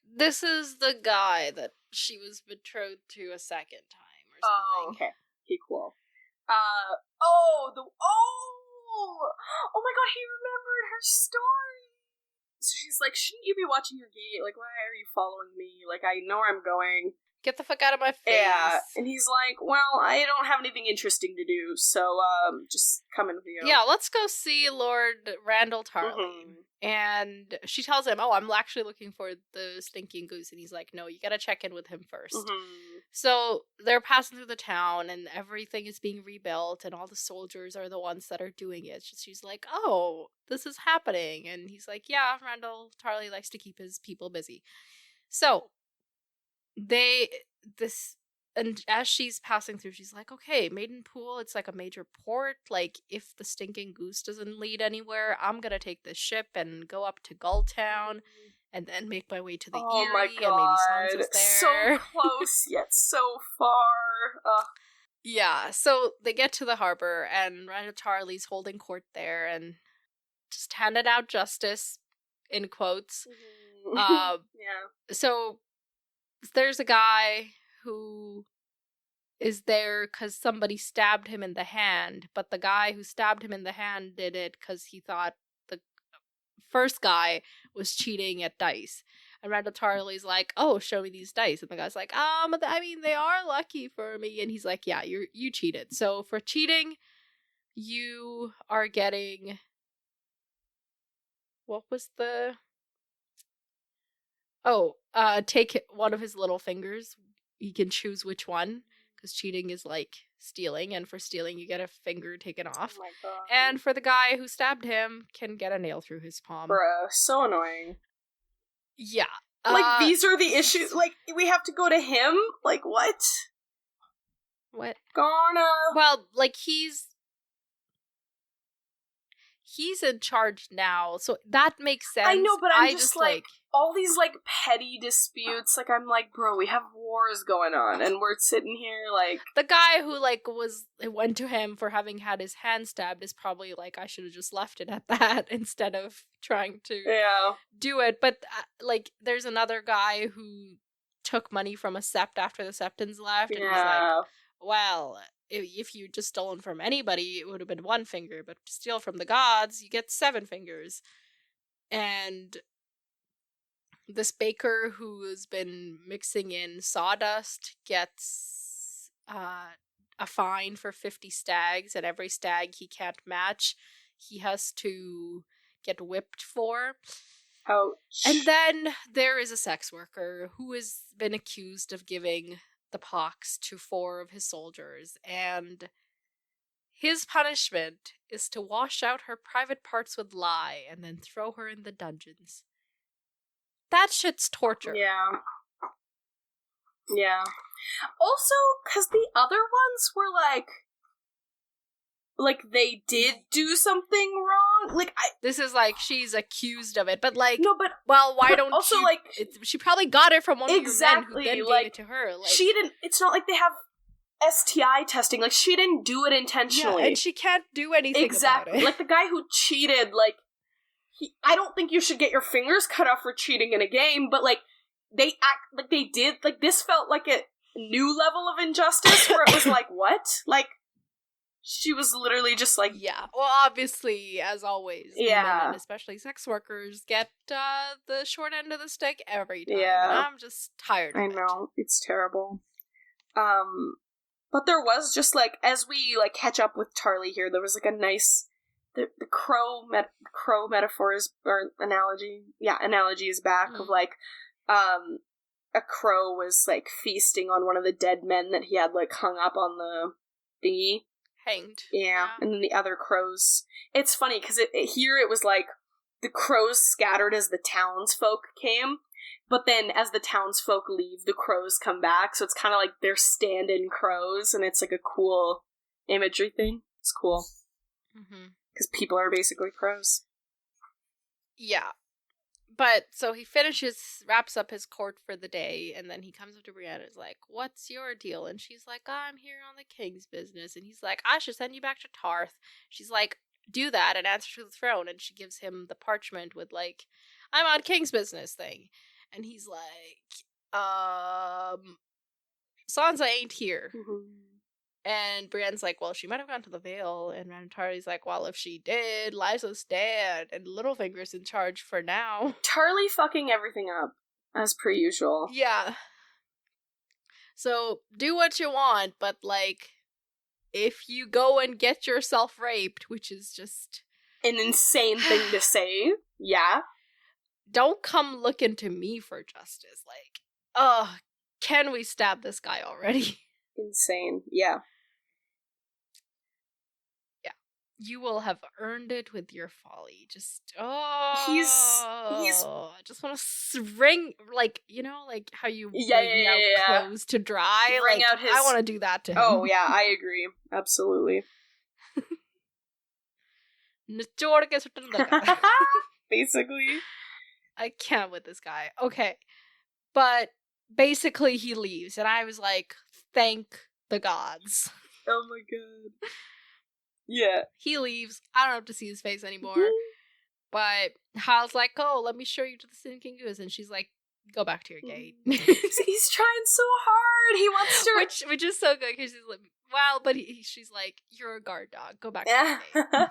This is the guy that she was betrothed to a second time or something. Oh, okay. Okay, cool. Oh my god, he remembered her story! So she's like, shouldn't you be watching your gate? Like, why are you following me? Like, I know where I'm going. Get the fuck out of my face. Yeah, and he's like, well, I don't have anything interesting to do, so, just come in with you. Yeah, let's go see Lord Randall Tarly. Mm-hmm. And she tells him, oh, I'm actually looking for the stinking goose. And he's like, no, you gotta check in with him first. Mm-hmm. So they're passing through the town and everything is being rebuilt and all the soldiers are the ones that are doing it. She's like, oh, this is happening. And he's like, yeah, Randall Tarly likes to keep his people busy. So and as she's passing through, she's like, okay, Maiden Pool, it's like a major port. Like, if the stinking goose doesn't lead anywhere, I'm gonna take this ship and go up to Gulltown and then make my way to the Eyrie. My god. And maybe Sansa's there. So close, yet so far. Yeah, so they get to the harbor and Randall Tarly's holding court there and just handing out justice, in quotes. Yeah. So there's a guy who is there because somebody stabbed him in the hand, but the guy who stabbed him in the hand did it because he thought the first guy was cheating at dice. And Randall Tarly's like, oh, show me these dice. And the guy's like, I mean, they are lucky for me. And he's like, yeah, you cheated. So for cheating, you are getting... What was the... take one of his little fingers. He can choose which one, because cheating is like stealing, and for stealing you get a finger taken off. Oh my god. And for the guy who stabbed him, can get a nail through his palm. Bruh, so annoying. Yeah. Like, these are the issues, like, we have to go to him? Like, what? What? Gonna... Well, like, he's in charge now, so that makes sense. I know, but I'm just like, all these, like, petty disputes, like, I'm like, bro, we have wars going on, and we're sitting here, like... The guy who, like, went to him for having had his hand stabbed is probably like, I should have just left it at that instead of trying to do it. But, like, there's another guy who took money from a sept after the septons left, and he's like, well... If you just stolen from anybody, it would have been one finger, but to steal from the gods, you get 7 fingers. And this baker who has been mixing in sawdust gets a fine for 50 stags, and every stag he can't match, he has to get whipped for. Ouch. And then there is a sex worker who has been accused of giving the pox to 4 of his soldiers, and his punishment is to wash out her private parts with lye and then throw her in the dungeons. That shit's torture. Yeah. Yeah. Also, because the other ones were like they did do something wrong. Like, this is like she's accused of it, but like, no, but well, why don't also you? Like, she probably got it from one exactly, of your men who then like, gave it to her. Like, she didn't. It's not like they have STI testing. Like, she didn't do it intentionally, and she can't do anything exactly. about it. Like the guy who cheated. Like, I don't think you should get your fingers cut off for cheating in a game, but like they act like they did. Like, this felt like a new level of injustice where it was like, what? Like, she was literally just like, yeah. Well, obviously, as always, yeah, women, especially sex workers, get the short end of the stick every time. Yeah, and I'm just tired of I know, it's terrible. But there was just like, as we like catch up with Tarly here, there was like a nice the crow metaphors or analogy. Yeah, analogy is back of like a crow was like feasting on one of the dead men that he had like hung up on the thingy. Hanged. Yeah, and then the other crows. It's funny because here it was like the crows scattered as the townsfolk came, but then as the townsfolk leave, the crows come back. So it's kind of like they're stand-in crows, and it's like a cool imagery thing. It's cool because people are basically crows. Yeah. But, so he wraps up his court for the day, and then he comes up to Brienne and is like, what's your deal? And she's like, I'm here on the king's business. And he's like, I should send you back to Tarth. She's like, do that and answer to the throne. And she gives him the parchment with like, I'm on king's business thing. And he's like, Sansa ain't here. And Brienne's like, well, she might have gone to the Vale. And Tarly's like, well, if she did, Lysa's dead. And Littlefinger's in charge for now. Tarly fucking everything up, as per usual. Yeah. So, do what you want, but, like, if you go and get yourself raped, which is just an insane thing to say, yeah. Don't come looking to me for justice. Like, can we stab this guy already? Insane, yeah. Yeah. You will have earned it with your folly. Just, he's I just want to wring, like, you know, like how you wring out clothes to dry. Wring like, out his... I want to do that to him. Oh, yeah, I agree. Absolutely. Basically. I can't with this guy. Okay. But basically he leaves, and I was like, thank the gods. Oh my god. Yeah. He leaves. I don't have to see his face anymore. But Hal's like, oh, let me show you to the Sinking Goose. And she's like, go back to your gate. He's trying so hard. He wants to... Which is so good, because she's like, well, but she's like, you're a guard dog. Go back to your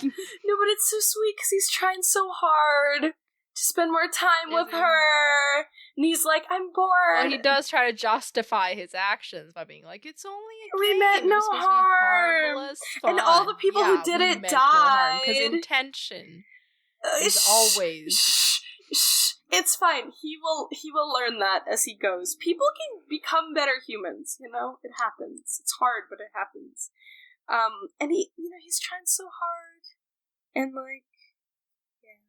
gate. No, but it's so sweet, because he's trying so hard to spend more time with her. And he's like, I'm bored. Well, he does try to justify his actions by being like, it's only a game. We meant no harm. And all the people who did it died. Because intention is always... Shh. It's fine. He will learn that as he goes. People can become better humans, you know? It happens. It's hard, but it happens. And he's trying so hard. And like, yeah.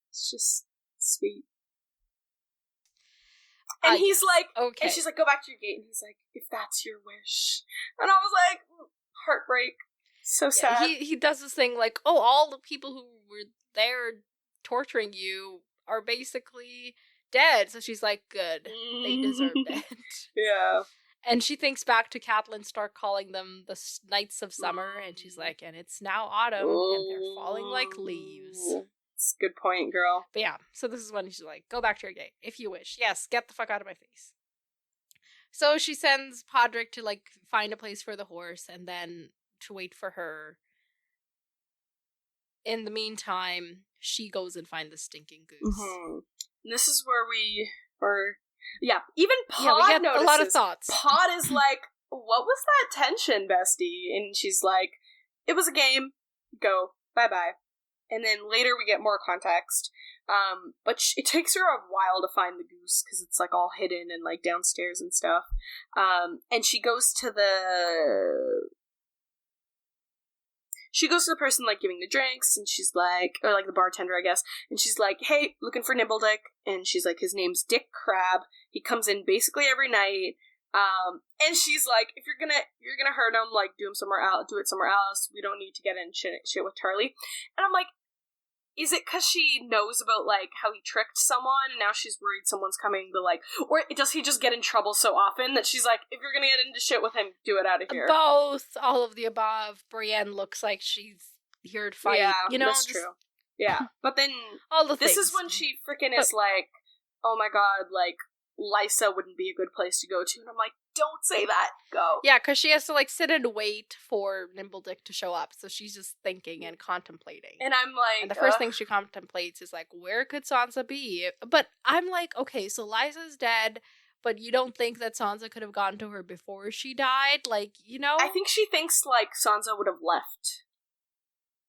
It's just sweet. And he's like, okay. And she's like, go back to your gate. And he's like, if that's your wish. And I was like, heartbreak. So sad. He does this thing like, oh, all the people who were there torturing you are basically dead. So she's like, good. They deserved it. Yeah. And she thinks back to Catelyn Stark calling them the Knights of Summer. And she's like, and it's now autumn. And they're falling like leaves. It's a good point, girl. But yeah, so this is when she's like, go back to your gate, if you wish. Yes, get the fuck out of my face. So she sends Podrick to, like, find a place for the horse, and then to wait for her. In the meantime, she goes and finds the stinking goose. This is where even Pod we get notices. a lot of thoughts. Pod is like, what was that tension, bestie? And she's like, it was a game. Go. Bye-bye. And then later we get more context. But it takes her a while to find the goose because it's like all hidden and like downstairs and stuff. And she goes to the person like giving the drinks, and she's like, or like the bartender, I guess, and she's like, hey, looking for Nimbledick. And she's like, his name's Dick Crab. He comes in basically every night. And she's like, if you're gonna hurt him, like, do it somewhere else. We don't need to get in shit with Charlie. And I'm like, is it because she knows about, like, how he tricked someone, and now she's worried someone's coming to, like, or does he just get in trouble so often that she's like, if you're gonna get into shit with him, do it out of here? Both, all of the above. Brienne looks like she's here to fight. Yeah, you know, that's true. Yeah, but then all the this things. is when she freaking is like, oh my god, like, Lysa wouldn't be a good place to go to, and I'm like, don't say that, go. Yeah, because she has to, like, sit and wait for Nimbledick to show up, so she's just thinking and contemplating. And I'm like... And the first thing she contemplates is, like, where could Sansa be? But I'm like, okay, so Lysa's dead, but you don't think that Sansa could have gotten to her before she died? Like, you know? I think she thinks, like, Sansa would have left.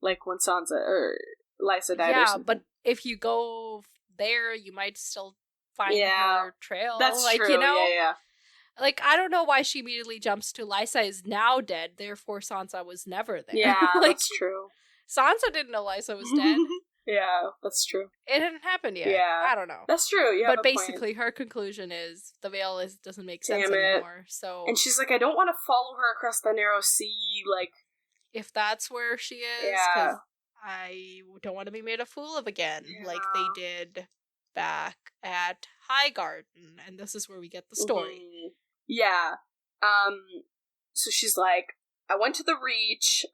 Like, when Lysa died or something. But if you go there, you might still find her trail. That's like, true, you know? yeah. Like, I don't know why she immediately jumps to Lysa is now dead, therefore Sansa was never there. Yeah, like, that's true. Sansa didn't know Lysa was dead. Yeah, that's true. It hadn't happened yet. Yeah. I don't know. That's true, yeah. But basically, her conclusion is the veil doesn't make sense anymore, so... And she's like, I don't want to follow her across the narrow sea, like... If that's where she is, because I don't want to be made a fool of again, like they did back at Highgarden, and this is where we get the story. Mm-hmm. Yeah. So she's like, I went to the Reach,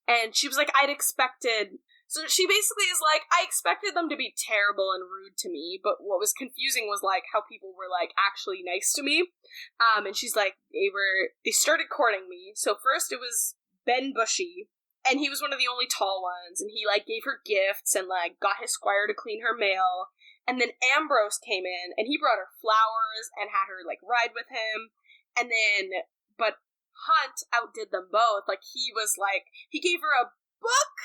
and she was like, I'd expected... So she basically is like, I expected them to be terrible and rude to me, but what was confusing was, like, how people were, like, actually nice to me. And she's like, they started courting me. So first it was Ben Bushy, and he was one of the only tall ones, and he, like, gave her gifts and, like, got his squire to clean her mail. And then Ambrose came in, and he brought her flowers and had her, like, ride with him. And then, but Hunt outdid them both. Like, he was, like, he gave her a book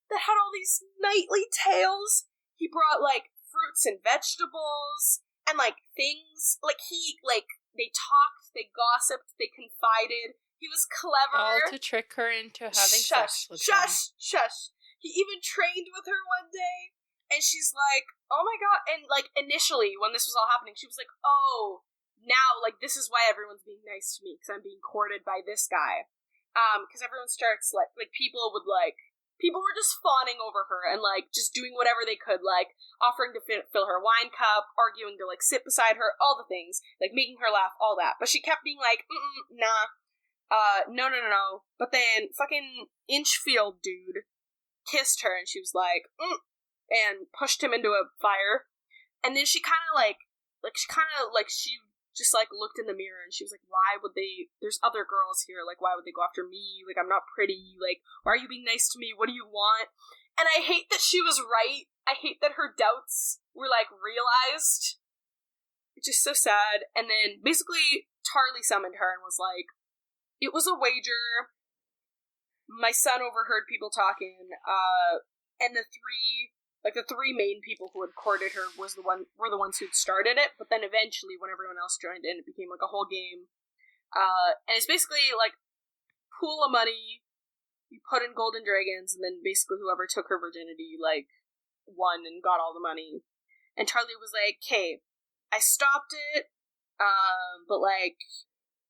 that had all these knightly tales. He brought, like, fruits and vegetables, and, like, things. Like, they talked, they gossiped, they confided. He was clever. All to trick her into having sex with him. Shush. He even trained with her one day, and she's like, oh my god. And, like, initially, when this was all happening, she was like, oh, now, like, this is why everyone's being nice to me, because I'm being courted by this guy. Because everyone starts, like, people were just fawning over her and, like, just doing whatever they could, like, offering to fill her wine cup, arguing to, like, sit beside her, all the things, like, making her laugh, all that. But she kept being like, nah, no. But then fucking Inchfield dude kissed her, and she was like, and pushed him into a fire. And then she kind of, she just, like, looked in the mirror, and she was like, there's other girls here, like, why would they go after me? Like, I'm not pretty, like, why are you being nice to me? What do you want? And I hate that she was right. I hate that her doubts were, like, realized. It's just so sad. And then, basically, Tarly summoned her and was like, it was a wager. My son overheard people talking, and the three main people who had courted her were the ones who'd started it, but then eventually when everyone else joined in, it became like a whole game. And it's basically like pool of money, you put in golden dragons, and then basically whoever took her virginity, like, won and got all the money. And Charlie was like, hey, I stopped it, but, like,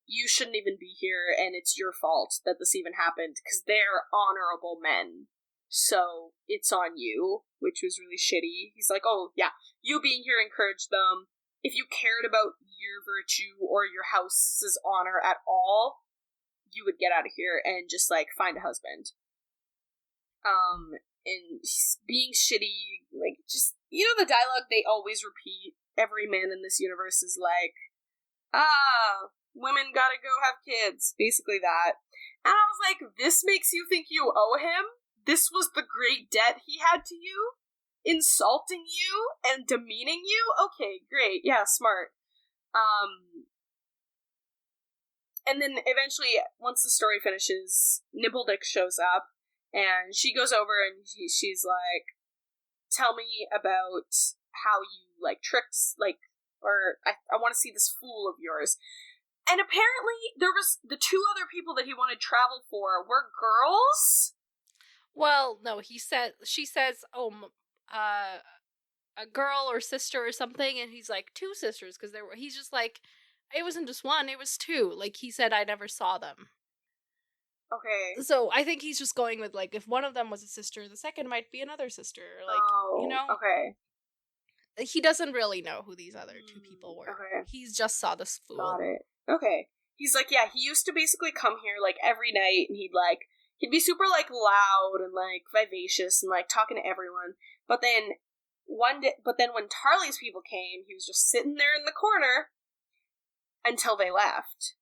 you shouldn't even be here, and it's your fault that this even happened, because they're honorable men. So, it's on you, which was really shitty. He's like, oh, yeah, you being here encouraged them. If you cared about your virtue or your house's honor at all, you would get out of here and just, like, find a husband. And being shitty, like, just, you know the dialogue they always repeat, every man in this universe is like, women gotta go have kids, basically that. And I was like, this makes you think you owe him? This was the great debt he had to you? Insulting you and demeaning you? Okay, great. Yeah, smart. and then eventually, once the story finishes, Nibbledick shows up, and she goes over and she's like, tell me about how you, like, tricked, like, or I want to see this fool of yours. And apparently, there was the two other people that he wanted travel for were girls? Well, no, she says, a girl or sister or something, and he's like, two sisters, because he's just like, it wasn't just one, it was two. Like, he said, I never saw them. Okay. So, I think he's just going with, like, if one of them was a sister, the second might be another sister. Like, you know? Okay. He doesn't really know who these other two people were. Okay. He's just saw this fool. Got it. Okay. He's like, yeah, he used to basically come here, like, every night, and he'd be super, like, loud and, like, vivacious and, like, talking to everyone. But then when Tarly's people came, he was just sitting there in the corner until they left.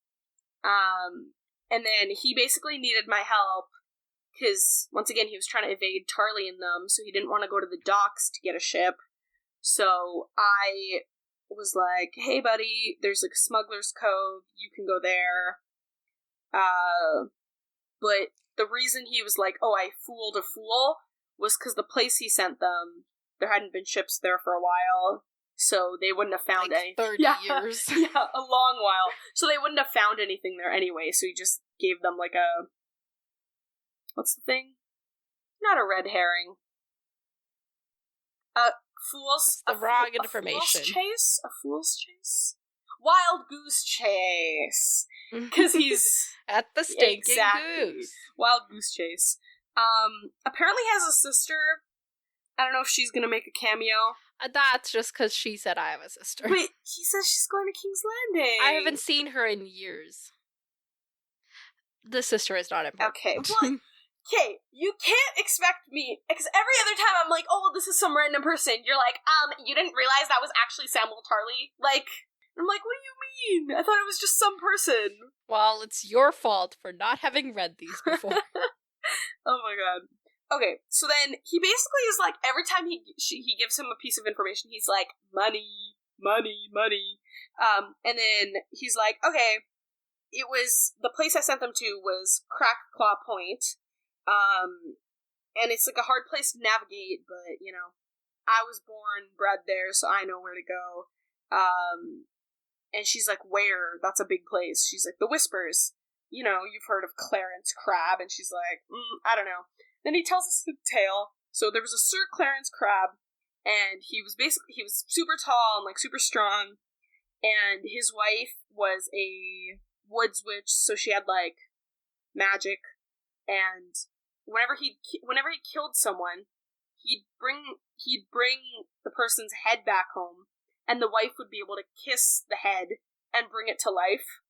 And then he basically needed my help because, once again, he was trying to evade Tarly and them, so he didn't want to go to the docks to get a ship. So I was like, hey, buddy, there's, like, a smuggler's cove. You can go there. But the reason he was like, oh, I fooled a fool, was because the place he sent them, there hadn't been ships there for a while, so they wouldn't have found like anything. 30 years. Yeah, a long while. So they wouldn't have found anything there anyway, so he just gave them, like, what's the thing? Not a red herring. Wrong information. A fool's chase? Wild goose chase. Because he's... At the stinking goose. Wild goose chase. Apparently has a sister. I don't know if she's gonna make a cameo. That's just because she said I have a sister. Wait, he says she's going to King's Landing. I haven't seen her in years. The sister is not important. Okay, well, okay, you can't expect me, because every other time I'm like, oh, well, this is some random person. You're like, you didn't realize that was actually Samuel Tarly? Like, I'm like, what do you mean? I thought it was just some person. Well, it's your fault for not having read these before. Oh my god. Okay, so then he basically is like, every time he gives him a piece of information, he's like, money, money, money. And then he's like, okay, it was, the place I sent them to was Crack Claw Point. And it's like a hard place to navigate, but, you know, I was born, bred there, so I know where to go. And she's like, where? That's a big place. She's like, the Whispers. You know, you've heard of Clarence Crab. And she's like, I don't know. Then he tells us the tale. So there was a Sir Clarence Crab, and he was super tall and, like, super strong. And his wife was a woods witch, so she had, like, magic. And whenever he killed someone, he'd bring the person's head back home, and the wife would be able to kiss the head and bring it to life.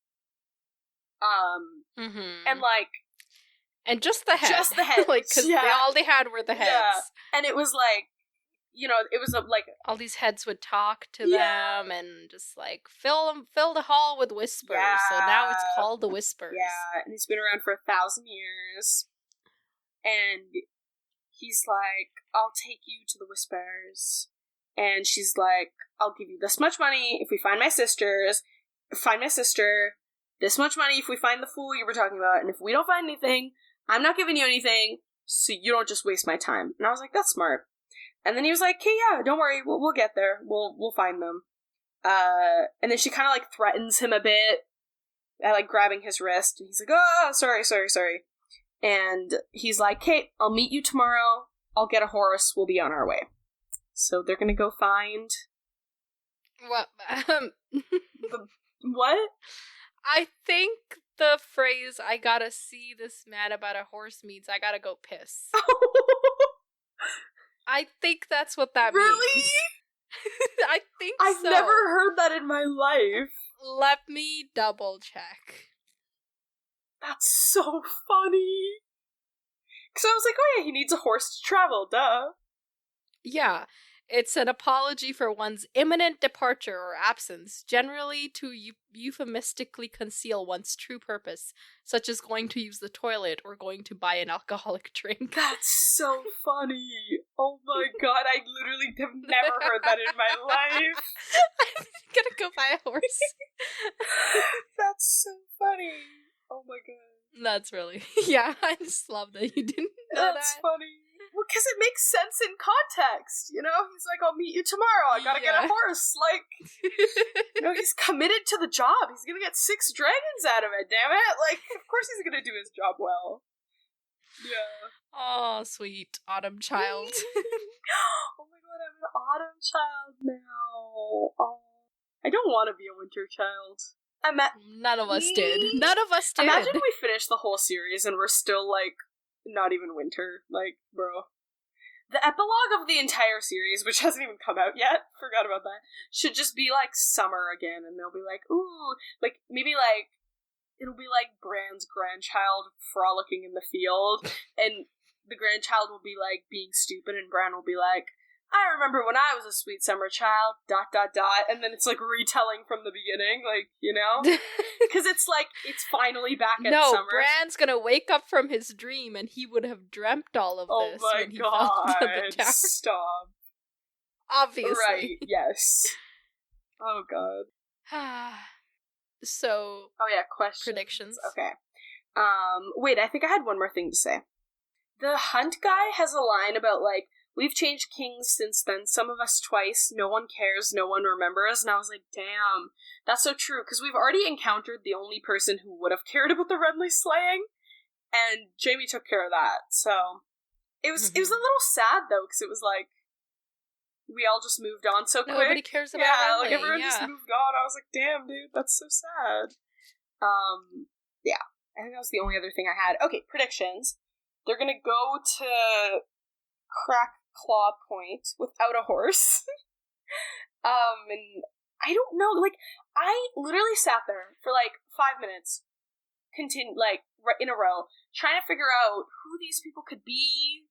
And, like... And just the head. Just the head. Like, because all they had were the heads. Yeah. And it was, like, you know, it was, like... All these heads would talk to them and just, like, fill the hall with whispers. Yeah. So now it's called the Whispers. Yeah, and it's been around for 1,000 years. And he's like, I'll take you to the Whispers. And she's like, I'll give you this much money if we find my sister. This much money if we find the fool you were talking about. And if we don't find anything, I'm not giving you anything, so you don't just waste my time. And I was like, that's smart. And then he was like, okay, yeah, don't worry, we'll get there. We'll find them. And then she kind of, like, threatens him a bit, like, grabbing his wrist. And he's like, oh, sorry. And he's like, okay, I'll meet you tomorrow. I'll get a horse. We'll be on our way. So they're gonna go find... What? What? I think the phrase, I gotta see this man about a horse, means I gotta go piss. I think that's what that means. Really? I think I've never heard that in my life. Let me double check. That's so funny. Because I was like, oh yeah, he needs a horse to travel, duh. Yeah. It's an apology for one's imminent departure or absence, generally to euphemistically conceal one's true purpose, such as going to use the toilet or going to buy an alcoholic drink. That's so funny. Oh my god, I literally have never heard that in my life. I'm gonna go buy a horse. That's so funny. funny. Oh my god. That's really... Yeah, I just love that you didn't know That's that. funny. Well, because it makes sense in context, you know? He's like, I'll meet you tomorrow. I gotta get a horse. Like, you know, he's committed to the job. He's gonna get 6 dragons out of it, damn it. Like, of course he's gonna do his job well. Yeah. Oh, sweet autumn child. Oh my god, I'm an autumn child now. Oh. I don't want to be a winter child. None of us did. None of us did. Imagine we finished the whole series and we're still, like, not even winter. Like, bro. The epilogue of the entire series, which hasn't even come out yet, forgot about that, should just be, like, summer again, and they'll be like, ooh, like, maybe, like, it'll be like Bran's grandchild frolicking in the field, and the grandchild will be, like, being stupid, and Bran will be like, I remember when I was a sweet summer child, ... and then it's, like, retelling from the beginning, like, you know? Because it's, like, it's finally back at summer. No, Bran's gonna wake up from his dream, and he would have dreamt all of this when he fell into the tower. Stop. Obviously. Right, yes. Oh, God. So... Oh, yeah, questions. Predictions. Okay. Wait, I think I had one more thing to say. The Hunt guy has a line about, like, we've changed kings since then, some of us twice, no one cares, no one remembers, and I was like, damn, that's so true, because we've already encountered the only person who would have cared about the Renly slaying, and Jaime took care of that, so it was a little sad, though, because it was like, we all just moved on so quick. Nobody cares about Renly. Renly, Like, everyone just moved on. I was like, damn, dude, that's so sad. Yeah, I think that was the only other thing I had. Okay, predictions. They're gonna go to Crack Claw Point without a horse. And I don't know, like, I literally sat there for, like, 5 minutes, like, in a row, trying to figure out who these people could be.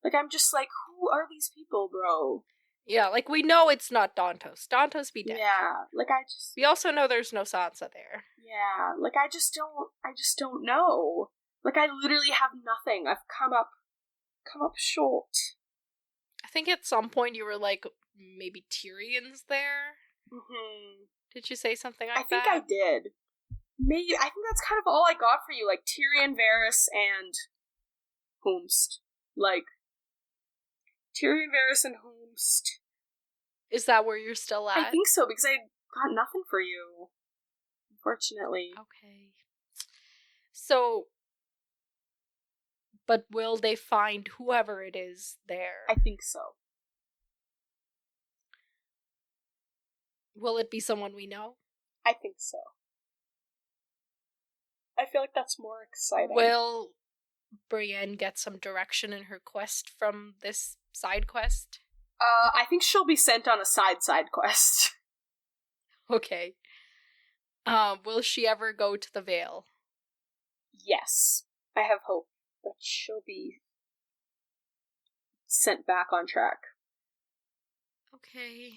Like, I'm just like, who are these people, bro? Yeah, like, we know it's not Dantos. Dantos be dead. Yeah, like, We also know there's no Sansa there. Yeah, like, I just don't know. Like, I literally have nothing. I've come up short. I think at some point you were like, maybe Tyrion's there? Mm-hmm. Did you say something like that? I think I did. Maybe, I think that's kind of all I got for you, like, Tyrion, Varys, and Whomst. Like, Tyrion, Varys, and Whomst. Is that where you're still at? I think so, because I got nothing for you. Unfortunately. Okay. So... But will they find whoever it is there? I think so. Will it be someone we know? I think so. I feel like that's more exciting. Will Brienne get some direction in her quest from this side quest? I think she'll be sent on a side quest. Okay. Will she ever go to the Vale? Yes. I have hope that she'll be sent back on track. Okay.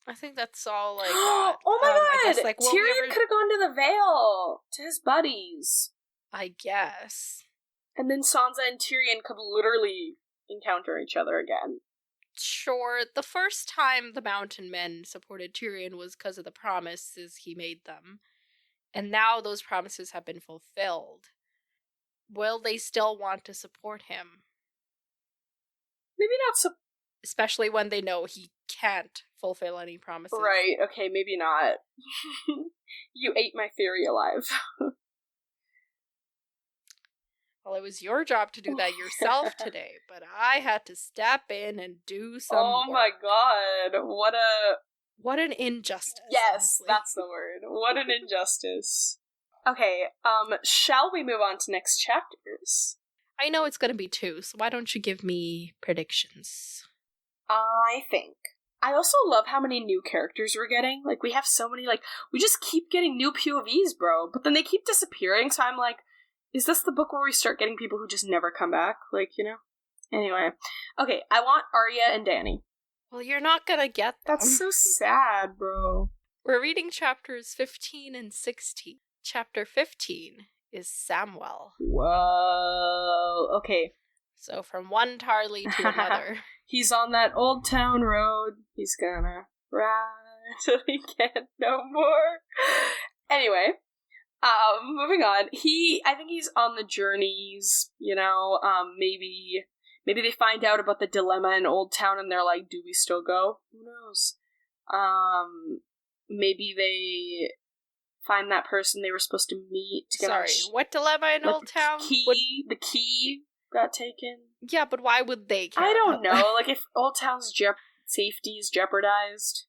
I think that's all I got. Oh my god! I guess, like, Tyrion could have gone to the Vale to his buddies. I guess. And then Sansa and Tyrion could literally encounter each other again. Sure, the first time the Mountain Men supported Tyrion was because of the promises he made them. And now those promises have been fulfilled. Will they still want to support him? Maybe not especially when they know he can't fulfill any promises. Right, okay, maybe not. You ate my theory alive. Well, it was your job to do that yourself today, but I had to step in and do some Oh work. my god, What an injustice. Yes, honestly. that's the word. What an injustice. Okay, shall we move on to next chapters? I know it's gonna be 2, so why don't you give me predictions? I think. I also love how many new characters we're getting. Like, we have so many, like, we just keep getting new POVs, bro. But then they keep disappearing, so I'm like, is this the book where we start getting people who just never come back? Like, you know? Anyway. Okay, I want Arya and Dany. Well, you're not gonna get them. That's so sad, bro. We're reading chapters 15 and 16. Chapter 15 is Samwell. Whoa. Okay. So from one Tarly to another. He's on that old town road. He's gonna ride till he can't no more. Anyway, Moving on. I think he's on the journeys, maybe they find out about the dilemma in Old Town and they're like, do we still go? Who knows? Maybe they find that person they were supposed to meet to get what dilemma in Old Town? The key got taken. Yeah, but why would they care? I don't know. Like, if Old Town's safety is jeopardized,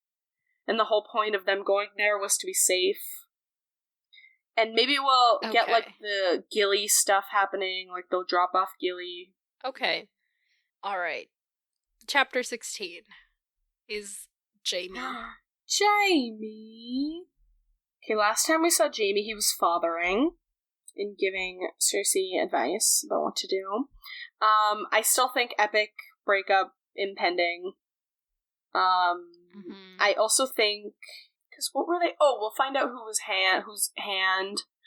and the whole point of them going there was to be safe. And maybe we'll get, like, the Gilly stuff happening, like, they'll drop off Gilly. Okay. Alright. Chapter 16 is Jaime. Jaime! Okay, last time we saw Jaime, he was fathering and giving Cersei advice about what to do. I still think epic breakup impending. I also think... Because what were they? Oh, we'll find out whose hand.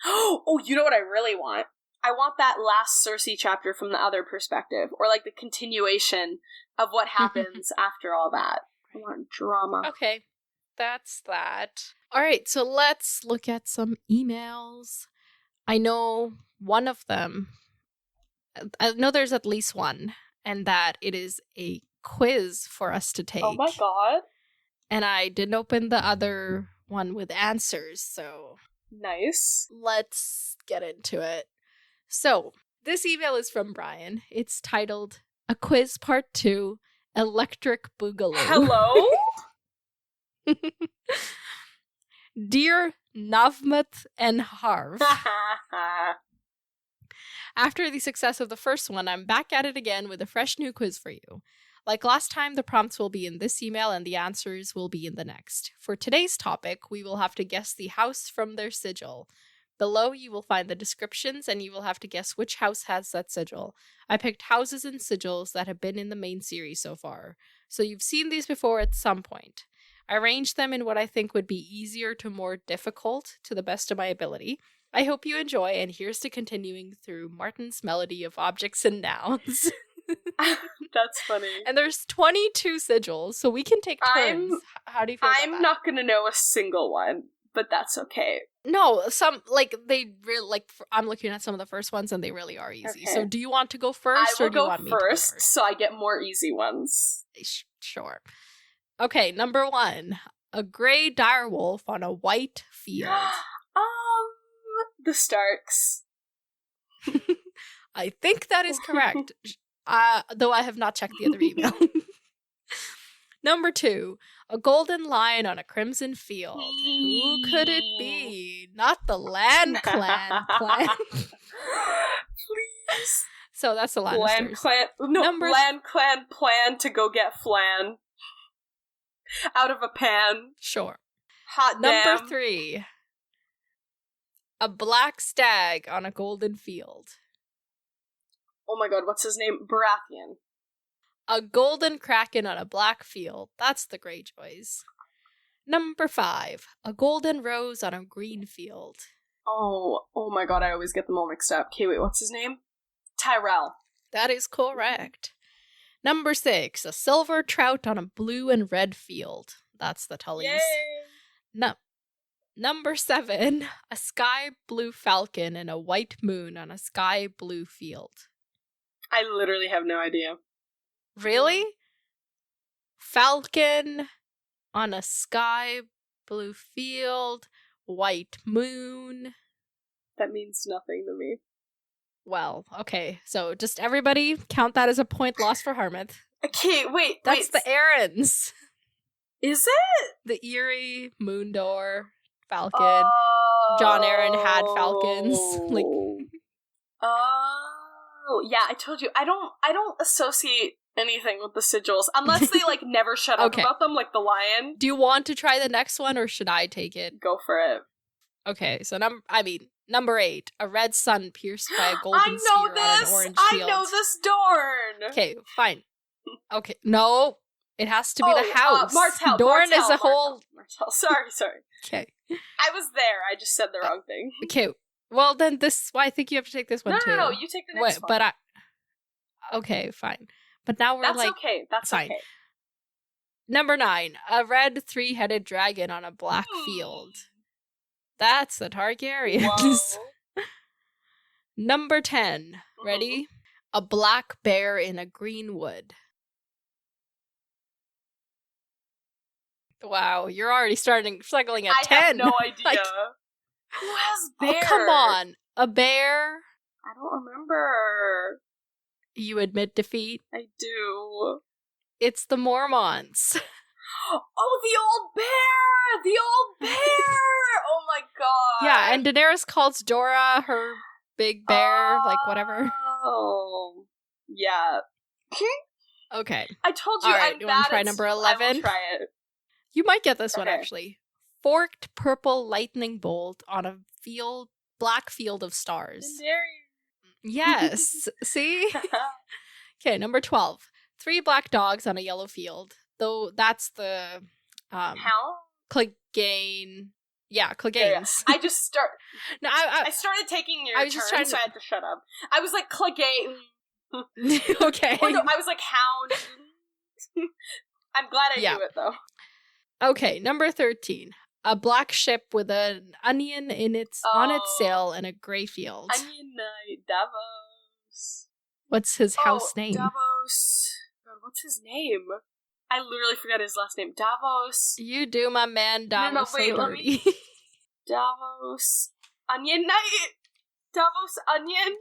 Oh, you know what I really want? I want that last Cersei chapter from the other perspective. Or, like, the continuation of what happens after all that. I want drama. Okay, that's that. Alright, so let's look at some emails. I know one of them. I know there's at least one. And that it is a quiz for us to take. Oh my god. And I didn't open the other one with answers, so... Nice. Let's get into it. So, this email is from Brian. It's titled, A Quiz Part 2, Electric Boogaloo. Hello? Dear Navmat and Harv, after the success of the first one, I'm back at it again with a fresh new quiz for you. Like last time, the prompts will be in this email and the answers will be in the next. For today's topic, we will have to guess the house from their sigil. Below, you will find the descriptions and you will have to guess which house has that sigil. I picked houses and sigils that have been in the main series so far, so you've seen these before at some point. I arranged them in what I think would be easier to more difficult to the best of my ability. I hope you enjoy, and here's to continuing through Martin's melody of objects and nouns. That's funny. And there's 22 sigils, so we can take turns. How do you feel about that? I'm not gonna know a single one, but that's okay. No, some, like, they really, like, I'm looking at some of the first ones, and they really are easy. Okay. So do you want to go first, or do you want me to go first? So I get more easy ones. Sure. Okay, number 1. A gray direwolf on a white field. The Starks. I think that is correct. Though I have not checked the other email. Number 2, a golden lion on a crimson field. Who could it be? Not the Land Clan. Please. So that's the Lannisters. Land Clan. No, Land Clan plan to go get flan. Out of a pan. Sure. Hot damn. Number 3, a black stag on a golden field. Oh my god, what's his name? Baratheon. A golden kraken on a black field. That's the Greyjoys. Number 5. A golden rose on a green field. Oh my god, I always get them all mixed up. Okay, wait, what's his name? Tyrell. That is correct. Number 6. A silver trout on a blue and red field. That's the Tullys. Yay! Number 7. A sky blue falcon and a white moon on a sky blue field. I literally have no idea. Really? Falcon on a sky blue field, white moon. That means nothing to me. Well, okay. So just everybody count that as a point lost for Harmat. Okay, wait. That's the Aarons. Is it? The Eyrie, Moondor, Falcon. John Aaron had falcons. Oh, yeah, I told you. I don't associate anything with the sigils unless they never shut up about them, like the lion. Do you want to try the next one, or should I take it? Go for it. Okay, so number 8, a red sun pierced by a golden sphere on an orange field. I know this, Dorne. Okay, fine. Okay, no, it has to be the house. Martell. Dorne is a whole. Martell. Sorry. Okay. I was there. I just said the wrong thing. Okay. Well, then I think you have to take this one too. No, you take the next one. But okay, fine. But now we're That's okay. That's fine. Okay. Number 9, a red 3-headed dragon on a black field. That's the Targaryens. Whoa. Number 10. Ready? A black bear in a green wood. Wow, you're already struggling at 10. I have no idea. Like, who has bear? oh, come on. A bear? I don't remember. You admit defeat? I do. It's the Mormonts. Oh, the old bear! The old bear! Oh my god. Yeah, and Daenerys calls Jorah her big bear, like whatever. Oh. Yeah. Okay. I told you All right, I'm you want bad to try at number I 11? will try it. You might get this one, Okay. actually. Forked purple lightning bolt on a black field of stars. Yes. See? Okay, number 12. 3 black dogs on a yellow field. Though that's the How? Clegane. Yeah, Yeah. Cleganes. I just start. No, I started taking your I was just turn, trying so to- I had to shut up. I was like Clegane. Okay. Or no, I was like Hound. I'm glad I Yeah. knew it though. Okay, number 13. A black ship with an onion on its sail in a gray field. Onion Knight Davos. What's his house name? Davos. God, what's his name? I literally forgot his last name. Davos. You do, my man, Davos. wait, so let dirty. Davos. Onion Knight. Davos Onion.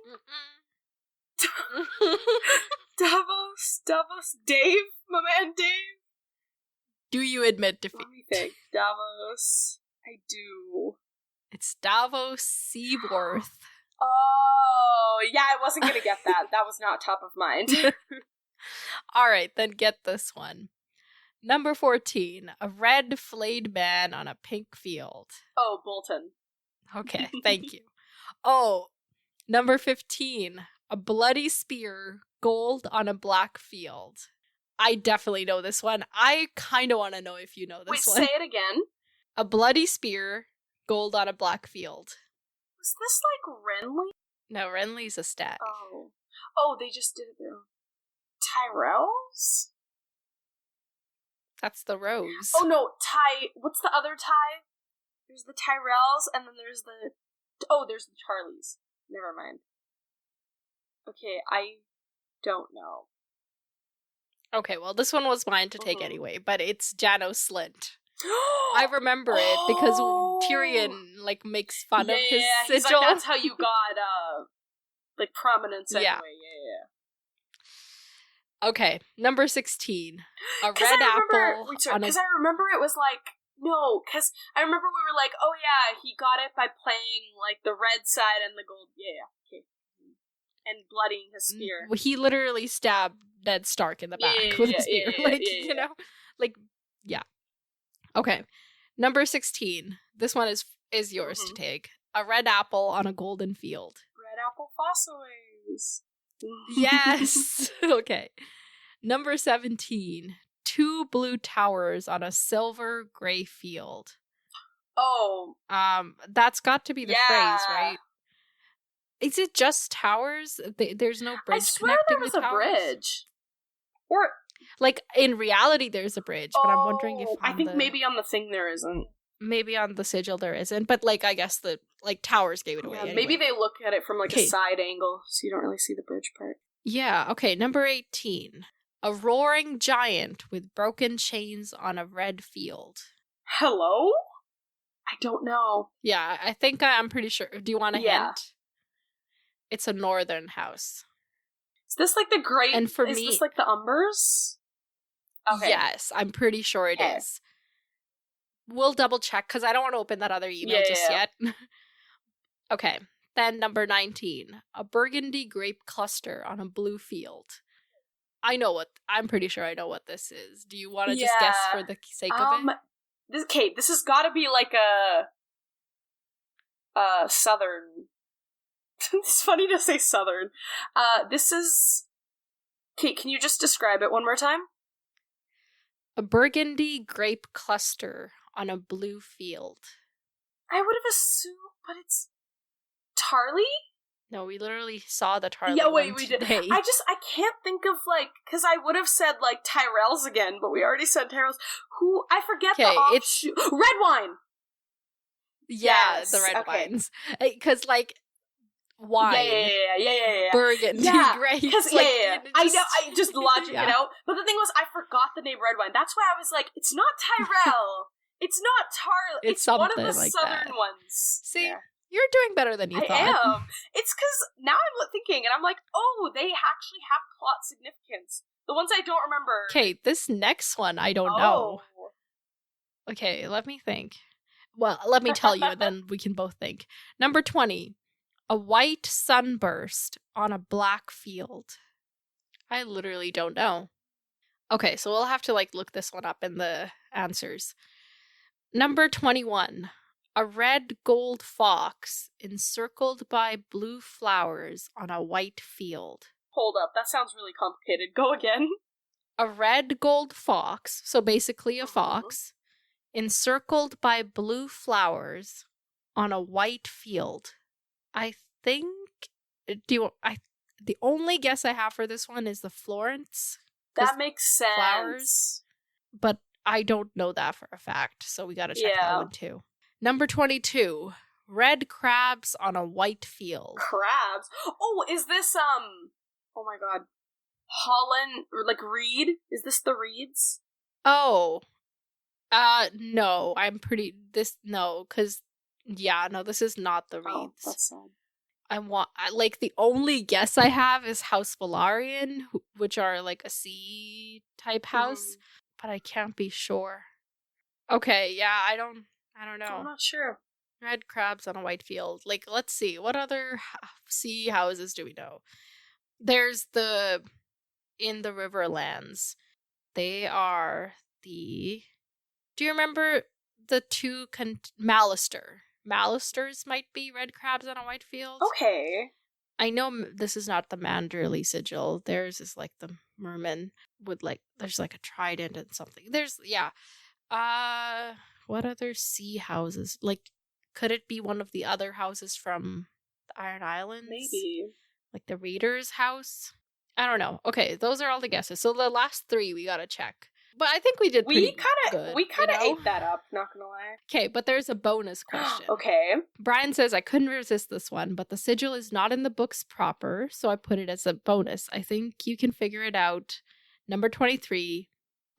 Davos Dave. My man Dave. Do you admit defeat? Let me think. Davos. I do. It's Davos Seaworth. Oh, yeah, I wasn't gonna get that. That was not top of mind. All right, then get this one. Number 14. A red flayed man on a pink field. Oh, Bolton. Okay, thank you. Oh, number 15. A bloody spear, gold on a black field. I definitely know this one. I kind of want to know if you know this one. Wait, say it again. A bloody spear, gold on a black field. Was this like Renly? No, Renly's a stag. Oh, they just did it their own. Tyrells? That's the rose. Oh no, what's the other Ty? There's the Tyrells, and then there's there's the Charlies. Never mind. Okay, I don't know. Okay, well, this one was mine to take anyway, but it's Janos Slint. I remember it because Tyrion makes fun of his he's sigil. like, that's how you got prominence anyway. Yeah. Yeah. Okay, number 16. A red apple on a... Because I remember it was because I remember we were like, oh yeah, he got it by playing the red side and the gold. Yeah, okay. And bloodying his spear. He literally stabbed Ned Stark in the back with his spear. You know? Yeah. Okay. Number 16. This one is yours to take. A red apple on a golden field. Red apple fossils. Yes. Okay. Number 17. 2 blue towers on a silver gray field. Oh. That's got to be the phrase, Yeah. right? Is it just towers? There's no bridge I swear connecting there was the a towers? bridge. Or in reality there's a bridge, but I'm wondering if I think maybe on the thing there isn't. Maybe on the sigil there isn't, but I guess the towers gave it away. Yeah, anyway. maybe they look at it from a Okay. side angle, so you don't really see the bridge part. Yeah, okay, number 18. A roaring giant with broken chains on a red field. Hello? I don't know. Yeah, I think I'm pretty sure. Do you want a Yeah. hint? It's a northern house. Is this the great? And for is me- this the Umbers? Okay. Yes, I'm pretty sure it Okay. is. We'll double check because I don't want to open that other email just Yeah. yet. Okay, then number 19. A burgundy grape cluster on a blue field. I'm pretty sure I know what this is. Do you want to just guess Yeah. for the sake of it? This has got to be a southern. It's funny to say southern. This is. Kate, can you just describe it one more time? A burgundy grape cluster on a blue field. I would have assumed, but it's Tarly? No, we literally saw the Tarly Yeah, wait, one we today. did. I can't think of because I would have said Tyrells again, but we already said Tyrells. Who I forget the Okay, offshoot. Red wine. Yeah, Yes, the red okay. wines. Because, like, wine, Yeah. burgundy, Yeah, grapes. because Like, I know, I just logic yeah. it out. But the thing was, I forgot the name red wine. That's why I was like, it's not Tyrell. It's not It's It's one of the something like southern that. ones. See, Yeah. you're doing better than you I thought. am. It's because now I'm thinking, and I'm like, oh, they actually have plot significance. The ones I don't remember. Okay, this next one I don't know. Okay, let me think. Well, let me tell you, and then we can both think. Number 20. A white sunburst on a black field. I literally don't know. Okay, so we'll have to, like, look this one up in the answers. Number 21. A red gold fox encircled by blue flowers on a white field. Hold up, that sounds really complicated. Go again. A red gold fox, so basically a fox, encircled by blue flowers on a white field. I think the only guess I have for this one is the Florence. That makes sense. Flowers, but I don't know that for a fact, so we gotta check that Yeah. one too. Number 22. Red crabs on a white field. Crabs. Oh, is this oh my god. Holland, or like Reed? Is this the Reeds? Oh. No, I'm pretty because this is not the Oh, Reeds. that's sad. The only guess I have is House Valarian, which are like a sea type house, but I can't be sure. Okay, yeah, I don't know. I'm not sure. Red crabs on a white field. Like, let's see, what other sea houses do we know? There's in the Riverlands. They are do you remember the two Mallister? Mallisters might be red crabs on a white field. Okay. I know this is not the Manderley sigil. Theirs is like the merman with there's like a trident and something. What other sea houses? Like, could it be one of the other houses from the Iron Islands? Maybe. Like the Reader's house? I don't know. Okay, those are all the guesses. So the last three we gotta check. But I think we did pretty good. We kind of ate that up, not gonna lie. Okay, but there's a bonus question. Okay. Brian says, I couldn't resist this one, but the sigil is not in the books proper, so I put it as a bonus. I think you can figure it out. Number 23.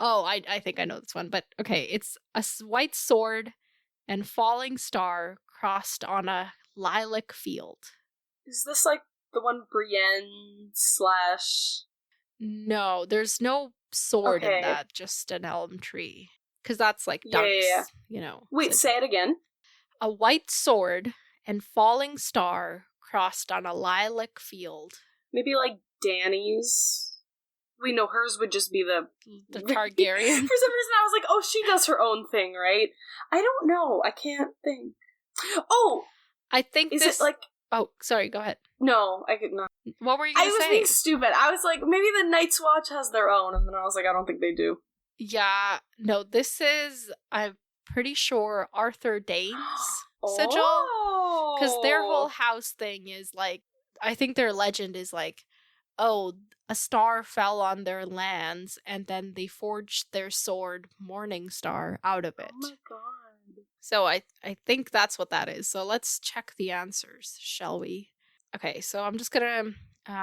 Oh, I think I know this one, but okay. It's a white sword and falling star crossed on a lilac field. Is this like the one Brienne / No, there's no sword in that, just an elm tree. Because that's like ducks, Wait, say it again. A white sword and falling star crossed on a lilac field. Maybe like Dany's. We know hers would just be the Targaryen. For some reason I was like, oh, she does her own thing, right? I don't know. I can't think. Oh! I think is it like... Oh, sorry, go ahead. No, I could not. What were you going to say? I was being stupid. I was like, maybe the Night's Watch has their own, and then I was like, I don't think they do. Yeah, no, this is, I'm pretty sure, Arthur Dayne's sigil. Because their whole house thing is like, I think their legend is like, oh, a star fell on their lands, and then they forged their sword, Morning Star, out of it. Oh my god. So I think that's what that is. So let's check the answers, shall we? Okay, so I'm just gonna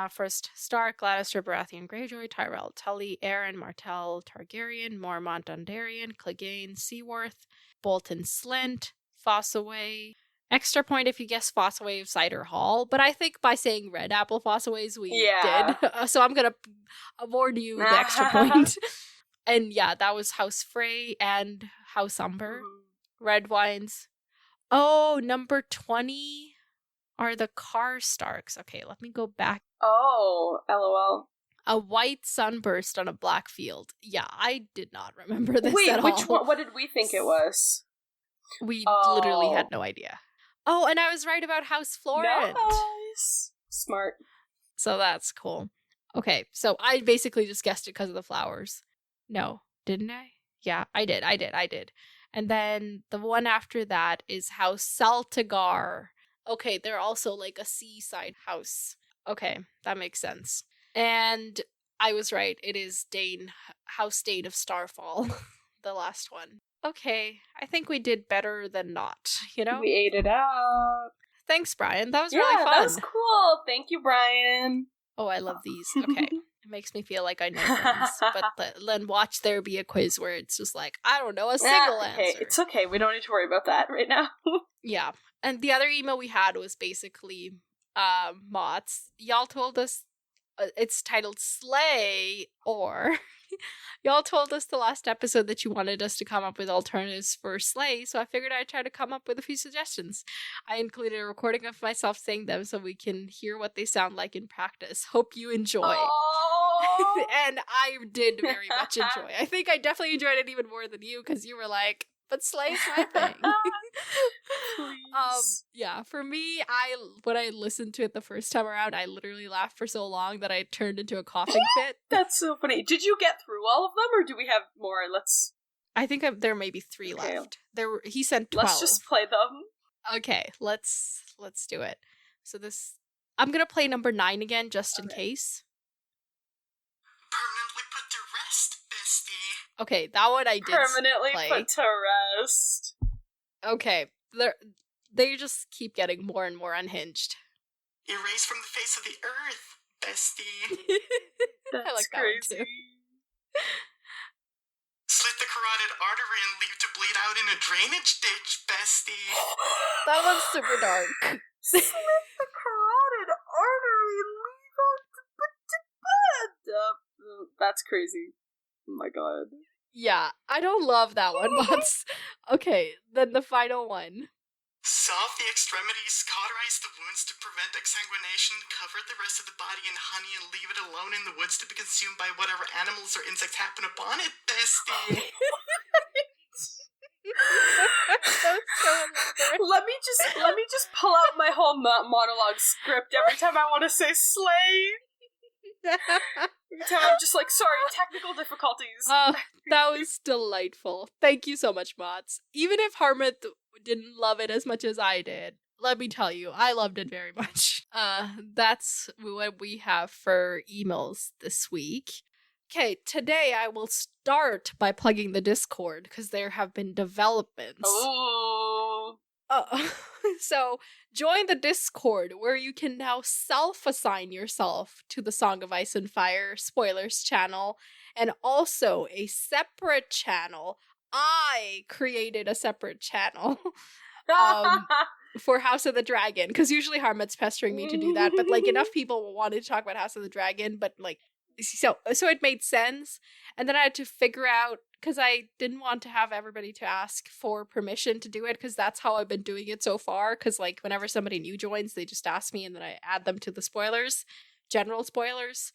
first Stark, Lannister, Baratheon, Greyjoy, Tyrell, Tully, Aeron, Martell, Targaryen, Mormont, Dondarrion, Clegane, Seaworth, Bolton, Slint, Fossaway. Extra point if you guess Fossaway of Cider Hall, but I think by saying Red Apple Fossaways we did. So I'm gonna award you the extra point. And yeah, that was House Frey and House Umber. Red wines. Oh, number 20 are the Karstarks. Okay, let me go back. Oh, LOL. A white sunburst on a black field. Yeah, I did not remember this Wait, at all. which one? What did we think it was? We literally had no idea. Oh, and I was right about House Florent. Nice. Smart. So that's cool. Okay, so I basically just guessed it because of the flowers. No, didn't I? Yeah, I did. And then the one after that is House Saltagar. Okay, they're also like a seaside house. Okay, that makes sense. And I was right. It is House Dane of Starfall, the last one. okay, I think we did better than not, you know? We ate it out. Thanks, Brian. That was really fun. That was cool. Thank you, Brian. Oh, I love these. Okay. It makes me feel like I know things. But then watch there be a quiz where it's just like, I don't know, a single answer. It's okay. We don't need to worry about that right now. Yeah. And the other email we had was basically mods. Y'all told us it's titled Slay, or y'all told us the last episode that you wanted us to come up with alternatives for Slay, so I figured I'd try to come up with a few suggestions. I included a recording of myself saying them so we can hear what they sound like in practice. Hope you enjoy. And I did very much enjoy. I think I definitely enjoyed it even more than you, because you were like, but Slay's my thing. Yeah, for me, when I listened to it the first time around, I literally laughed for so long that I turned into a coughing fit. That's so funny. Did you get through all of them, or do we have more? I think there may be 3 left. He sent 12. Let's just play them. Okay, let's do it. So I'm gonna play number 9 again, just in case. Permanently put to rest, bestie. Okay, that one I did Permanently play. Put to rest. Okay, they just keep getting more and more unhinged. Erase from the face of the earth, bestie. That's I like crazy. that one too. Slit the carotid artery and leave to bleed out in a drainage ditch, bestie. That one's super dark. Slit the carotid artery and leave out to bed. That's crazy. Oh my god. Yeah, I don't love that one, but okay, then the final one. Salve the extremities, cauterize the wounds to prevent exsanguination, cover the rest of the body in honey and leave it alone in the woods to be consumed by whatever animals or insects happen upon it, bestie. Let me just pull out my whole monologue script every time I want to say slay. Every time I'm just like, sorry, technical difficulties. That was delightful. Thank you so much, Mods. Even if Harmat didn't love it as much as I did, let me tell you, I loved it very much. That's what we have for emails this week. Okay, today I will start by plugging the Discord, because there have been developments. Oh. So, join the Discord, where you can now self-assign yourself to the Song of Ice and Fire Spoilers channel, and also a separate channel. I created a separate channel for House of the Dragon, because usually Harmat's pestering me to do that, but like enough people wanted to talk about House of the Dragon, but like, so it made sense. And then I had to figure out, because I didn't want to have everybody to ask for permission to do it, because that's how I've been doing it so far, because like whenever somebody new joins, they just ask me and then I add them to the spoilers, general spoilers.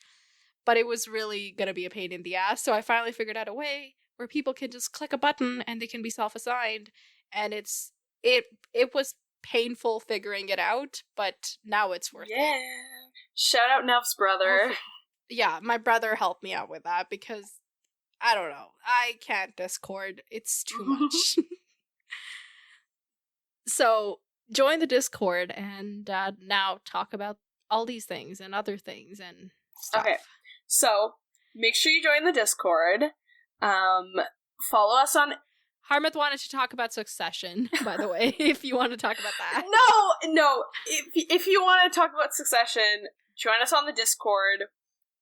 But it was really gonna be a pain in the ass, so I finally figured out a way where people can just click a button and they can be self-assigned, and it was painful figuring it out, but now it's worth it. Shout out Nev's brother. Yeah, my brother helped me out with that, because I don't know, I can't Discord, it's too much. So join the Discord and now talk about all these things and other things and stuff. Okay, so make sure you join the Discord. Follow us on... Harmat wanted to talk about Succession, by the way, if you want to talk about that. No. If you want to talk about Succession, join us on the Discord,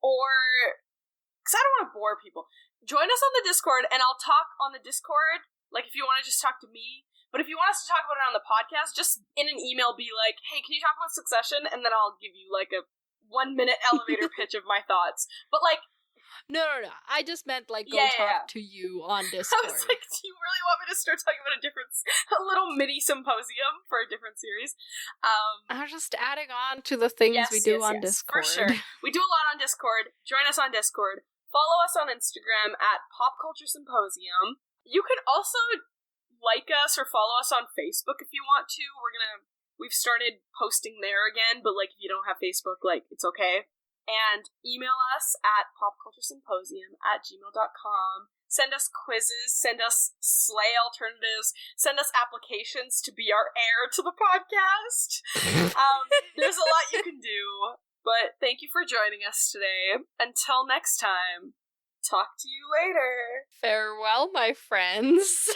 or... Because I don't want to bore people. Join us on the Discord, and I'll talk on the Discord, like if you want to just talk to me. But if you want us to talk about it on the podcast, just in an email be like, hey, can you talk about Succession? And then I'll give you like a 1-minute elevator pitch of my thoughts. But like... No. I just meant, like, go talk to you on Discord. I was like, do you really want me to start talking about a little mini symposium for a different series? I'm just adding on to the things we do on Discord. For sure. We do a lot on Discord. Join us on Discord. Follow us on Instagram at Pop Culture Symposium. You can also like us or follow us on Facebook if you want to. We've started posting there again, but like if you don't have Facebook, like it's okay. And email us at popculturesymposium@gmail.com. Send us quizzes, send us slay alternatives, send us applications to be our heir to the podcast. There's a lot you can do, but thank you for joining us today. Until next time, Talk to you later. Farewell, my friends.